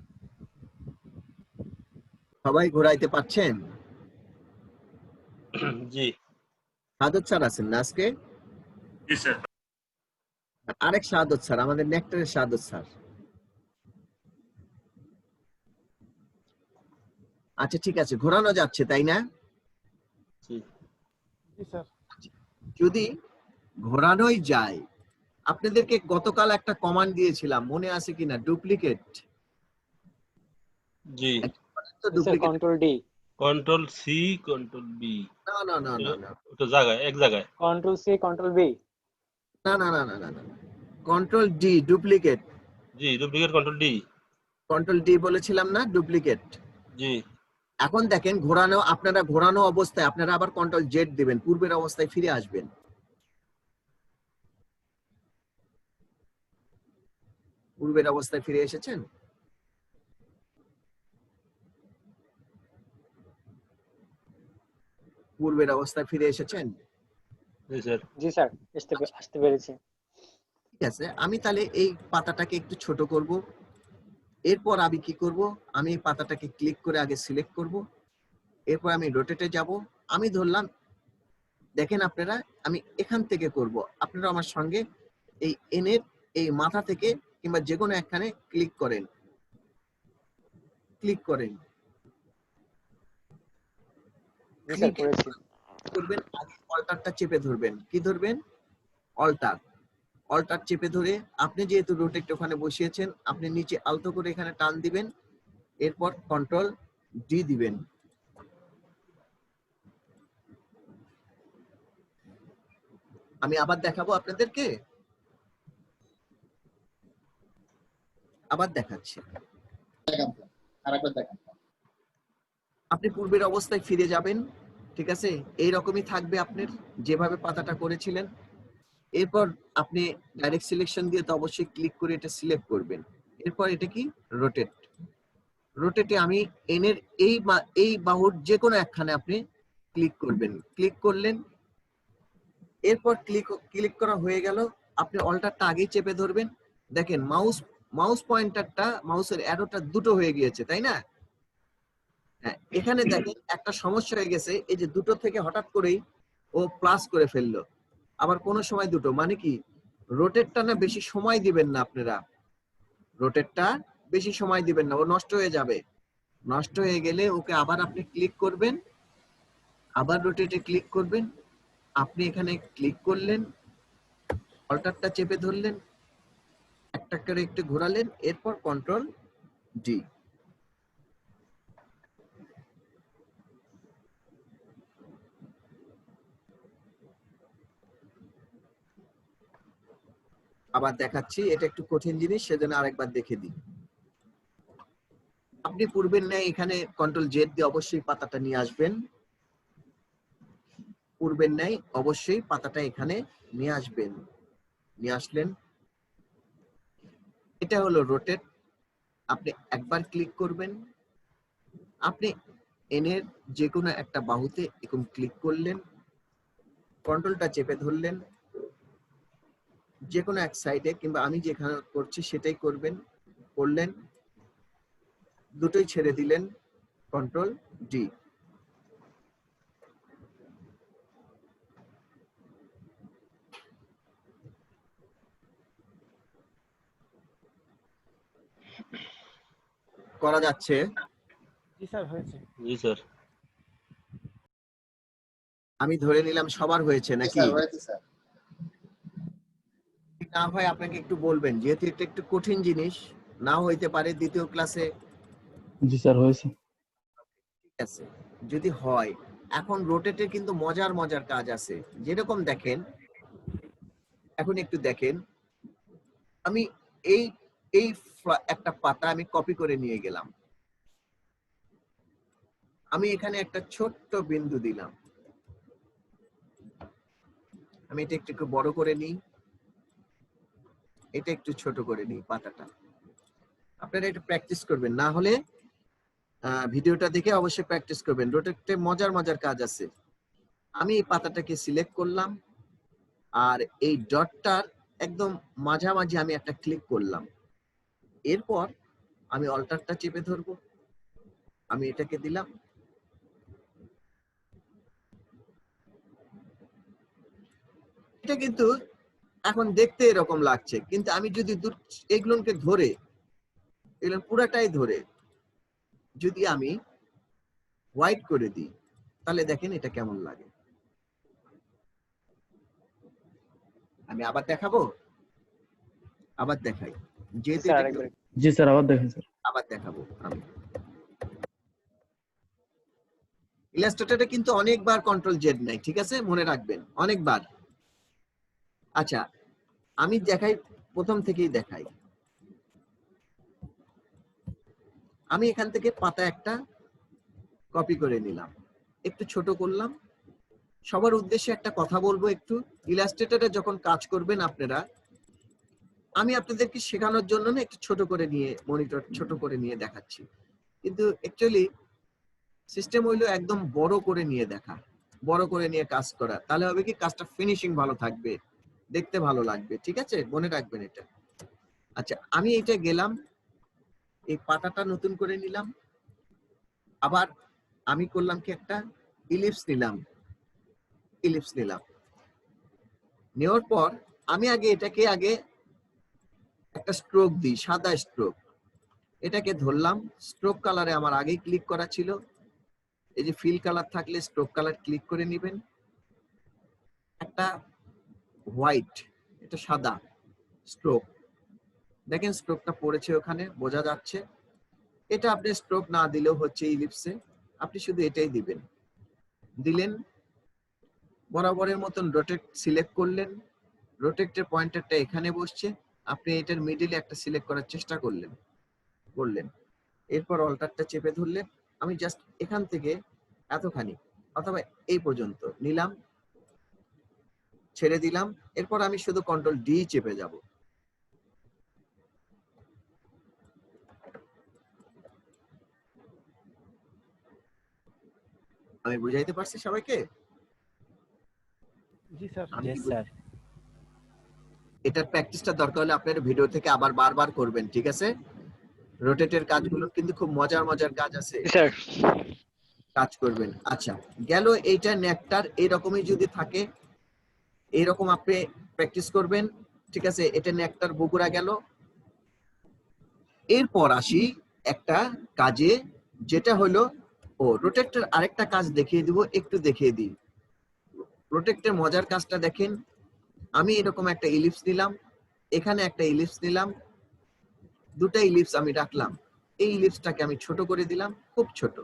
সবাই ঘোরাইতে পারছেন? জি সাদত স্যার আছেন না আজকে? জি স্যার। আরেক সাদত স্যার, আমাদের নেক্টারের সাদত স্যার। আচ্ছা ঠিক আছে, ঘোরানো যাচ্ছে তাই না? জি জি স্যার। যদি ঘোরানোই যায়, আপনাদেরকে গতকাল একটা কমান্ড দিয়েছিলাম, মনে আছে কিনা? ডুপ্লিকেট। জি তো duplicate control D, control C control V, না না না না না ওটা জায়গায় এক জায়গায়। কন্ট্রোল সি কন্ট্রোল বি, না না না না না না, কন্ট্রোল ডি ডুপ্লিকেট। জি duplicate control D. Control D বলেছিলাম না, ডুপ্লিকেট। জি এখন দেখেন ঘোরানো, আপনারা ঘোরানো অবস্থায় আপনারা আবার কন্ট্রোল জেড দিবেন, পূর্বের অবস্থায় ফিরে আসবেন। পূর্বের অবস্থায় ফিরে এসেছেন? পূর্বের অবস্থায় ফিরে এসেছেন? জি স্যার। জি স্যার আসতে পেরেছি। ঠিক আছে, আমি তাহলে এই পাতাটাকে একটু ছোট করব। এরপর আমি কি করব, আমি এই পাতাটাকে ক্লিক করে আগে সিলেক্ট করব, এরপর আমি রোটেটে যাব। আমি ধরলাম, দেখেন আপনারা, আমি এখান থেকে করব, আপনারা আমার সঙ্গে এই এন এর এই মাথা থেকে কিংবা যে কোনো একখানে ক্লিক করেন, ক্লিক করেন। জি স্যার করেছি। করবেন আগে অল্টারটা চেপে ধরবেন। কি ধরবেন? অল্টার। অল্টার চেপে ধরে আপনি যেহেতু রোটেট ওখানে বসিয়েছেন, আপনি নিচে আলতো করে এখানে টান দিবেন, এরপর কন্ট্রোল ডি দিবেন। আমি আবার দেখাবো আপনাদেরকে, আবার দেখাচ্ছি। আরেকবার দেখেন। আপনি পূর্বের অবস্থায় ফিরে যাবেন, ঠিক আছে? এইরকমই থাকবে আপনার, যেভাবে পাতাটা করেছিলেন। এরপর আপনি ডাইরেক্ট সিলেকশন দিয়ে তো অবশ্যই ক্লিক করে এটা সিলেক্ট করবেন। এরপর এটা কি? রোটেট। রোটেটে আমি এন এর এই বাহুর যে কোনো একখানে আপনি ক্লিক করবেন, ক্লিক করলেন, এরপর ক্লিক করা হয়ে গেল, আপনি অল্টারটা আগেই চেপে ধরবেন। দেখেন মাউস পয়েন্টারটা, মাউসের অ্যারোটা দুটো হয়ে গিয়েছে, তাই না? হ্যাঁ, এখানে দেখেন একটা সমস্যা হয়ে গেছে, এই যে দুটো থেকে হঠাৎ করেই ও প্লাস করে ফেললো, আবার কোনো সময় দুটো, মানে কি রোটেটটা না বেশি সময় দিবেন না আপনারা, রোটেটটা বেশি সময় দিবেন না, ও নষ্ট হয়ে যাবে। নষ্ট হয়ে গেলে ওকে আবার আপনি ক্লিক করবেন, আবার রোটেটে ক্লিক করবেন, আপনি এখানে ক্লিক করলেন, অল্টারটা চেপে ধরলেন, একটা করে একটু ঘোরালেন, এরপর কন্ট্রোল ডি। আবার দেখাচ্ছি, এটা একটু কঠিন জিনিস, সেজন্য আরেকবার দেখে দিই। আপনি পূর্বের ন্যায় এখানে কন্ট্রোল জেড দিয়ে অবশ্যই পাতাটা নিয়ে আসবেন, পূর্বের ন্যায় অবশ্যই পাতাটা এখানে নিয়ে আসবেন, নিয়ে আসলেন। এটা হলো রোটেট। আপনি একবার ক্লিক করবেন, আপনি এনের যে কোনো একটা বাহুতে এরকম ক্লিক করলেন, কন্ট্রোলটা চেপে ধরলেন, যে কোনো এক সাইডে, কিংবা আমি যেখানে করছি সেটাই করবেন, করলেন, দুটোই ছেড়ে দিলেন, কন্ট্রোল ডি। করা যাচ্ছে? জি স্যার হয়েছে। জি স্যার। আমি ধরে নিলাম সবার হয়েছে জি নাকি? স্যার হয়েছে স্যার। না হয় আপনাকে একটু বলবেন, যেহেতু এটা একটু কঠিন জিনিস, নাও হইতে পারে দ্বিতীয় ক্লাসে। জি স্যার হয়েছে। ঠিক আছে, যদি হয়, এখন রোটেটের কিন্তু মজার মজার কাজ আছে। যেরকম দেখেন, এখন একটু দেখেন, আমি এই এই একটা পাতা আমি কপি করে নিয়ে গেলাম, আমি এখানে একটা ছোট্ট বিন্দু দিলাম, আমি এটা একটু বড় করে নিই, এটা একটু ছোট করে নিই পাতাটা। আপনারা একটু প্র্যাকটিস করবেন, না হলে ভিডিওটা দেখে অবশ্যই প্র্যাকটিস করবেন। রোটেটে মজার মজার কাজ আছে। আমি এই পাতাটাকে সিলেক্ট করলাম, আর এই ডটটার একদম মাঝামাঝি আমি একটা ক্লিক করলাম। এরপর আমি অল্টারটা চেপে ধরবো, আমি এটাকে দিলাম, এটা কিন্তু এখন দেখতে এরকম লাগছে, কিন্তু আমি যদি এগুলোকে ধরে, এগুলো পুরাটাই ধরে যদি আমি হোয়াইট করে দিই, তাহলে দেখেন এটা কেমন লাগে। আমি আবার দেখাবো, আবার দেখাই, যেহেতু স্যার এটা আরেকবার। জি স্যার আবার দেখেন স্যার। আবার দেখাবো। আমি ইলাস্ট্রেটরে কিন্তু অনেকবার কন্ট্রোল জেড নাই, ঠিক আছে, মনে রাখবেন, অনেকবার। আচ্ছা, আমি দেখাই, প্রথম থেকেই দেখাই। আমি এখান থেকে পাতা একটা কপি করে নিলাম, একটু ছোট করলাম। সবার উদ্দেশ্যে একটা কথা বলবো, একটু ইলাস্ট্রেটরে যখন কাজ করবেন আপনারা, আমি আপনাদেরকে শেখানোর জন্য না একটু ছোট করে নিয়ে, মনিটর ছোট করে নিয়ে দেখাচ্ছি, কিন্তু অ্যাকচুয়ালি সিস্টেম হইলো একদম বড় করে নিয়ে দেখা, বড় করে নিয়ে কাজ করা। তাহলে হবে কি, কাজটা ফিনিশিং ভালো থাকবে, দেখতে ভালো লাগবে, ঠিক আছে, মনে রাখবেন এটা। আচ্ছা, আমি এটা গেলাম, এই পাতাটা নতুন করে নিলাম, আবার আমি করলাম কি, একটা ইলিপস নিলাম, ইলিপস নিলাম, নেওয়ার পর আমি এটাকে আগে একটা স্ট্রোক দিই, সাদা স্ট্রোক। এটাকে ধরলাম, স্ট্রোক কালারে আমার আগেই ক্লিক করা ছিল, এই যে ফিল কালার থাকলে স্ট্রোক কালার ক্লিক করে নেবেন। একটা হোয়াইট, এটা সাদা স্ট্রোক, দেখেন স্ট্রোকটা পড়েছে ওখানে, বোঝা যাচ্ছে। এটা আপনি স্ট্রোক না দিলেও হচ্ছে ইলিপসে, আপনি শুধু এটাই দিবেন। দিলেন, বরাবরের মতন রোটেট সিলেক্ট করলেন, রোটেটের পয়েন্টারটা এখানে বসছে, আপনি এটার মিডিলে একটা সিলেক্ট করার চেষ্টা করলেন, এরপর অল্টারটা চেপে ধরলেন। আমি জাস্ট এখান থেকে এতখানি অথবা এই পর্যন্ত নিলাম, ছেড়ে দিলাম। এরপর আমি শুধু কন্ট্রোল ডি চেপে যাব। আমি বুঝাইতে পারছি সবাইকে? জি স্যার। এটার প্র্যাকটিসটা দরকার হলে আপনার ভিডিও থেকে আবার বারবার করবেন, ঠিক আছে? রোটেটের কাজগুলো কিন্তু খুব মজার মজার কাজ আছে, স্যার কাজ করবেন। আচ্ছা, গেল এইটা নেকটার এইরকমই যদি থাকে, এইরকম আপনি প্র্যাকটিস করবেন, ঠিক আছে? এটা নেকটার বগুড়া গেল। এরপর আসি একটা কাজে, যেটা হলো রোটেটের আরেকটা কাজ দেখিয়ে দিব, একটু দেখিয়ে দিই। রোটেটের মজার কাজটা দেখেন, আমি এরকম একটা ইলিপস নিলাম, এখানে একটা ইলিপস নিলাম, দুটা ইলিপস আমি রাখলাম। এই ইলিপসটাকে আমি ছোট করে দিলাম, খুব ছোট।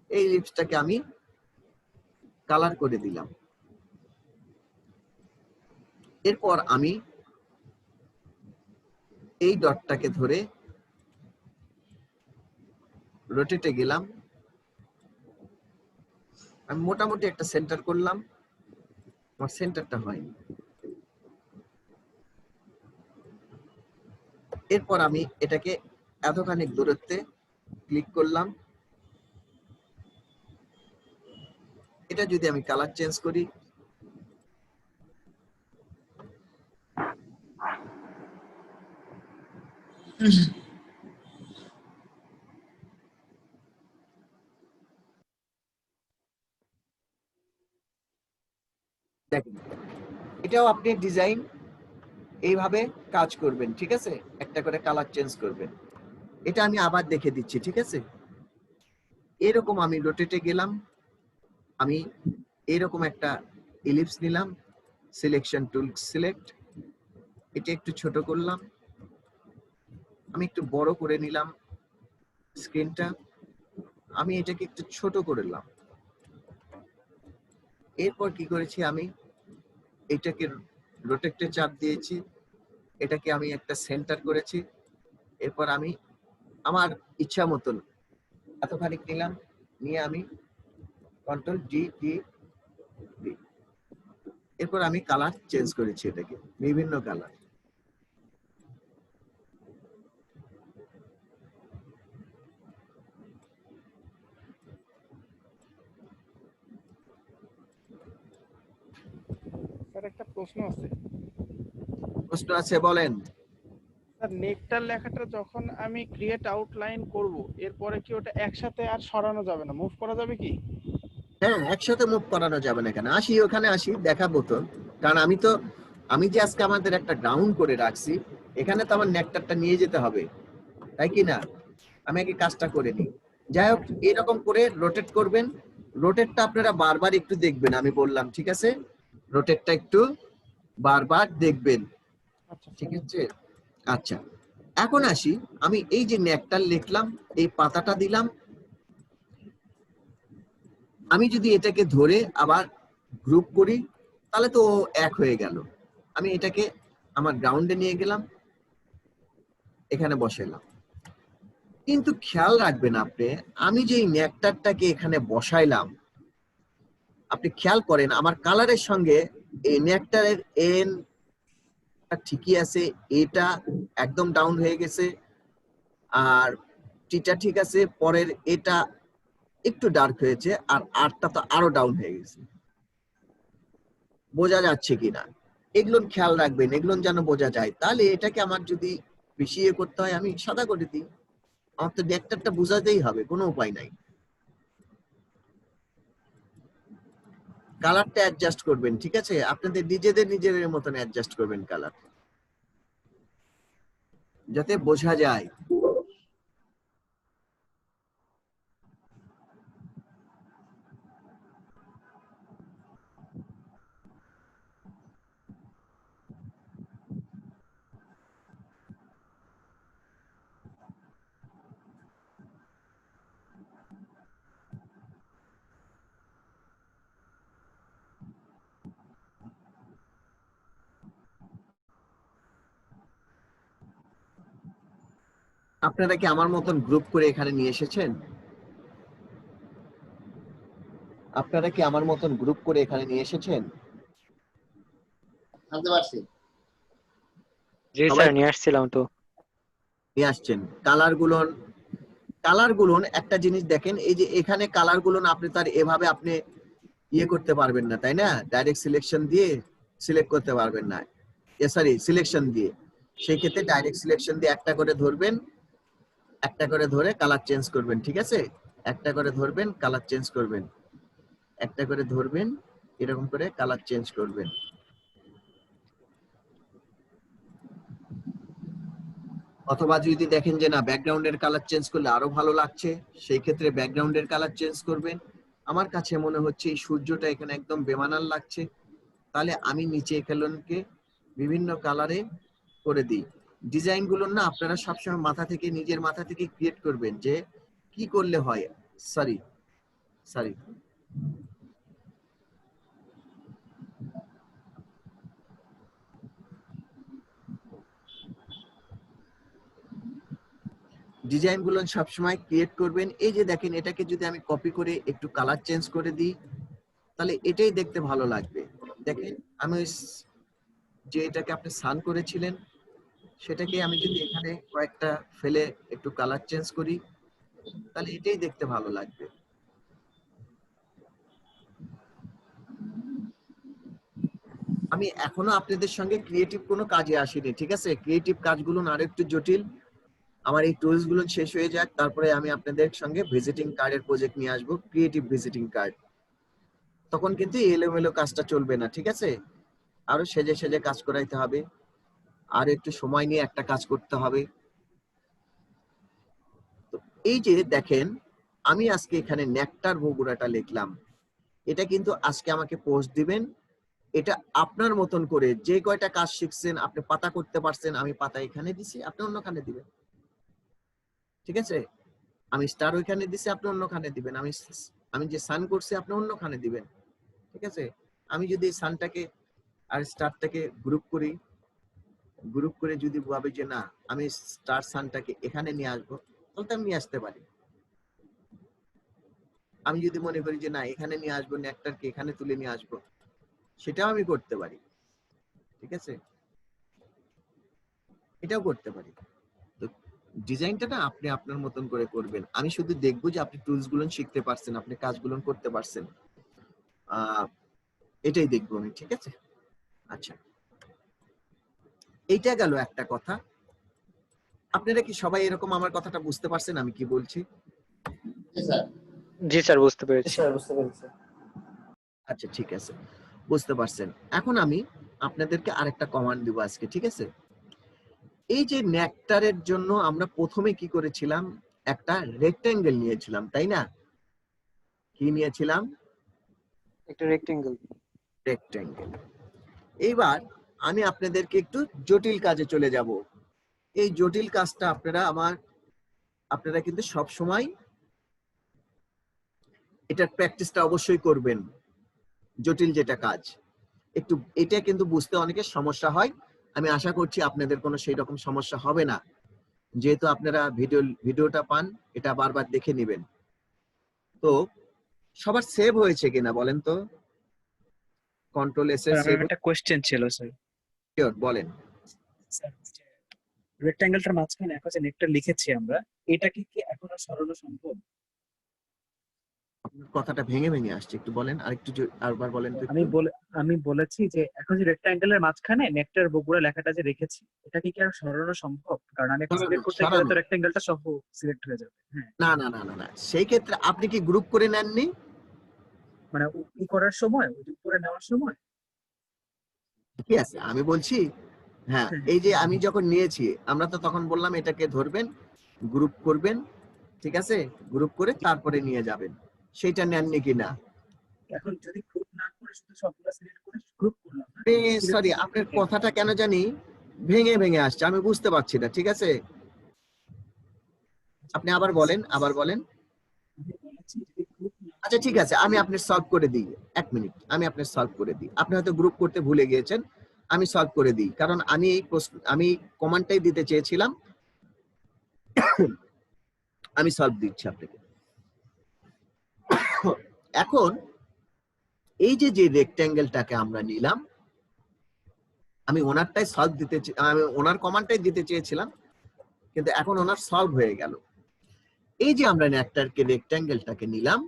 এই ইলিপসটাকে আমি কালার করে দিলাম। এরপর আমি এই ডটটাকে ধরে রোটেটে গেলাম, আমি মোটামুটি একটা সেন্টার করলাম, আমার সেন্টারটা হয়নি। এরপর আমি এটাকে এতখানি দূরত্বে ক্লিক করলাম। এটা যদি আমি কালার চেঞ্জ করি, দেখেন এটাও আপনি ডিজাইন এইভাবে কাজ করবেন, ঠিক আছে? একটা করে কালার চেঞ্জ করবেন। এটা আমি আবার দেখে দিচ্ছি, ঠিক আছে? এরকম আমি রোটেটে গেলাম, আমি এরকম একটা ইলিপস নিলাম, সিলেকশন টুল সিলেক্ট, এটা একটু ছোট করলাম, আমি একটু বড় করে নিলাম স্ক্রিনটা, আমি এটাকে একটু ছোট করলাম। এরপর কি করেছি, আমি এটাকে রোটেটে চাপ দিয়েছি, এটাকে আমি একটা সেন্টার করেছি। এরপর আমি আমার ইচ্ছা মতন এতখানি নিলাম, নিয়ে আমি কন্ট্রোল ডি ডি ডি, এরপর আমি কালার চেঞ্জ করেছি, এটাকে বিভিন্ন কালার। স্যার একটা প্রশ্ন আছে। প্রশ্ন আছে, বলেন। স্যার নেকটার লেখাটা যখন আমি ক্রিয়েট আউটলাইন করব, এরপরে কি ওটা একসাথে আর সরানো যাবে না, মুভ করা যাবে কি? হ্যাঁ, একসাথে মুভ করানো যাবে না। কেন আসি, ওখানে আসি, দেখাবো তো। কারণ আমি যে আজকে আমাদের একটা গ্রাউন্ড করে রাখছি, এখানে তো আমার নেকটারটা নিয়ে যেতে হবে, তাই কি না? আমি আগে কাজটা করে নিই। যাই হোক, এরকম করে রোটেট করবেন। রোটেটটা আপনারা বারবার একটু দেখবেন, আমি বললাম, ঠিক আছে? রোটেটটা একটু বারবার দেখবেন, ঠিক আছে? আচ্ছা, এখন আসি, আমি এই যে নেকটার লিখলাম, এই পাতাটা দিলাম, আমি যদি এটাকে ধরে আবার গ্রুপ করি তাহলে তো এক হয়ে গেল। আমি এটাকে আমার গ্রাউন্ডে নিয়ে গেলাম, এখানে বসাইলাম। কিন্তু খেয়াল রাখবেন আপনি, আমি যে নেকটারটাকে এখানে বসাইলাম, আপনি খেয়াল করেন আমার কালারের সঙ্গে এই নেকটারের এন ঠিকই আছে, এটা একদম ডাউন হয়ে গেছে, আর টিটা ঠিক আছে, পরের এটা একটু ডার্ক হয়েছে, আর আরটা তো আরো ডাউন হয়ে গেছে। বোঝা যাচ্ছে কিনা এগুলো খেয়াল রাখবেন, এগুলো যেন বোঝা যায়। তাহলে এটাকে আমার যদি বেশি করতে হয়, আমি সাদা করে দিই, আমার তো নেকটারটা বোঝাতেই হবে, কোনো উপায় নাই। কালারটা অ্যাডজাস্ট করবেন, ঠিক আছে? আপনাদের নিজেদের মতন অ্যাডজাস্ট করবেন কালার, যাতে বোঝা যায়। আপনারা কি আমার মতন গ্রুপ করে এখানে নিয়ে এসেছেন? আপনারা কি আমার মতন গ্রুপ করে এখানে নিয়ে এসেছেন? আনতে পারছি। জি স্যার, নিয়ে আসছিলাম তো। নিয়ে আসছেন কালার গুলো একটা জিনিস দেখেন, এই যে এখানে কালার গুলো আপনি তার এভাবে আপনি ইয়ে করতে পারবেন না, তাই না? ডাইরেক্ট সিলেকশন দিয়ে সিলেক্ট করতে পারবেন না, সরি সিলেকশন দিয়ে। সেই ক্ষেত্রে ডাইরেক্ট সিলেকশন দিয়ে একটা করে ধরবেন, একটা করে ধরে কালার চেঞ্জ করবেন, ঠিক আছে? একটা করে ধরবেন, কালার চেঞ্জ করবেন, একটা করে ধরবেন, এরকম করে কালার চেঞ্জ করবেন। অথবা যদি দেখেন যে না, ব্যাকগ্রাউন্ডের কালার চেঞ্জ করলে আরো ভালো লাগছে, সেই ক্ষেত্রে ব্যাকগ্রাউন্ডের কালার চেঞ্জ করবেন। আমার কাছে মনে হচ্ছে এই সূর্যটা এখানে একদম বেমানান লাগছে, তাহলে আমি নিচে এখানকে বিভিন্ন কালারে করে দিই। ডিজাইন গুলো না আপনারা সবসময় নিজের মাথা থেকে ক্রিয়েট করবেন যে কি করলে হয়। সরি ডিজাইন গুলো সবসময় ক্রিয়েট করবেন। এই যে দেখেন, এটাকে যদি আমি কপি করে একটু কালার চেঞ্জ করে দিই, তাহলে এটাই দেখতে ভালো লাগবে। দেখেন, আমি যে এটাকে আপনি সান করেছিলেন, সেটাকে আমি যদি এখানে কয়েকটা ফেলে একটু কালার চেঞ্জ করি, তাহলে এটাই দেখতে ভালো লাগবে। আমি এখনো আপনাদের সঙ্গে ক্রিয়েটিভ কোনো কাজে আসিনি, ঠিক আছে? ক্রিয়েটিভ কাজগুলো আরো একটু জটিল। আমার এই টুলস গুলো শেষ হয়ে যাক, তারপরে আমি আপনাদের সঙ্গে ভিজিটিং কার্ডের প্রজেক্ট নিয়ে আসবো, ক্রিয়েটিভ ভিজিটিং কার্ড। তখন কিন্তু এলোমেলো কাজটা চলবে না, ঠিক আছে? আরো সেজে সেজে কাজ করাইতে হবে, আর একটু সময় নিয়ে একটা কাজ করতে হবে। এই যে দেখেন আমি আজকে এখানে নেকটার বগুড়াটা লিখলাম, এটা কিন্তু আজকে আমাকে পোস্ট দিবেন। এটা আপনার মতন করে যে কয়টা কাজ শিখছেন, আপনি পাতা করতে পারছেন, আমি পাতা এখানে দিছি, আপনি অন্যখানে দিবেন। ঠিক আছে, আমি স্টার ওইখানে দিছি, আপনি অন্যখানে দিবেন। আমি যে সান করছি আপনি অন্যখানে দিবেন। ঠিক আছে, আমি যদি সানটাকে আর স্টারটাকে গ্রুপ করে যদি ভাবি যে না আমি স্টার সানটাকে এখানে নিয়ে আসবো, তাহলে তো আমি নিয়ে আসতে পারি। আমি যদি মনে করি যে না এখানে নিয়ে আসবো, নেকটারকে এখানে তুলে নিয়ে আসবো, সেটাও আমি করতে পারি। ঠিক আছে, এটাও করতে পারি। তো ডিজাইনটা না আপনি আপনার মতন করে করবেন। আমি শুধু দেখবো যে আপনি টুলস গুলো শিখতে পারছেন, আপনি কাজগুলো করতে পারছেন, এটাই দেখবো আমি। ঠিক আছে, আচ্ছা এইটা গেল একটা কথা। আপনারা কি সবাই এরকম আমার কথাটা বুঝতে পারছেন আমি কি বলছি? জি স্যার, বুঝতে পেরেছি। আচ্ছা ঠিক আছে, বুঝতে পারছেন। এখন আমি আপনাদেরকে আরেকটা কমান্ড দিব আজকে। ঠিক আছে, এই যে নেকটারের জন্য আমরা প্রথমে কি করেছিলাম, একটা রেক্টেঙ্গেল নিয়েছিলাম, তাই না? কি নিয়েছিলাম? একটা রেক্টেঙ্গেল। এইবার আমি আপনাদেরকে একটু জটিল কাজে চলে যাব। এই জটিল কাজটা আপনারা কিন্তু সব সময় এটার প্র্যাকটিসটা অবশ্যই করবেন। জটিল যেটা কাজ, একটু এটা কিন্তু বুঝতে অনেকের সমস্যা হয়। আমি আশা করছি আপনাদের কোনো সেই রকম সমস্যা হবে না, যেহেতু আপনারা ভিডিওটা পান, এটা বারবার দেখে নেবেন। তো সবার সেভ হয়েছে কিনা বলেন তো? কন্ট্রোল এস এর সেভ। একটা কোশ্চেন ছিল স্যার। শিওর, বলেন। স্যার রেক্ট্যাঙ্গেলটার মাঝখানে এখন যে নেকটা লিখেছি আমরা, এটা কি এখনো সরানো সম্ভব? আপনার কথাটা ভেঙে ভেঙে আসছে, একটু বলেন, আরেকটু আরেকবার বলেন তো। আমি বলেছি যে এখন যে রেক্ট্যাঙ্গেলের মাঝখানে নেকটার বগুড়া লেখাটা যে রেখেছি, এটা কি আর সরানো সম্ভব? কারণ আমি এখন সিলেক্ট করতে গেলে তো রেক্ট্যাঙ্গেলটা সহ সিলেক্ট হয়ে যাবে। হ্যাঁ, না না না না না, সেই ক্ষেত্রে আপনি কি গ্রুপ করে নেননি? মানে ই করার সময়, উপরে নেওয়ার সময়। ঠিক আছে, আমি বলছি হ্যাঁ, এই যে আমি যখন নিয়েছি, আমরা তো তখন বললাম এটাকে ধরবেন, গ্রুপ করবেন। ঠিক আছে, গ্রুপ করে তারপরে নিয়ে যাবেন। সেটা নেননি কিনা? এখন যদি গ্রুপ না করে শুধু সবগুলো সিলেক্ট করে গ্রুপ করলাম, সরি, আপনার কথাটা কেন জানি ভেঙে ভেঙে আসছে, আমি বুঝতে পারছি না। ঠিক আছে, আপনি আবার বলেন। আচ্ছা ঠিক আছে, আমি আপনার সলভ করে দিই। 1 মিনিট, আমি আপনার সলভ করে দিই। আপনি হয়তো গ্রুপ করতে ভুলে গিয়েছেন, আমি সলভ করে দিই। কারণ আমি কমান্ডটাই দিতে চেয়েছিলাম। আমি সলভ দিচ্ছি আপনাকে। এখন এই যে রেক্ট্যাঙ্গেলটাকে আমরা নিলাম, আমি ওনারটাই সলভ দিতে, আমি ওনার কমান্ডটাই দিতে চেয়েছিলাম, কিন্তু এখন ওনার সলভ হয়ে গেল। এই যে আমরা রেক্ট্যাঙ্গেলটাকে নিলাম,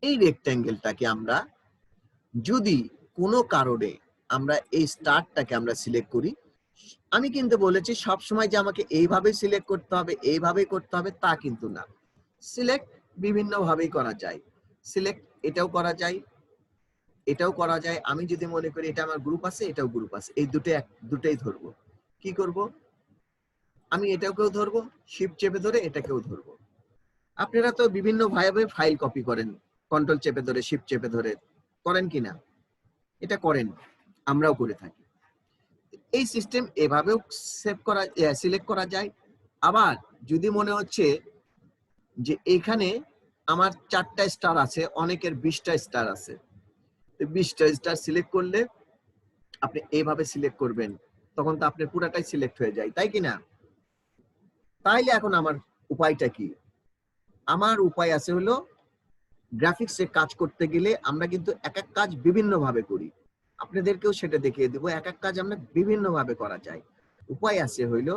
এই রেক্ট্যাঙ্গেলটাকে আমরা যদি কোনো কারণে আমরা এই স্টারটাকে আমরা সিলেক্ট করি, আমি কিন্তু বলেছি সব সময় যে আমাকে এইভাবে সিলেক্ট করতে হবে, এইভাবে করতে হবে, তা কিন্তু না। সিলেক্ট বিভিন্ন ভাবেই করা যায়। সিলেক্ট এটাও করা যায়, এটাও করা যায়। আমি যদি মনে করি এটা আমার গ্রুপ আছে, এটাও গ্রুপ আছে, এই দুটোই ধরবো। কি করব, আমি এটাকেও ধরবো, শিফট চেপে ধরে এটাকেও ধরবো। আপনারা তো বিভিন্ন ভাবে ফাইল কপি করেন, কন্ট্রোল চেপে ধরে, শিফট চেপে ধরে করেন কিনা? এটা করেন, আমরাও করে থাকি। এই সিস্টেম এভাবেও সিলেক্ট করা যায়। আবার যদি মনে হচ্ছে যে এখানে আমার 4টা স্টার আছে, অনেকের 20টা স্টার আছে, তো 20টা স্টার সিলেক্ট করলে আপনি এইভাবে সিলেক্ট করবেন, তখন তো আপনার পুরাটাই সিলেক্ট হয়ে যায়, তাই কিনা? তাইলে এখন আমার উপায়টা কি? আমার উপায় আছে হলো, গ্রাফিক্সে কাজ করতে গেলে আমরা কিন্তু এক এক কাজ বিভিন্ন ভাবে করি, আপনাদেরকেও সেটা দেখিয়ে দিব। এক এক কাজ আমরা বিভিন্ন ভাবে করা যায়। উপায় আছে হইলো,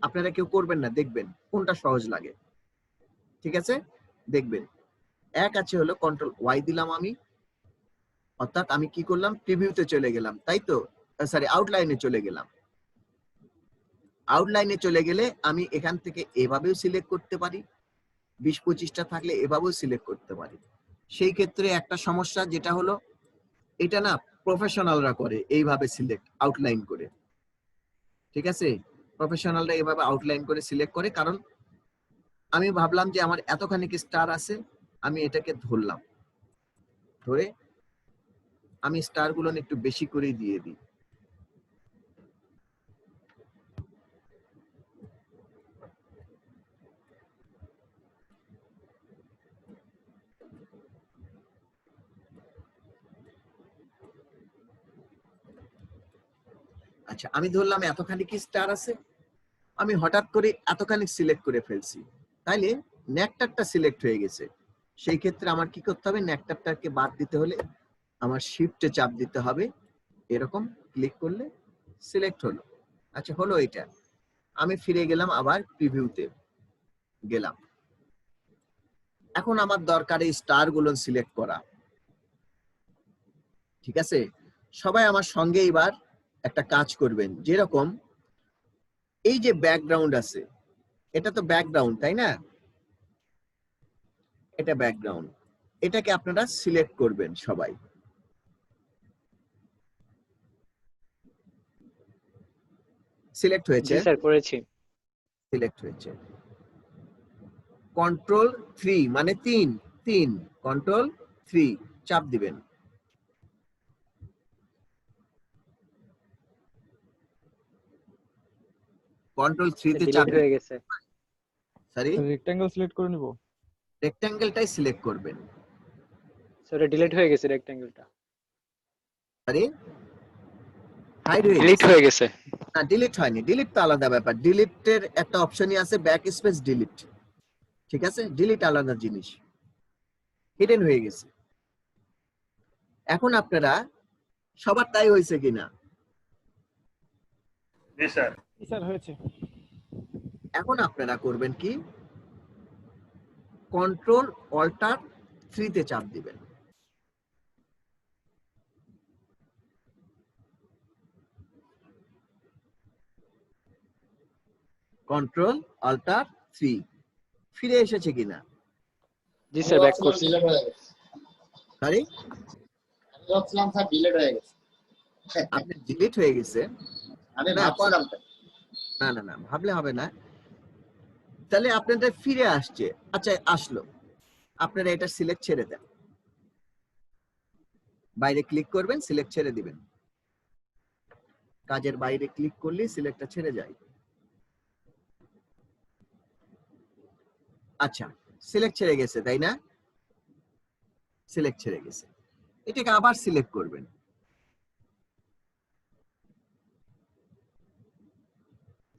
আপনারা কেউ করবেন না, দেখবেন কোনটা সহজ লাগে। ঠিক আছে, দেখবেন। আছে হলো কন্ট্রোল ওয়াই দিলাম আমি, অর্থাৎ আমি কি করলাম, প্রিভিউতে চলে গেলাম, তাই তো? সরি, আউটলাইনে চলে গেলাম। আউটলাইনে চলে গেলে আমি এখান থেকে এভাবেও সিলেক্ট করতে পারি, 20-25টা থাকলে এভাবেও সিলেক্ট করতে পারি। সেই ক্ষেত্রে একটা সমস্যা যেটা হলো, এটা না প্রফেশনালরা করে এইভাবে সিলেক্ট আউটলাইন করে। ঠিক আছে, প্রফেশনালরা এভাবে আউটলাইন করে সিলেক্ট করে, কারণ আমি ভাবলাম যে আমার এতখানি স্টার আছে, আমি এটাকে ধরলাম, ধরে আমি স্টার গুলো একটু বেশি করে দিয়ে দিই। আচ্ছা, আমি ধরলাম এতখানি কি স্টার আছে, আমি হঠাৎ করে এতখানি সিলেক্ট করে ফেলছি, তাইলে নেকটারটা সিলেক্ট হয়ে গেছে। সেই ক্ষেত্রে আমার কি করতে হবে, নেকটারটাকে বাদ দিতে হলে আমার শিফটে চাপ দিতে হবে, এরকম ক্লিক করলে সিলেক্ট হলো। আচ্ছা, হলো এটা। আমি ফিরে গেলাম, আবার প্রিভিউতে গেলাম। এখন আমার দরকার এই স্টার গুলো সিলেক্ট করা। ঠিক আছে, সবাই আমার সঙ্গে এবার একটা কাজ করবেন। যেরকম এই যে ব্যাকগ্রাউন্ড আছে, এটা তো ব্যাকগ্রাউন্ড, তাই না? এটা ব্যাকগ্রাউন্ড, এটাকে আপনারা সিলেক্ট করবেন সবাই। সিলেক্ট হয়েছে? জি স্যার, করেছি। সিলেক্ট হয়েছে। কন্ট্রোল 3 মানে 3 কন্ট্রোল 3 চাপ দিবেন। কন্ট্রোল 3 তে চাপ হয়ে গেছে। সরি, রেক্ট্যাঙ্গেল সিলেক্ট করে নিব। রেক্ট্যাঙ্গেলটাই সিলেক্ট করবেন। স্যার ডিলিট হয়ে গেছে রেক্ট্যাঙ্গেলটা। সরি, হাইড হয়ে ডিলিট হয়ে গেছে। না, ডিলিট হয়নি। ডিলিট তো আলাদা ব্যাপার। ডিলিটের একটা অপশনই আছে, ব্যাক স্পেস ডিলিট। ঠিক আছে, ডিলিট আলাদা জিনিস, হিডেন হয়ে গেছে। এখন আপনারা সবার তাই হয়েছে কিনা? জি স্যার। জি স্যার, হয়েছে। এখন আপনারা করবেন কি, কন্ট্রোল অল্টার 3 তে চাপ দিবেন। কন্ট্রোল অল্টার 3 ফিরে এসেছে কিনা? জি স্যার, ব্যাক করছি। সরি, আমি ভাবছিলাম স্যার ডিলিট হয়ে গেছে। আপনি ডিলিট হয়ে গেছে? আমি ভাবছিলাম না না না, ভাবলে হবে না। তাহলে আপনাদের ফিরে আসছে। আচ্ছা, আসলো। আপনারা এটা সিলেক্ট ছেড়ে দেন, বাইরে ক্লিক করবেন, সিলেক্ট ছেড়ে দিবেন। কাজের বাইরে ক্লিক করলে সিলেক্টটা ছেড়ে যায়। আচ্ছা, সিলেক্ট ছেড়ে গেছে, তাই না? সিলেক্ট ছেড়ে গেছে, এটাকে আবার সিলেক্ট করবেন।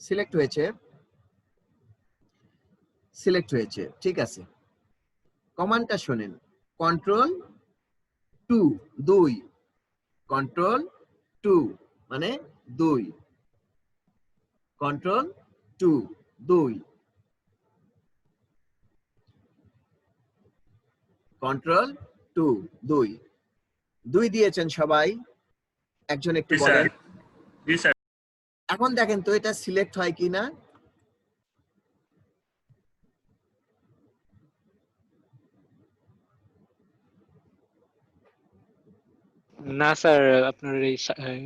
সিলেক্ট হয়েছে? সিলেক্ট হয়েছে, ঠিক আছে। কমান্ডটা শোনেন, কন্ট্রোল 2 কন্ট্রোল 2 মানে 2, কন্ট্রোল 2 কন্ট্রোল 2 দিয়েছেন সবাই? একজন একটু বলেন। জি স্যার। এখন দেখেন তো এটা সিলেক্ট হয় কিনা। না স্যার, আপনার এই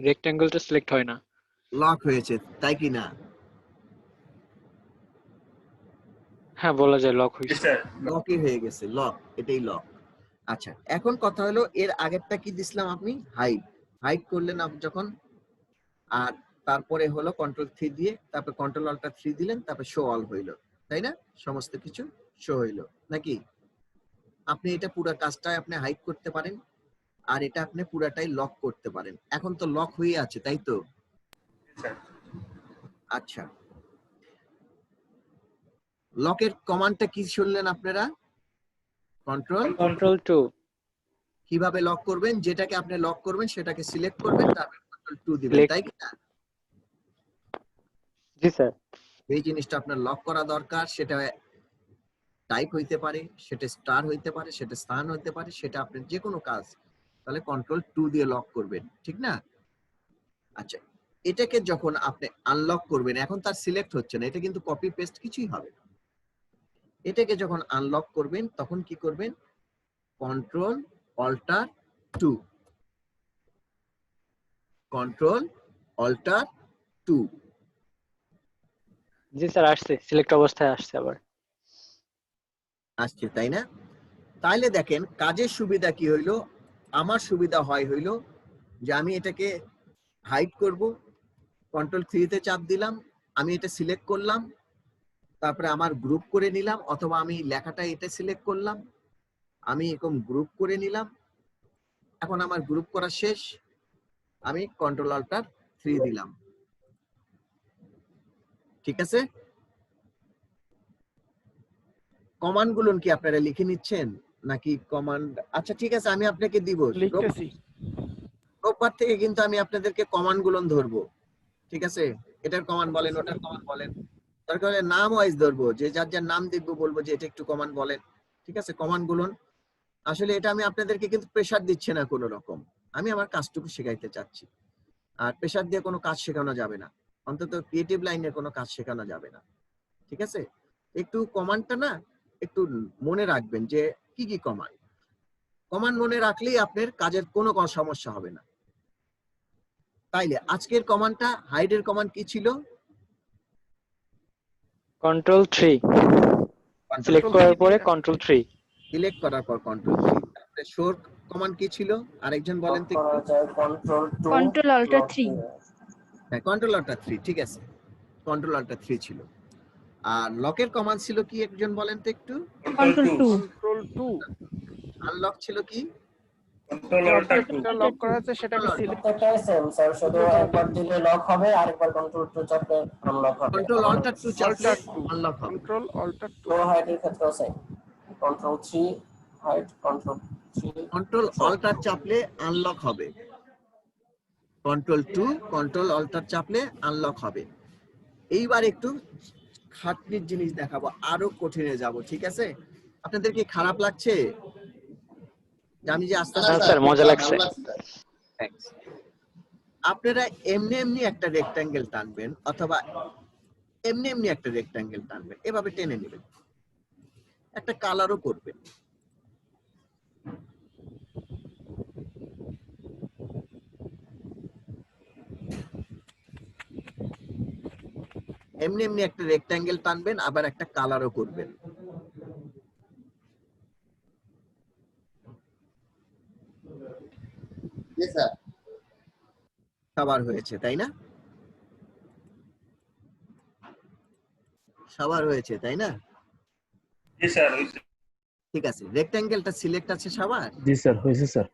রেক্ট্যাঙ্গেলটা সিলেক্ট হয় না। লক হয়েছে, তাই কি না? হ্যাঁ, বলা যায় লক হয়েছে। লকই হয়ে গেছে, লক, এটাই লক। আচ্ছা, এখন কথা হলো এর আগেরটা কি দিছিলাম আপনি? হাইড করলেন আপনি যখন, আর তারপরে হলো কন্ট্রোল 3 দিয়ে, তারপর কন্ট্রোল অল্টার 3 দিলেন, তারপর শো অল হইলো, তাই না? সমস্ত কিছু শো হইলো নাকি? আপনি এটা পুরো কাজটাই আপনি হাইড করতে পারেন, আর এটা আপনি পুরাটাই লক করতে পারেন। এখন তো লক হয়ে আছে, তাই তো? আচ্ছা, লকের কমান্ডটা কি শুনলেন আপনারা? কন্ট্রোল 2। কিভাবে লক করবেন? যেটাকে আপনি লক করবেন সেটাকে সিলেক্ট করবেন, তারপর কন্ট্রোল 2 দিবেন, তাই কি না? জি স্যার। এই জিনিসটা আপনার লক করা দরকার। সেটা টাইপ হইতে পারে, সেটা স্টার হইতে পারে, সেটা স্থান হইতে পারে, সেটা আপনার যে কোনো কাজ, তাহলে কন্ট্রোল 2 দিয়ে লক করবেন, ঠিক না? আচ্ছা, এটাকে যখন আপনি আনলক করবেন, এখন তার সিলেক্ট হচ্ছে না, এটা কিন্তু কপি পেস্ট কিছুই হবে না। এটাকে যখন আনলক করবেন তখন কি করবেন? কন্ট্রোল অল্টার 2 কন্ট্রোল অল্টার 2 জি স্যার আসছে, সিলেক্ট অবস্থায় আসছে আবার। আসছে তাই না? তাইলে দেখেন কাজের সুবিধা কি হইলো, আমার সুবিধা হইলো যে আমি এটাকে হাইড করব, কন্ট্রোল 3 তে চাপ দিলাম, আমি এটা সিলেক্ট করলাম, তারপরে আমার গ্রুপ করে নিলাম, অথবা আমি লেখাটা এটা সিলেক্ট করলাম, আমি এরকম গ্রুপ করে নিলাম। এখন আমার গ্রুপ করা শেষ, আমি কন্ট্রোল অল্টার 3 দিলাম। ঠিক আছে? কমান্ড গুলো কি আপনারা লিখে নিচ্ছেন নাকি কমান্ড? আচ্ছা ঠিক আছে, আমি আপনাকে দিব লিখতেছি। রোববার থেকে কিন্তু আমি আপনাদেরকে কমান্ড গুলো ধরবো। ঠিক আছে? এটার কমান্ড বলেন, ওটার কমান্ড বলেন, দরকার হলে নাম ওয়াইজ ধরবো, যে যার যার নাম দেখবো বলবো যে এটা একটু কমান্ড বলেন। ঠিক আছে? কমান্ড গুলো আসলে এটা আমি আপনাদেরকে কিন্তু প্রেসার দিচ্ছে না কোনো রকম, আমি আমার কাজটুকু শেখাইতে চাচ্ছি। আর প্রেসার দিয়ে কোনো কাজ শেখানো যাবে না, অন্তত ক্রিয়েটিভ লাইনের কোনো কাজ শেখানো যাবে না। ঠিক আছে? একটু কমান্ডটা না একটু মনে রাখবেন যে কি কি কমান্ড। কমান্ড মনে রাখলেই আপনার কাজের কোনো সমস্যা হবে না। তাইলে আজকের কমান্ডটা, হাইডের কমান্ড কি ছিল? কন্ট্রোল 3 সিলেক্ট করার পরে কন্ট্রোল 3, সিলেক্ট করার পর কন্ট্রোল 3। তারপরে শোর কমান্ড কি ছিল আরেকজন বলেন তো? Control alter 3। হ্যাঁ, কন্ট্রোল অল্টার 3, ঠিক আছে, কন্ট্রোল অল্টার 3 ছিল। আর লকের কমান্ড ছিল কি একজন বলেন তো একটু? কন্ট্রোল 2। কন্ট্রোল 2। আনলক ছিল কি? কন্ট্রোল অল্টার 2 লক করা আছে, সেটাকে সিলেক্ট একটাই সেম স্যার, শুধু একবার দিলে লক হবে, আরেকবার কন্ট্রোল 2 চাপলে আনলক হবে। কন্ট্রোল অল্টার 2 চাপলে আনলক হবে। কন্ট্রোল অল্টার 2 লো হাইডের ক্ষেত্রেও same, control 3 hide, control 3 control alter চাপলে আনলক হবে। কন্ট্রোল 2 কন্ট্রোল অল্টার চাপলে আনলক হবে। এইবার একটু খাটনির জিনিস দেখাবো, আরো কঠিনে যাব। ঠিক আছে? আপনাদের কি খারাপ লাগছে যে আমি যে আস্তে আস্তে? স্যার মজা লাগছে। আপনারা এমনি এমনি একটা রেক্ট্যাঙ্গেল টানবেন, অথবা এমনি এমনি একটা রেক্ট্যাঙ্গেল টানবেন, এভাবে টেনে নেবেন, একটা কালারও করবেন। এমনি এমনি একটা রেক্ট্যাঙ্গেল টানবেন, আবার একটা কালারও করবেন। সবার হয়েছে তাই না? সবার হয়েছে তাই না? জি স্যার। ঠিক আছে, রেক্ট্যাঙ্গেলটা সিলেক্ট আছে সবার? জি স্যার হয়েছে স্যার।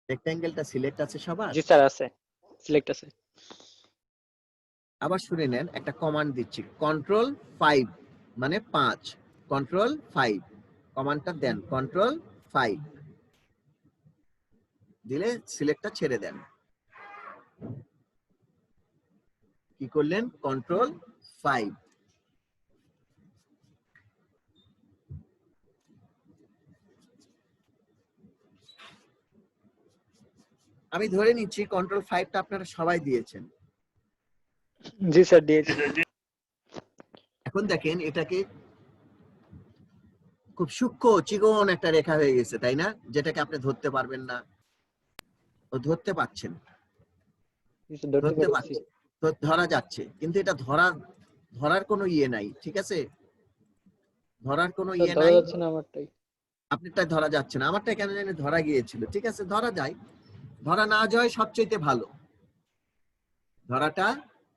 রেক্ট্যাঙ্গেলটা সিলেক্ট আছে সবার? জি স্যার আছে, সিলেক্ট আছে। আবার শুনে নেন, একটা কমান্ড দিচ্ছি, কন্ট্রোল 5 মানে 5, কন্ট্রোল 5 কমান্ডটা দেন, কন্ট্রোল 5 দিলে সিলেক্টটা ছেড়ে দেন। কি করলেন? কন্ট্রোল 5। আমি ধরে নিচ্ছি কন্ট্রোল 5টা আপনারা সবাই দিয়েছেন। জি স্যার দিয়েছি। এখন দেখেন এটাকে খুব সূক্ষ্ম চিকন একটা রেখা হয়ে গেছে তাই না, যেটাকে আপনি ধরতে পারবেন না। ও ধরতে পাচ্ছেন, ধরতে পাচ্ছেন, ধরা যাচ্ছে, কিন্তু এটা ধরার কোনো ইয়ে নাই। ঠিক আছে? ধরার কোনো ইয়ে নাই। আপনারটাই ধরা যাচ্ছে না, আমারটা কেন জানি ধরা গিয়েছিল। ঠিক আছে, ধরা যায়, ধরা না যাওয়াই সবচেয়ে ভালো, ধরাটা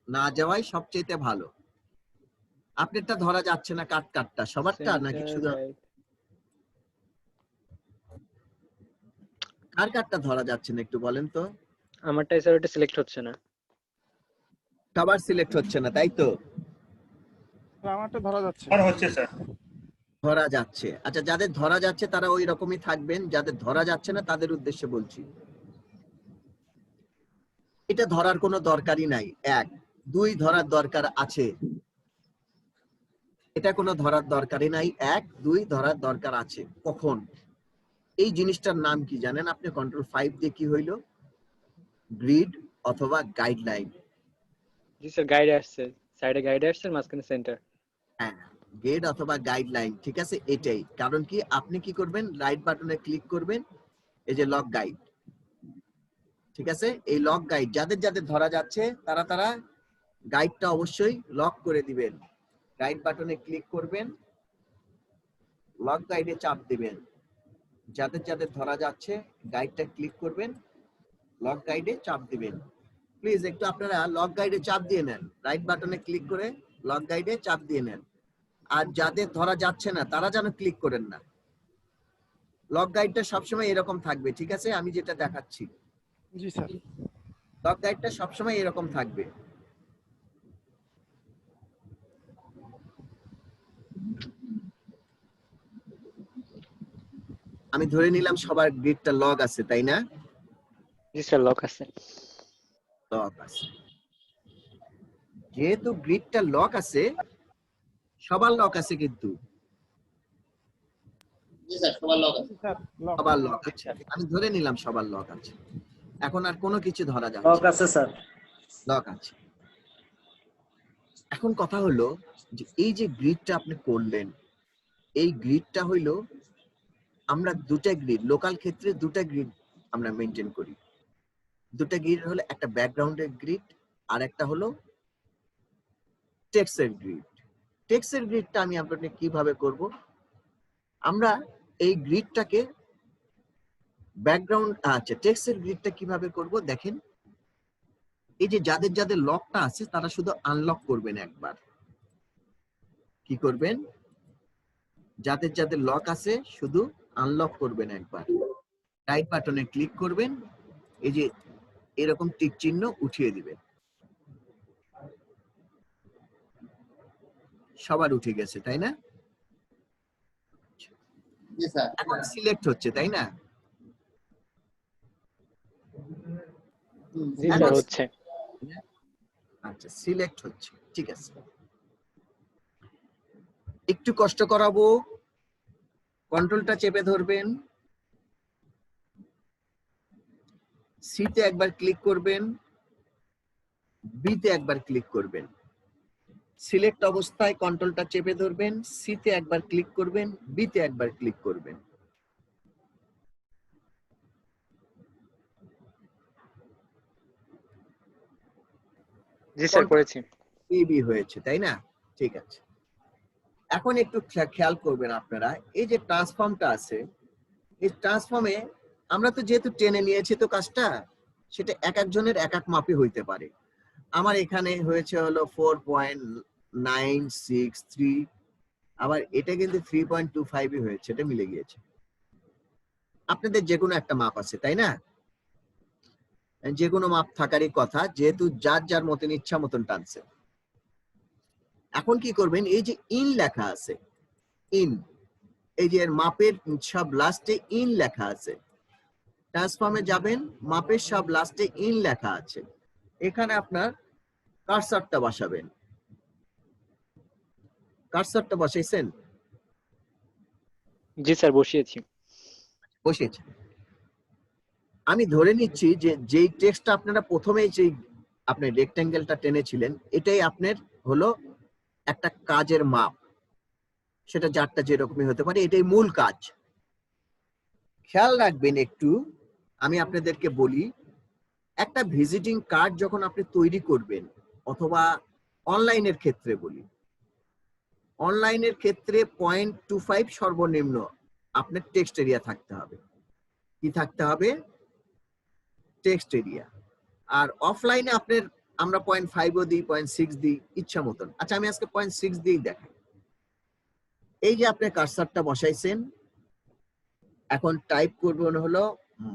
না যাওয়াই সবচেয়ে ভালো। আপনারটা ধরা যাচ্ছে না, কাটটা সবারটা নাকি শুধু কার কাটটা ধরা যাচ্ছে না একটু বলেন তো? আমারটাই স্যার ওটা সিলেক্ট হচ্ছে না। সবার সিলেক্ট হচ্ছে না তাই তো? আমারটা ধরা যাচ্ছে। আর হচ্ছে স্যার। ধরা যাচ্ছে। আচ্ছা, যাদের ধরা যাচ্ছে তারা ওই রকমই থাকবেন, যাদের ধরা যাচ্ছে না তাদের উদ্দেশ্যে বলছি, এটা ধরার কোনো দরকারই নাই। 1 2 ধরার দরকার আছে, এটা কোনো ধরার দরকারই নাই। 1 2 ধরার দরকার আছে। কখন? এই জিনিসটার নাম কি জানেন আপনি? কন্ট্রোল 5 দিয়ে কি হইলো? গ্রিড অথবা গাইডলাইন। জি স্যার গাইড আসছে, সাইডে গাইড আসছে, মাঝখানে সেন্টার। হ্যাঁ, গ্রিড অথবা গাইডলাইন। ঠিক আছে, এটাই কারণ কি আপনি কি করবেন, রাইট বাটনে ক্লিক করবেন, এই যে লক গাইড। ঠিক আছে, এই লক গাইড যাদের যাদের ধরা যাচ্ছে তারা গাইডটা অবশ্যই লক করে দিবেন। গাইড বাটনে ক্লিক করবেন, লক গাইডে চাপ দিবেন। যাদের যাদের ধরা যাচ্ছে গাইডটা ক্লিক করবেন, লক গাইডে চাপ দিবেন। প্লিজ একটু আপনারা লক গাইডে চাপ দিয়ে নেন, রাইট বাটনে ক্লিক করে লক গাইডে চাপ দিয়ে নেন। আর যাদের ধরা যাচ্ছে না তারা যেন ক্লিক করেন না। লক গাইডটা সবসময় এরকম থাকবে, ঠিক আছে? আমি যেটা দেখাচ্ছি, জি স্যার। লক গাইডটা সবসময় এরকম থাকবে। আমি ধরে নিলাম সবার গ্রিডটা লক আছে, তাই না? জি স্যার, লক আছে। লক আছে। যেহেতু গ্রিডটা লক আছে, সবার লক আছে কিন্তু। জি স্যার, সবার লক আছে। সবার লক আছে, আমি ধরে নিলাম সবার লক আছে। এখন আর কোনো কিছু ধরা যাচ্ছে লক আছে স্যার। লক আছে। এখন কথা হলো যে এই যে গ্রিডটা আপনি করলেন, এই গ্রিডটা হইলো, আমরা দুটা গ্রিড, লোকাল ক্ষেত্রে দুটা গ্রিড আমরা মেনটেন করি। দুটা গ্রিড হলো, একটা ব্যাকগ্রাউন্ডের গ্রিড আর একটা হলো টেক্সটের গ্রিড। টেক্সটের গ্রিডটা আমি আপনাকে কিভাবে করব, আমরা এই গ্রিডটাকে ব্যাকগ্রাউন্ড, আচ্ছা টেক্সটের গ্রিডটা কিভাবে করব দেখেন। এই যে যাদের যাদের লকটা আছে তারা শুধু আনলক করবেন একবার। কি করবেন? যাদের যাদের লক আছে শুধু আনলক করবেন একবার। রাইট বাটনে ক্লিক করবেন, এই যে এরকম টিক চিহ্ন উঠিয়ে দিবেন। সবার উঠে গেছে, তাই না? জি স্যার। এখন সিলেক্ট হচ্ছে, তাই না? জি স্যার, হচ্ছে। আচ্ছা, সিলেক্ট হচ্ছে, ঠিক আছে। একটু কষ্ট করাবো, কন্ট্রোলটা চেপে ধরবেন, সি তে একবার ক্লিক করবেন, বি তে একবার ক্লিক করবেন। সিলেক্ট অবস্থায় কন্ট্রোলটা চেপে ধরবেন, সি তে একবার ক্লিক করবেন, বি তে একবার ক্লিক করবেন। জি স্যার, করেছি। বি হয়েছে, তাই না? ঠিক আছে। এখন একটু খেয়াল করবেন আপনারা, এই যে ট্রান্সফর্মটা আছে, এই ট্রান্সফর্মে আমরা তো যেহেতু টেনে নিয়েছি তো কাজটা, সেটা এক একজনের এক এক মাপে হইতে পারে। আমার এখানে হয়েছে হলো 4.963, আবার এটা কিন্তু 3.25 হয়েছে, এটা মিলে গিয়েছে। আপনাদের যে কোনো একটা মাপ আছে, তাই না? যে কোনো মাপ থাকারই কথা, যেহেতু যার যার মতন ইচ্ছা মতন টানছে। এখন কি করবেন, এই যে ইন লেখা আছে, ইন, এই যে মাপের সব লাস্টে ইন লেখা আছে, ট্রান্সফর্মে যাবেন, মাপের সব লাস্টে ইন লেখা আছে, এখানে আপনার কার্সারটা বসাবেন। কার্সারটা বসাইছেন? জি স্যার, বসিয়েছি। বসিয়েছেন। আমি ধরে নিচ্ছি যে যেই টেক্সটটা আপনারা প্রথমেই যেই আপনি রেক্ট্যাঙ্গেলটা টেনেছিলেন, এটাই আপনার হলো একটা কাজের মাপ, সেটা যারটা যেরকমই হতে পারে, এটাই মূল কাজ। খেয়াল রাখবেন একটু, আমি আপনাদেরকে বলি, একটা ভিজিটিং কার্ড যখন আপনি তৈরি করবেন, অথবা অনলাইনের ক্ষেত্রে বলি, অনলাইনের ক্ষেত্রে 0.25 সর্বনিম্ন আপনার টেক্সট এরিয়া থাকতে হবে। কি থাকতে হবে? Text area. আর অফলাইনে আপনার আমরা 0.5ও দিই, 0.6 দিই, ইচ্ছা মতন। আচ্ছা, আমি আজকে 0.6 দিয়েই দেখাই। এই যে আপনি কার্সারটা বসাইছেন, এখন টাইপ করবেন হলো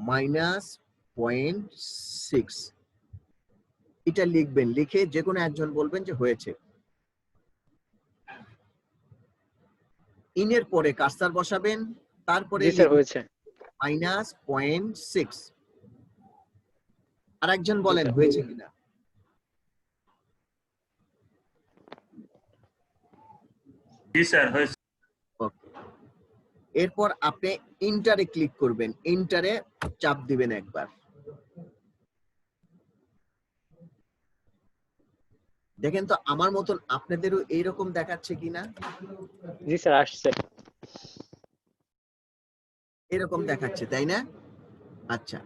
-0.6, এটা লিখবেন, লিখে যে কোনো একজন বলবেন যে হয়েছে। ইনের পরে কার্সার বসাবেন, তারপরে হয়েছে -0.6। আর একজন বলেন হয়েছে কিনা। জি স্যার, হয়েছে। ওকে, এরপর আপনি ইন্টারে ক্লিক করবেন, ইন্টারে চাপ দিবেন একবার। দেখেন তো আমার মতন আপনাদেরও এইরকম দেখাচ্ছে কিনা। জি স্যার, আসছে। এরকম দেখাচ্ছে, তাই না? আচ্ছা,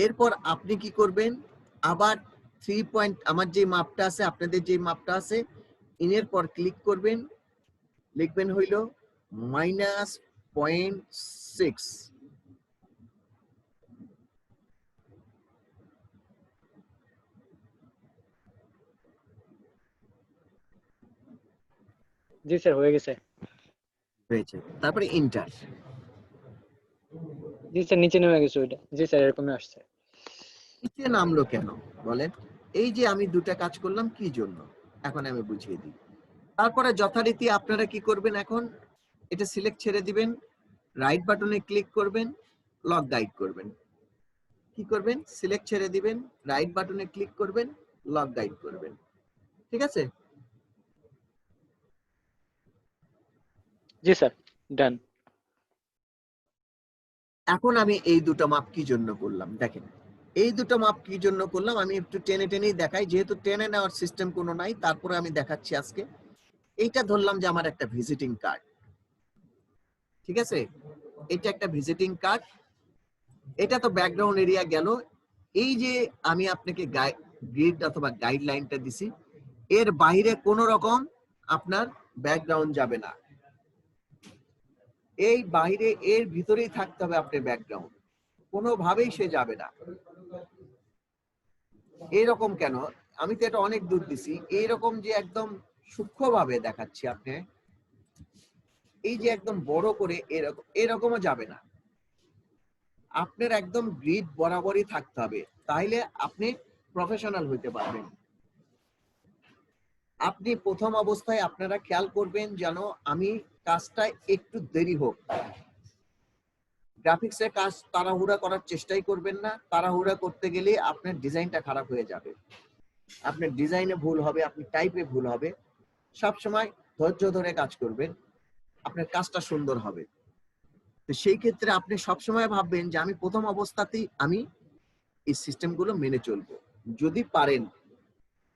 এরপর আপনি কি করবেন, আবার 3 পয়েন্ট আমার যে মাপটা আছে আপনাদের যে মাপটা আছে ইনের পর ক্লিক করবেন, লিখবেন হইল -0.6। জি স্যার হয়ে গেছে। হয়েছে, তারপরে ইন্টার। জি স্যার নিচে নেমে গেছে ওইটা। জি স্যার এরকমই আসছে। নিচে নামলো কেন বলেন? এই যে আমি দুটা কাজ করলাম কি জন্য এখন আমি বুঝিয়ে দিই। তারপরে যথারীতি আপনারা কি করবেন, এখন এটা সিলেক্ট ছেড়ে দিবেন, রাইট বাটনে ক্লিক করবেন, লক গাইড করবেন। কি করবেন? সিলেক্ট ছেড়ে দিবেন, রাইট বাটনে ক্লিক করবেন, লক গাইড করবেন। ঠিক আছে? জি স্যার ডান। এখন আমি এই দুটো মাপ কি জন্য করলাম দেখেন, এই দুটো মাপ কি জন্য করলাম আমি একটু টেনে টেনেই দেখাই, যেহেতু টেনে নেওয়ার সিস্টেম কোনো নাই তারপরে আমি দেখাচ্ছি আজকে। এইটা ধরলাম যে আমার একটা ভিজিটিং কার্ড, ঠিক আছে? এটা একটা ভিজিটিং কার্ড, এটা তো ব্যাকগ্রাউন্ড এরিয়া গেল। এই যে আমি আপনাকে গ্রিড অথবা গাইডলাইনটা দিছি, এর বাইরে কোনো রকম আপনার ব্যাকগ্রাউন্ড যাবে না, এই বাইরে এর ভিতরেই থাকতে হবে আপনার ব্যাকগ্রাউন্ড, কোনোভাবেই সে যাবে না। এইরকম কেন? আমি তো এটা অনেক দূর দিছি, এইরকম যে একদম সূক্ষ্মভাবে দেখাচ্ছি আপনি, এই যে একদম বড় করে এরকমও যাবে না, আপনার একদম গ্রিড বরাবরই থাকতে হবে, তাইলে আপনি প্রফেশনাল হইতে পারবেন। আপনি প্রথম অবস্থায় আপনারা খেয়াল করবেন যেন আমি কাজটা একটু দেরি হোক, গ্রাফিক্সের কাজ তাড়াহুড়া করার চেষ্টাই করবেন না, তাড়াহুড়া করতে গেলে আপনার ডিজাইনটা খারাপ হয়ে যাবে, আপনার ডিজাইনে ভুল হবে, আপনি টাইপে ভুল হবে। সব সময় ধৈর্য ধরে কাজ করবেন, আপনার কাজটা সুন্দর হবে। তো সেই ক্ষেত্রে আপনি সবসময় ভাববেন যে আমি প্রথম অবস্থাতেই আমি এই সিস্টেমগুলো মেনে চলবো, যদি পারেন।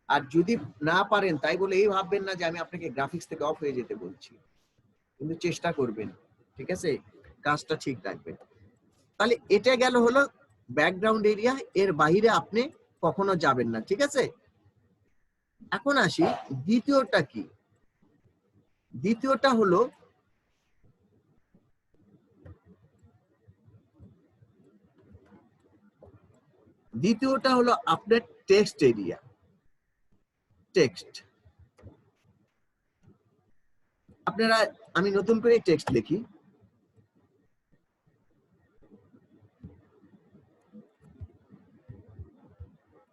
আর যদি না পারেন তাই বলে এই ভাববেন না যে আমি আপনাকে গ্রাফিক্স থেকে অফ হয়ে যেতে বলছি, কিন্তু চেষ্টা করবেন, ঠিক আছে, কাজটা ঠিক রাখবেন। তাহলে এটা গেল হলো ব্যাকগ্রাউন্ড এরিয়া, এর বাইরে আপনি কখনো যাবেন না, ঠিক আছে? এখন আসি দ্বিতীয়টা কি। দ্বিতীয়টা হলো আপনার টেক্সট এরিয়া। টেক্সট আপনারা, আমি নতুন করে টেক্সট লিখি,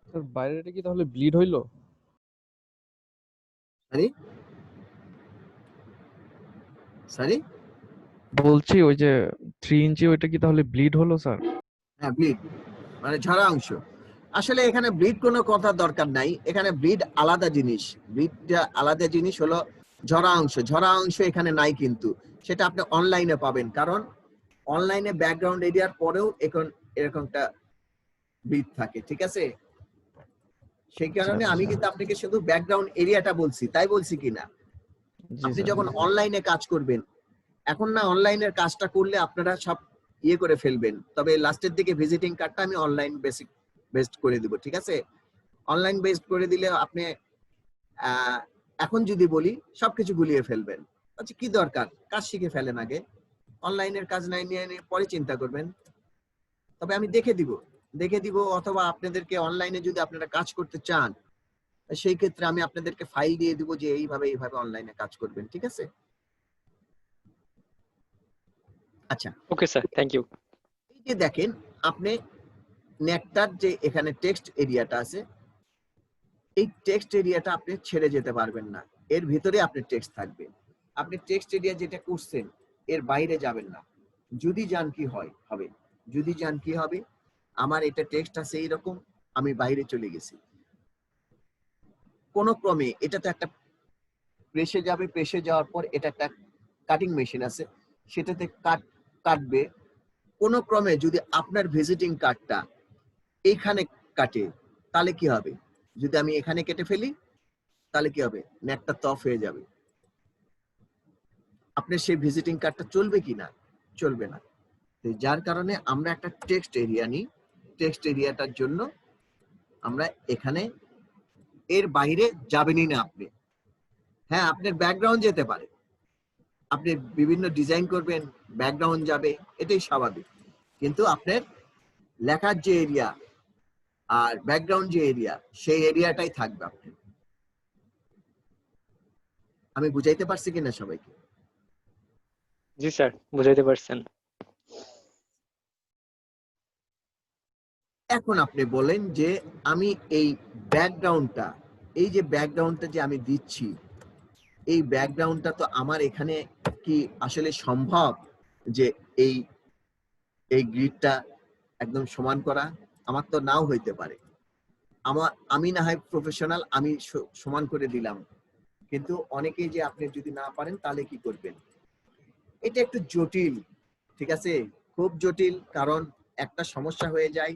স্যার বাইরেটা কি তাহলে ব্লিড হইলো? সরি বলছি ওই যে 3 ইঞ্চি ওইটা কি তাহলে ব্লিড হলো স্যার? হ্যাঁ ব্লিড মানে ঝরা অংশ। আসলে এখানে ব্লিড কোনো কথা দরকার নাই, এখানে ব্লিড আলাদা জিনিস, ব্লিডটা আলাদা জিনিস, হলো ঝরা অংশ। ঝরা অংশ এখানে নাই, কিন্তু সেটা আপনি অনলাইনে পাবেন, কারণ অনলাইনে ব্যাকগ্রাউন্ড এরিয়ার পরেও এখন এরকমটা ব্লিড থাকে, ঠিক আছে? সেই কারণে আমি কিন্তু আপনাকে শুধু ব্যাকগ্রাউন্ড এরিয়াটা বলছি, তাই বলছি কিনা। আপনি যখন অনলাইনে কাজ করবেন, এখন না অনলাইনের কাজটা করলে আপনারা সব ইয়ে করে ফেলবেন, তবে লাস্টের দিকে ভিজিটিং কার্ডটা আমি অনলাইন বেসড করে দিব, ঠিক আছে? অনলাইন বেসড করে দিলে আপনি এখন যদি বলি সবকিছু গুলিয়ে ফেলবেন। আচ্ছা কি দরকার, কাজ শিখে ফেলেন আগে, অনলাইনের কাজ নাই নিয়ে পরে চিন্তা করবেন। তবে আমি দেখে দিব, অথবা আপনাদেরকে অনলাইনে যদি আপনারা কাজ করতে চান সেই ক্ষেত্রে আমি আপনাদেরকে ফাইল দিয়ে দিব যে এইভাবে অনলাইনে কাজ করবেন, ঠিক আছে? আচ্ছা ওকে স্যার থ্যাংক ইউ। এই যে দেখেন আপনি নেকটার যে এখানে টেক্সট এরিয়াটা আছে, এই টেক্সট এরিয়াটা আপনি ছেড়ে যেতে পারবেন না, এর ভিতরে আপনার টেক্সট থাকবে। আপনি টেক্সট এরিয়া যেটা করছেন এর বাইরে যাবেন না, যদি যান কি হবে, যদি যান কি হবে, আমার এটা টেক্সট আছে এইরকম, আমি বাইরে চলে গেছি, কোন ক্রমে এটাতে একটা প্রেসে যাবে, প্রেসে যাওয়ার পর এটা একটা কাটিং মেশিন আছে, সেটাতে কাটবে। কোন ক্রমে যদি আপনার ভিজিটিং কার্ডটা এইখানে কাটে তাহলে কি হবে, যদি আমি এখানে কেটে ফেলি তাহলে কি হবে, নেটটা অফ হয়ে যাবে, আপনার সেই ভিজিটিং কার্ডটা চলবে কি না, চলবে না। যার কারণে আমরা একটা টেক্সট এরিয়া নিই, টেক্সট এরিয়াটার জন্য আমরা এখানে এর বাইরে যাবেনই না আপনি। হ্যাঁ, আপনার ব্যাকগ্রাউন্ড যেতে পারে, আপনি বিভিন্ন ডিজাইন করবেন, ব্যাকগ্রাউন্ড যাবে, এটাই স্বাভাবিক, কিন্তু আপনার লেখার যে এরিয়া আর ব্যাকগ্রাউন্ড যে এরিয়া, সেই এরিয়াটাই থাকবে আপনার। আমি বুঝাইতে পারছি কিনা সবাইকে? জি স্যার, বুঝাইতে পারছেন। এখন আপনি বলেন যে আমি এই ব্যাকগ্রাউন্ডটা, এই যে ব্যাকগ্রাউন্ডটা যে আমি দিচ্ছি, এই ব্যাকগ্রাউন্ডটা তো আমার এখানে কি আসলে সম্ভব যে এই এই গ্রিডটা একদম সমান করা? আমার তো নাও হইতে পারে। আমি না হয় প্রফেশনাল, আমি সমান করে দিলাম, কিন্তু অনেকেই যে আপনি যদি না পারেন তাহলে কি করবেন? এটা একটু জটিল, ঠিক আছে, খুব জটিল। কারণ একটা সমস্যা হয়ে যায়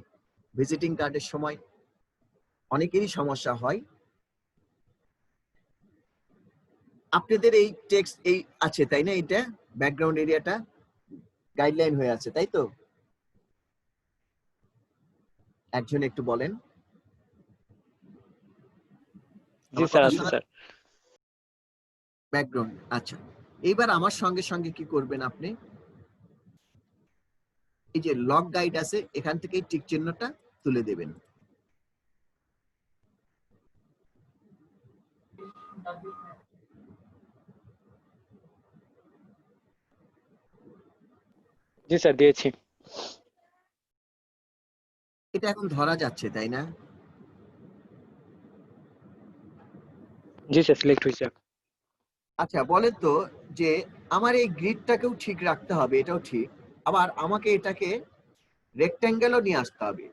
ভিজিটিং কার্ডের সময়, অনেকেরই সমস্যা হয়। আপনাদের এই টেক্সট এই আছে তাই না, এটা ব্যাকগ্রাউন্ড এরিয়াটা গাইডলাইন হয়ে আছে তাই তো? একজন একটু বলেন। জি স্যার, আছে স্যার। ব্যাকগ্রাউন্ড, আচ্ছা। এইবার আমার সঙ্গে সঙ্গে কি করবেন আপনি, এই যে লক গাইড আছে এখান থেকে টিক চিহ্নটা তুলে দেবেন। জি স্যার, দিয়েছি। এটা এখন ধরা যাচ্ছে তাই না? জি স্যার, সিলেক্ট হয়েছে। আচ্ছা বলেন তো যে আমার এই গ্রিডটাকেও ঠিক রাখতে হবে, এটাও ঠিক, আবার আমাকে এটাকে রেক্ট্যাঙ্গেলও নিয়ে আসতে হবে।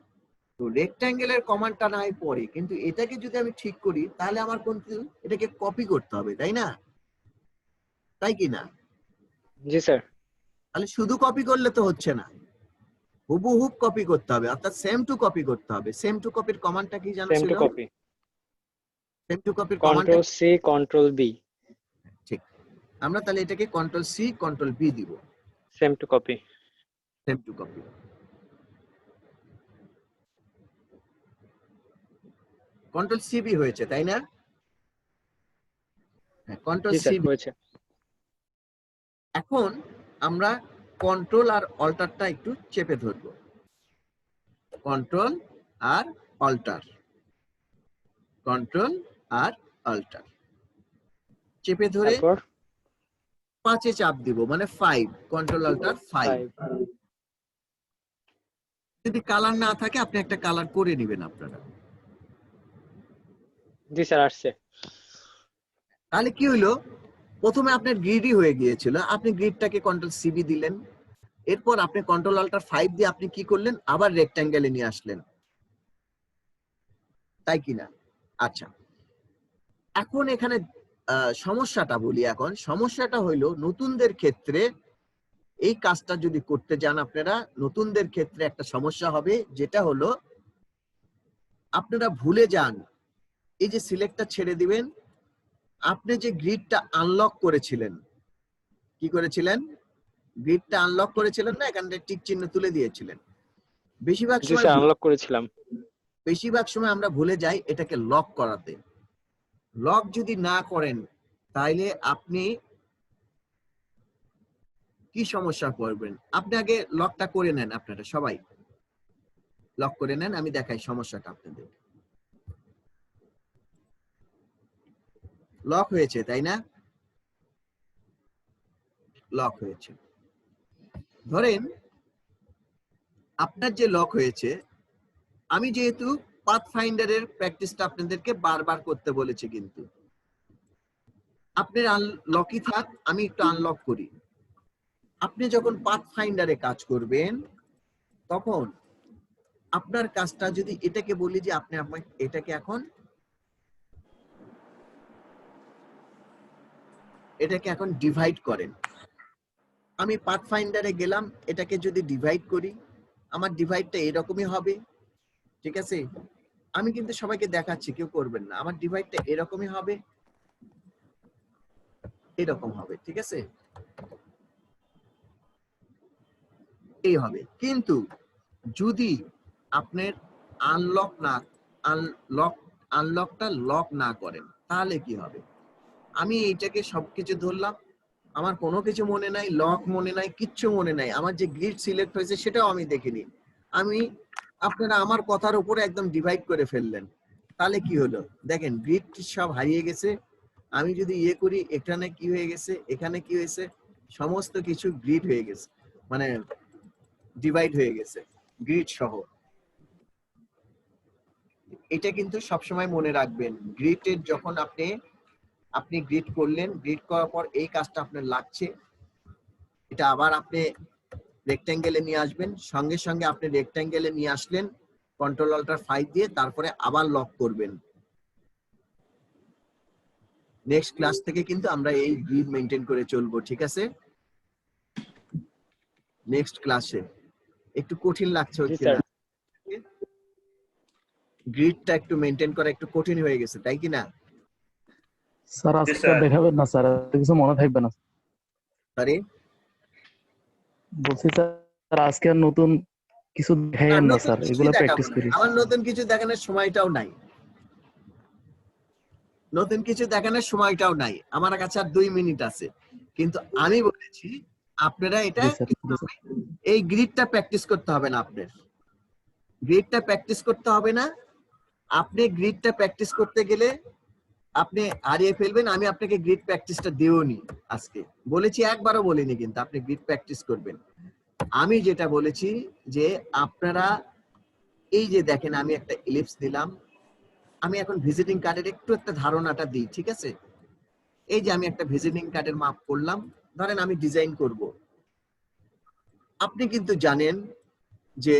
তো রেক্ট্যাঙ্গেলের কমান্ডটা না হয় পরে, কিন্তু এটাকে যদি আমি ঠিক করি তাহলে আমার কিন্তু এটাকে কপি করতে হবে তাই না? তাই কি না? জি স্যার। তাহলে শুধু কপি করলে তো হচ্ছে না, হুবহুব কপি করতে হবে, অর্থাৎ সেম টু কপি করতে হবে। সেম টু কপির কমান্ডটা কি জানো সেম ছিল? Two copy. সেম টু কপির কমান্ডটা কন্ট্রোল সি কন্ট্রোল বি। ঠিক, আমরা তাহলে এটাকে কন্ট্রোল সি কন্ট্রোল বি দিব। Same to copy. Same to copy. Control C V হয়েছে তাই না? হ্যাঁ, কন্ট্রোল জি স্যার, সিবি। হয়েছে। এখন আমরা কন্ট্রোল আর অল্টারটা একটু চেপে ধরব। কন্ট্রোল আর অল্টার, কন্ট্রোল আর অল্টার চেপে ধরে তারপর 5-এ চাপ দিব, মানে 5, কন্ট্রোল অল্টার 5। যদি কালার না থাকে আপনি একটা কালার করে নেবেন আপনারা। জি স্যার, আসছে। তাহলে কি হইলো, প্রথমে আপনার গ্রিডই হয়ে গিয়েছিল, আপনি গ্রিডটাকে কন্ট্রোল সিবি দিলেন, এরপর আপনি কন্ট্রোল অল্টার 5 দিয়ে আপনি কি করলেন, আবার রেক্ট্যাঙ্গেলে নিয়ে আসলেন, তাই কিনা? আচ্ছা, এখন এখানে সমস্যাটা বলি। এখন সমস্যাটা হইলো নতুনদের ক্ষেত্রে এই কাজটা যদি করতে যান আপনারা, নতুনদের ক্ষেত্রে একটা সমস্যা হবে, যেটা হলো আপনারা ভুলে যান এই যে সিলেক্টটা ছেড়ে দিবেন, আপনি যে গ্রিডটা আনলক করেছিলেন, কি করেছিলেন, গ্রিডটা আনলক করেছিলেন না, এখানে টিক চিহ্ন তুলে দিয়েছিলেন। বেশিরভাগ জি সময় স্যার, আনলক করেছিলাম। বেশিরভাগ সময় আমরা ভুলে যাই এটাকে লক করাতে। লক যদি না করেন তাইলে আপনি কি সমস্যা পড়বেন? আপনি আগে লকটা করে নেন, আপনারা সবাই লক করে নেন, আমি দেখাই সমস্যাটা আপনাদের। লক হয়েছে তাই না? লক হয়েছে। ধরেন আপনার যে লক হয়েছে, আমি যেহেতু পাথফাইন্ডারের প্র্যাকটিসটা আপনাদেরকে বারবার করতে বলেছি, কিন্তু আপনার আনলকই থাক, আমি একটু আনলক করি। আপনি যখন পাথফাইন্ডারে কাজ করবেন তখন আপনার কাজটা যদি এটাকে বলি যে আপনি এটাকে এখন ডিভাইড করেন। আমি পাথফাইন্ডারে গেলাম, এটাকে যদি ডিভাইড করি, আমার ডিভাইডটা এরকমই হবে, ঠিক আছে? আমি কিন্তু সবাইকে দেখাচ্ছি, কেউ করবেন না। আমার ডিভাইডটা এরকমই হবে, এরকম হবে, ঠিক আছে? এই হবে। কিন্তু যদি আপনার আনলক আনলকটা লক না করেন তাহলে কি হবে? আমি এইটাকে সবকিছু ধরলাম, আমার কোনো কিছু মনে নাই, লক মনে নাই, কিচ্ছু মনে নাই, আমার যে গ্রিড সিলেক্ট হয়েছে সেটাও আমি দেখিনি। আপনারা আমার কথার উপরে একদম ডিভাইড করে ফেললেন, তাহলে কি হলো দেখেন, গ্রিড সব হারিয়ে গেছে। আমি যদি ইয়ে করি, এখানে কি হয়ে গেছে, এখানে কি হয়েছে, সমস্ত কিছু গ্রিড হয়ে গেছে, মানে ডিভাইড হয়ে গেছে গ্রিড সহ। এটা কিন্তু সবসময় মনে রাখবেন, গ্রিডের যখন আপনি গ্রিড করলেন, গ্রিড করার পর এই কাজটা আপনার লাগছে, এটা আবার আপনি রেক্ট্যাঙ্গেলে নিয়ে আসবেন, সঙ্গে সঙ্গে আপনি রেক্ট্যাঙ্গেলে নিয়ে আসলেন কন্ট্রোল অল্টার 5 দিয়ে, তারপরে আবার লক করবেন। নেক্সট ক্লাস থেকে কিন্তু আমরা এই গ্রিড মেইনটেইন করে চলবো, ঠিক আছে? নেক্সট ক্লাসে একটু কঠিন লাগছে হচ্ছে না, গ্রিডটা একটু মেইনটেইন করা একটু কঠিন হয়ে গেছে, তাই কি না? স্যার আজকে দেখাবেন না স্যার, কিছু মনে থাকবে না। সরি বলছি স্যার আজকে আর নতুন কিছু দেখাইয়েন না স্যার, এগুলো প্র্যাকটিস করি। আমার নতুন কিছু দেখানোর সময়টাও নাই, নতুন কিছু দেখানোর সময়টাও নাই, আমার কাছে আর 2 মিনিট আছে। কিন্তু আমি বলেছি আপনারা এটা এই গ্রিডটা প্র্যাকটিস করতে হবে না, আপনার গ্রিডটা প্র্যাকটিস করতে হবে না। আপনি গ্রিডটা প্র্যাকটিস করতে গেলে আপনি হারিয়ে ফেলবেন। আমি আপনাকে গ্রিড প্র্যাকটিসটা দিওনি, আজকে বলেছি, একবারও বলিনি, কিন্তু আপনি গ্রিড প্র্যাকটিস করবেন। আমি যেটা বলেছি যে আপনারা এই যে দেখেন, আমি একটা ইলিপস দিলাম, আমি এখন ভিজিটিং কার্ডের একটু একটা ধারণাটা দিই, ঠিক আছে? এই যে আমি একটা ভিজিটিং কার্ডের মাপ করলাম, ধরেন আমি ডিজাইন করব। আপনি কিন্তু জানেন যে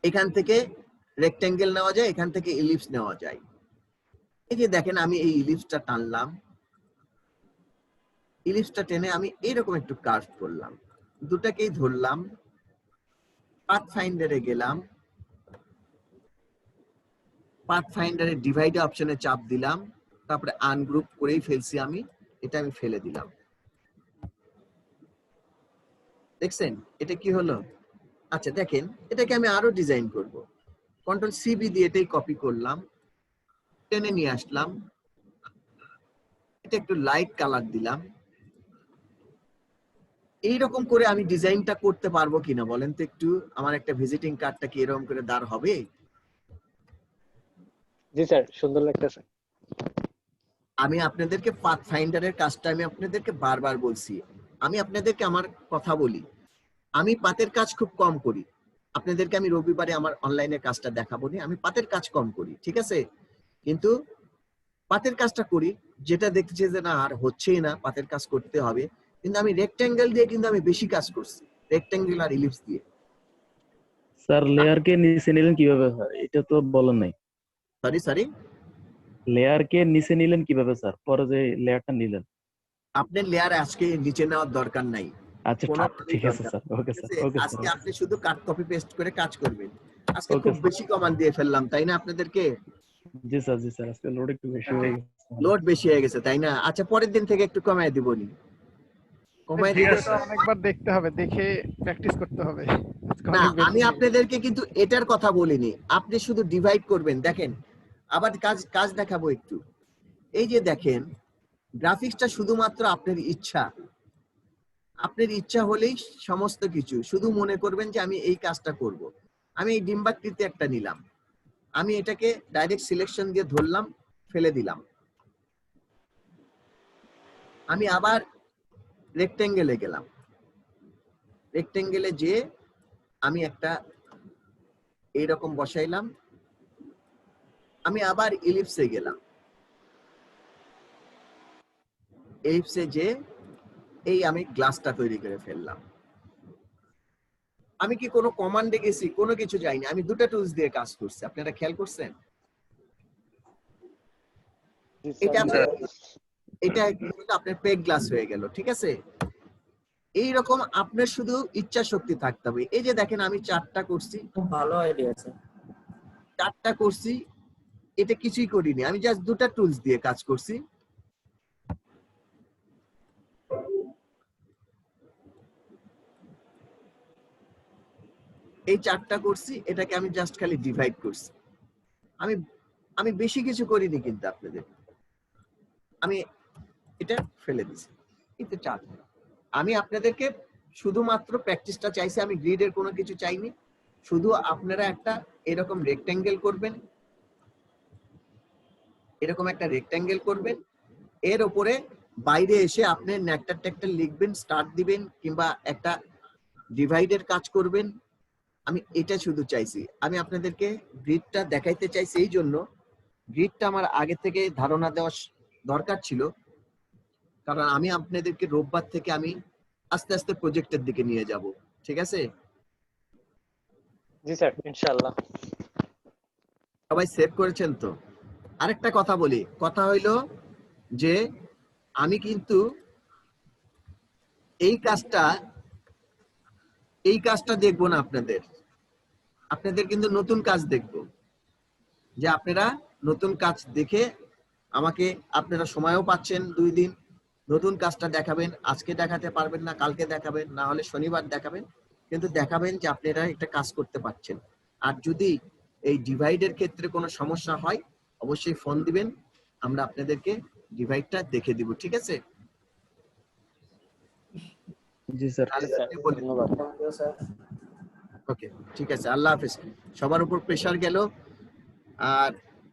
এখান থেকে রেক্ট্যাঙ্গেল নেওয়া যায়, এখান থেকে ইলিপস নেওয়া যায়। এই যে দেখেন আমি এই ইলিপসটা টানলাম, ইলিপসটা টেনে আমি এইরকম একটু কার্ভ করলাম, দুটাকেই ধরলাম, পাথ ফাইন্ডারে গেলাম, পাথ ফাইন্ডারে ডিভাইড অপশনে চাপ দিলাম, তারপরে আনগ্রুপ করেই ফেলছি আমি, এটা আমি ফেলে দিলাম। দেখছেন এটা কি হলো? আচ্ছা দেখেন, এটাকে আমি আরো ডিজাইন করব। কন্ট্রোল সিবি দিয়ে এটাই কপি করলাম, টেনে নিয়ে আসলাম, এটা একটু লাইট কালার দিলাম। এইরকম করে আমি ডিজাইনটা করতে পারবো কিনা বলেন তো একটু? আমার একটা ভিজিটিং কার্ডটা কি এরকম করে দাঁড় হবে? জি স্যার, সুন্দর লাগতেছে। আমি আপনাদেরকে পাথ ফাইন্ডারের কাজটা আমি আপনাদেরকে বারবার বলছি, আমি আপনাদেরকে আমার কথা বলি, আমি পাতের কাজ খুব কম করি। আপনাদেরকে আমি রবিবারে আমার অনলাইনে কাজটা দেখাবো না, আমি পাতের কাজ কম করি, ঠিক আছে? কিন্তু পাতের কাজটা করি, যেটা দেখছি যে না আর হচ্ছেই না, পাতের কাজ করতে হবে, কিন্তু আমি রেক্ট্যাঙ্গেল দিয়ে কিন্তু আমি বেশি কাজ করছি, রেক্ট্যাঙ্গেল আর ইলিপস দিয়ে। স্যার লেয়ারকে নিচে নিলেন কিভাবে স্যার, এটা তো বলেন নাই। সরি লেয়ারকে নিচে নিলেন কিভাবে স্যার, পরে যে লেয়ারটা নিলেন? আপনার লেয়ার আজকে নিচে নেওয়ার দরকার নাই। আচ্ছা ঠিক আছে sir, okay sir, okay sir. আজকে আপনি শুধু কাট কপি পেস্ট করে কাজ করবেন। আজকে খুব বেশি কমান্ড দিয়ে ফেললাম, তাই না আপনাদেরকে? জি স্যার, জি স্যার, আজকে লোড একটু বেশি হয়ে গেছে। লোড বেশি হয়ে গেছে, তাই না? আচ্ছা পরের দিন থেকে একটু কমায় দিবনি, কমায় দিয়ে অনেকবার দেখতে হবে, দেখে প্র্যাকটিস করতে হবে। না, আমি আপনাদেরকে কিন্তু এটার কথা বলিনি, আপনি শুধু ডিভাইড করবেন। দেখেন আবার কাজ দেখাবো একটু। এই যে দেখেন, গ্রাফিক্সটা শুধুমাত্র আপনার ইচ্ছা, আপনার ইচ্ছা হলেই সমস্ত কিছু। শুধু মনে করবেন যে আমি এই কাজটা করব। আমি এই ডিম্বাকৃতি একটা নিলাম, আমি এটাকে ডাইরেক্ট সিলেকশন দিয়ে ধরলাম, ফেলে দিলাম। আমি আবার রেক্ট্যাঙ্গেলে গেলাম, রেক্ট্যাঙ্গেলে যে আমি একটা এইরকম বসাইলাম, আমি আবার ইলিপসে গেলাম, ইলিপসে যে এই আমি গ্লাসটা তৈরি করে ফেললাম। আমি কি কোনো কমান্ডে গেছি? কোনো কিছু যাইনি, আমি দুটো টুলস দিয়ে কাজ করছি। আপনারা খেয়াল করছেন? এটা আপনার পেগ গ্লাস হয়ে গেল, ঠিক আছে? এইরকম আপনার শুধু ইচ্ছা শক্তি থাকতে হবে। এই যে দেখেন আমি 4টা করছি, খুব ভালো আইডিয়া আছে। 4টা করছি, এটা কিছুই করিনি, আমি জাস্ট দুটো টুলস দিয়ে কাজ করছি। এই 4টা করছি, এটাকে আমি জাস্ট খালি ডিভাইড করছি। আমি আমি বেশি কিছু করিনি কিন্তু আপনাদের, আমি এটা ফেলে দিছি, কিন্তু চাপ নেই। আমি আপনাদেরকে শুধুমাত্র প্র্যাকটিসটা চাইছি, আমি গ্রিডের কোনো কিছু চাইনি। শুধু আপনারা একটা এরকম রেক্ট্যাঙ্গেল করবেন, এরকম একটা রেক্ট্যাঙ্গেল করবেন, এর উপরে বাইরে এসে আপনি নেকটার টেক্টার লিখবেন, স্টার্ট দিবেন, কিংবা একটা ডিভাইডের কাজ করবেন। আমি এটা শুধু চাইছি। আমি আপনাদেরকে গ্রিডটা দেখাইতে চাইছি এই জন্য, গ্রিডটা আমার আগে থেকে ধারণা দেওয়া দরকার ছিল, কারণ আমি আপনাদেরকে রোববার থেকে আমি আস্তে আস্তে প্রজেক্টের দিকে নিয়ে যাব। ঠিক আছে? জি স্যার, ইনশাআল্লাহ। সবাই সেভ করেছেন তো? আরেকটা কথা বলি, কথা হইলো যে আমি কিন্তু এই কাজটা দেখবো না আপনাদের, আপনাদের কিন্তু নতুন কাজ দেখবো, যে আপনারা নতুন কাজ দেখে আমাকে, আপনারা সময়ও পাচ্ছেন 2 দিন, নতুন কাজটা দেখাবেন। আজকে দেখাতে পারবেন না, কালকে দেখাবেন, না হলে শনিবার দেখাবেন, কিন্তু দেখাবেন যে আপনারা একটা কাজ করতে পারছেন। আর যদি এই ডিভাইডের ক্ষেত্রে কোনো সমস্যা হয় অবশ্যই ফোন দিবেন, আমরা আপনাদেরকে ডিভাইডটা দেখে দিব। ঠিক আছে? জি স্যার। ধন্যবাদ স্যার। ওকে, ঠিক আছে, আল্লাহ হাফেজ। সবার উপর প্রেসার গেল, আর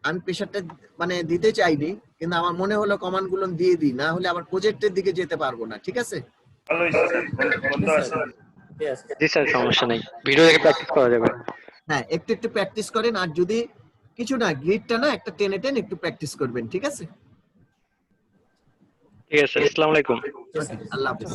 আমি প্রেসারটা মানে দিতে চাইনি, কিন্তু আমার মনে হলো কমান্ড গুলো দিয়ে দিই, না হলে আবার প্রজেক্টের দিকে যেতে পারবো না। ঠিক আছে? ভালো হয়েছে স্যার, বন্ধ আছে। জি স্যার, সমস্যা নাই, ভিডিও দেখে প্র্যাকটিস করা যাবে। হ্যাঁ, একটু একটু প্র্যাকটিস করেন, আর যদি কিছু না, গ্রিডটা না একটা টেনে টেনে একটু প্র্যাকটিস করবেন। ঠিক আছে? ঠিক আছে, আসসালামু আলাইকুম। আল্লাহ হাফেজ।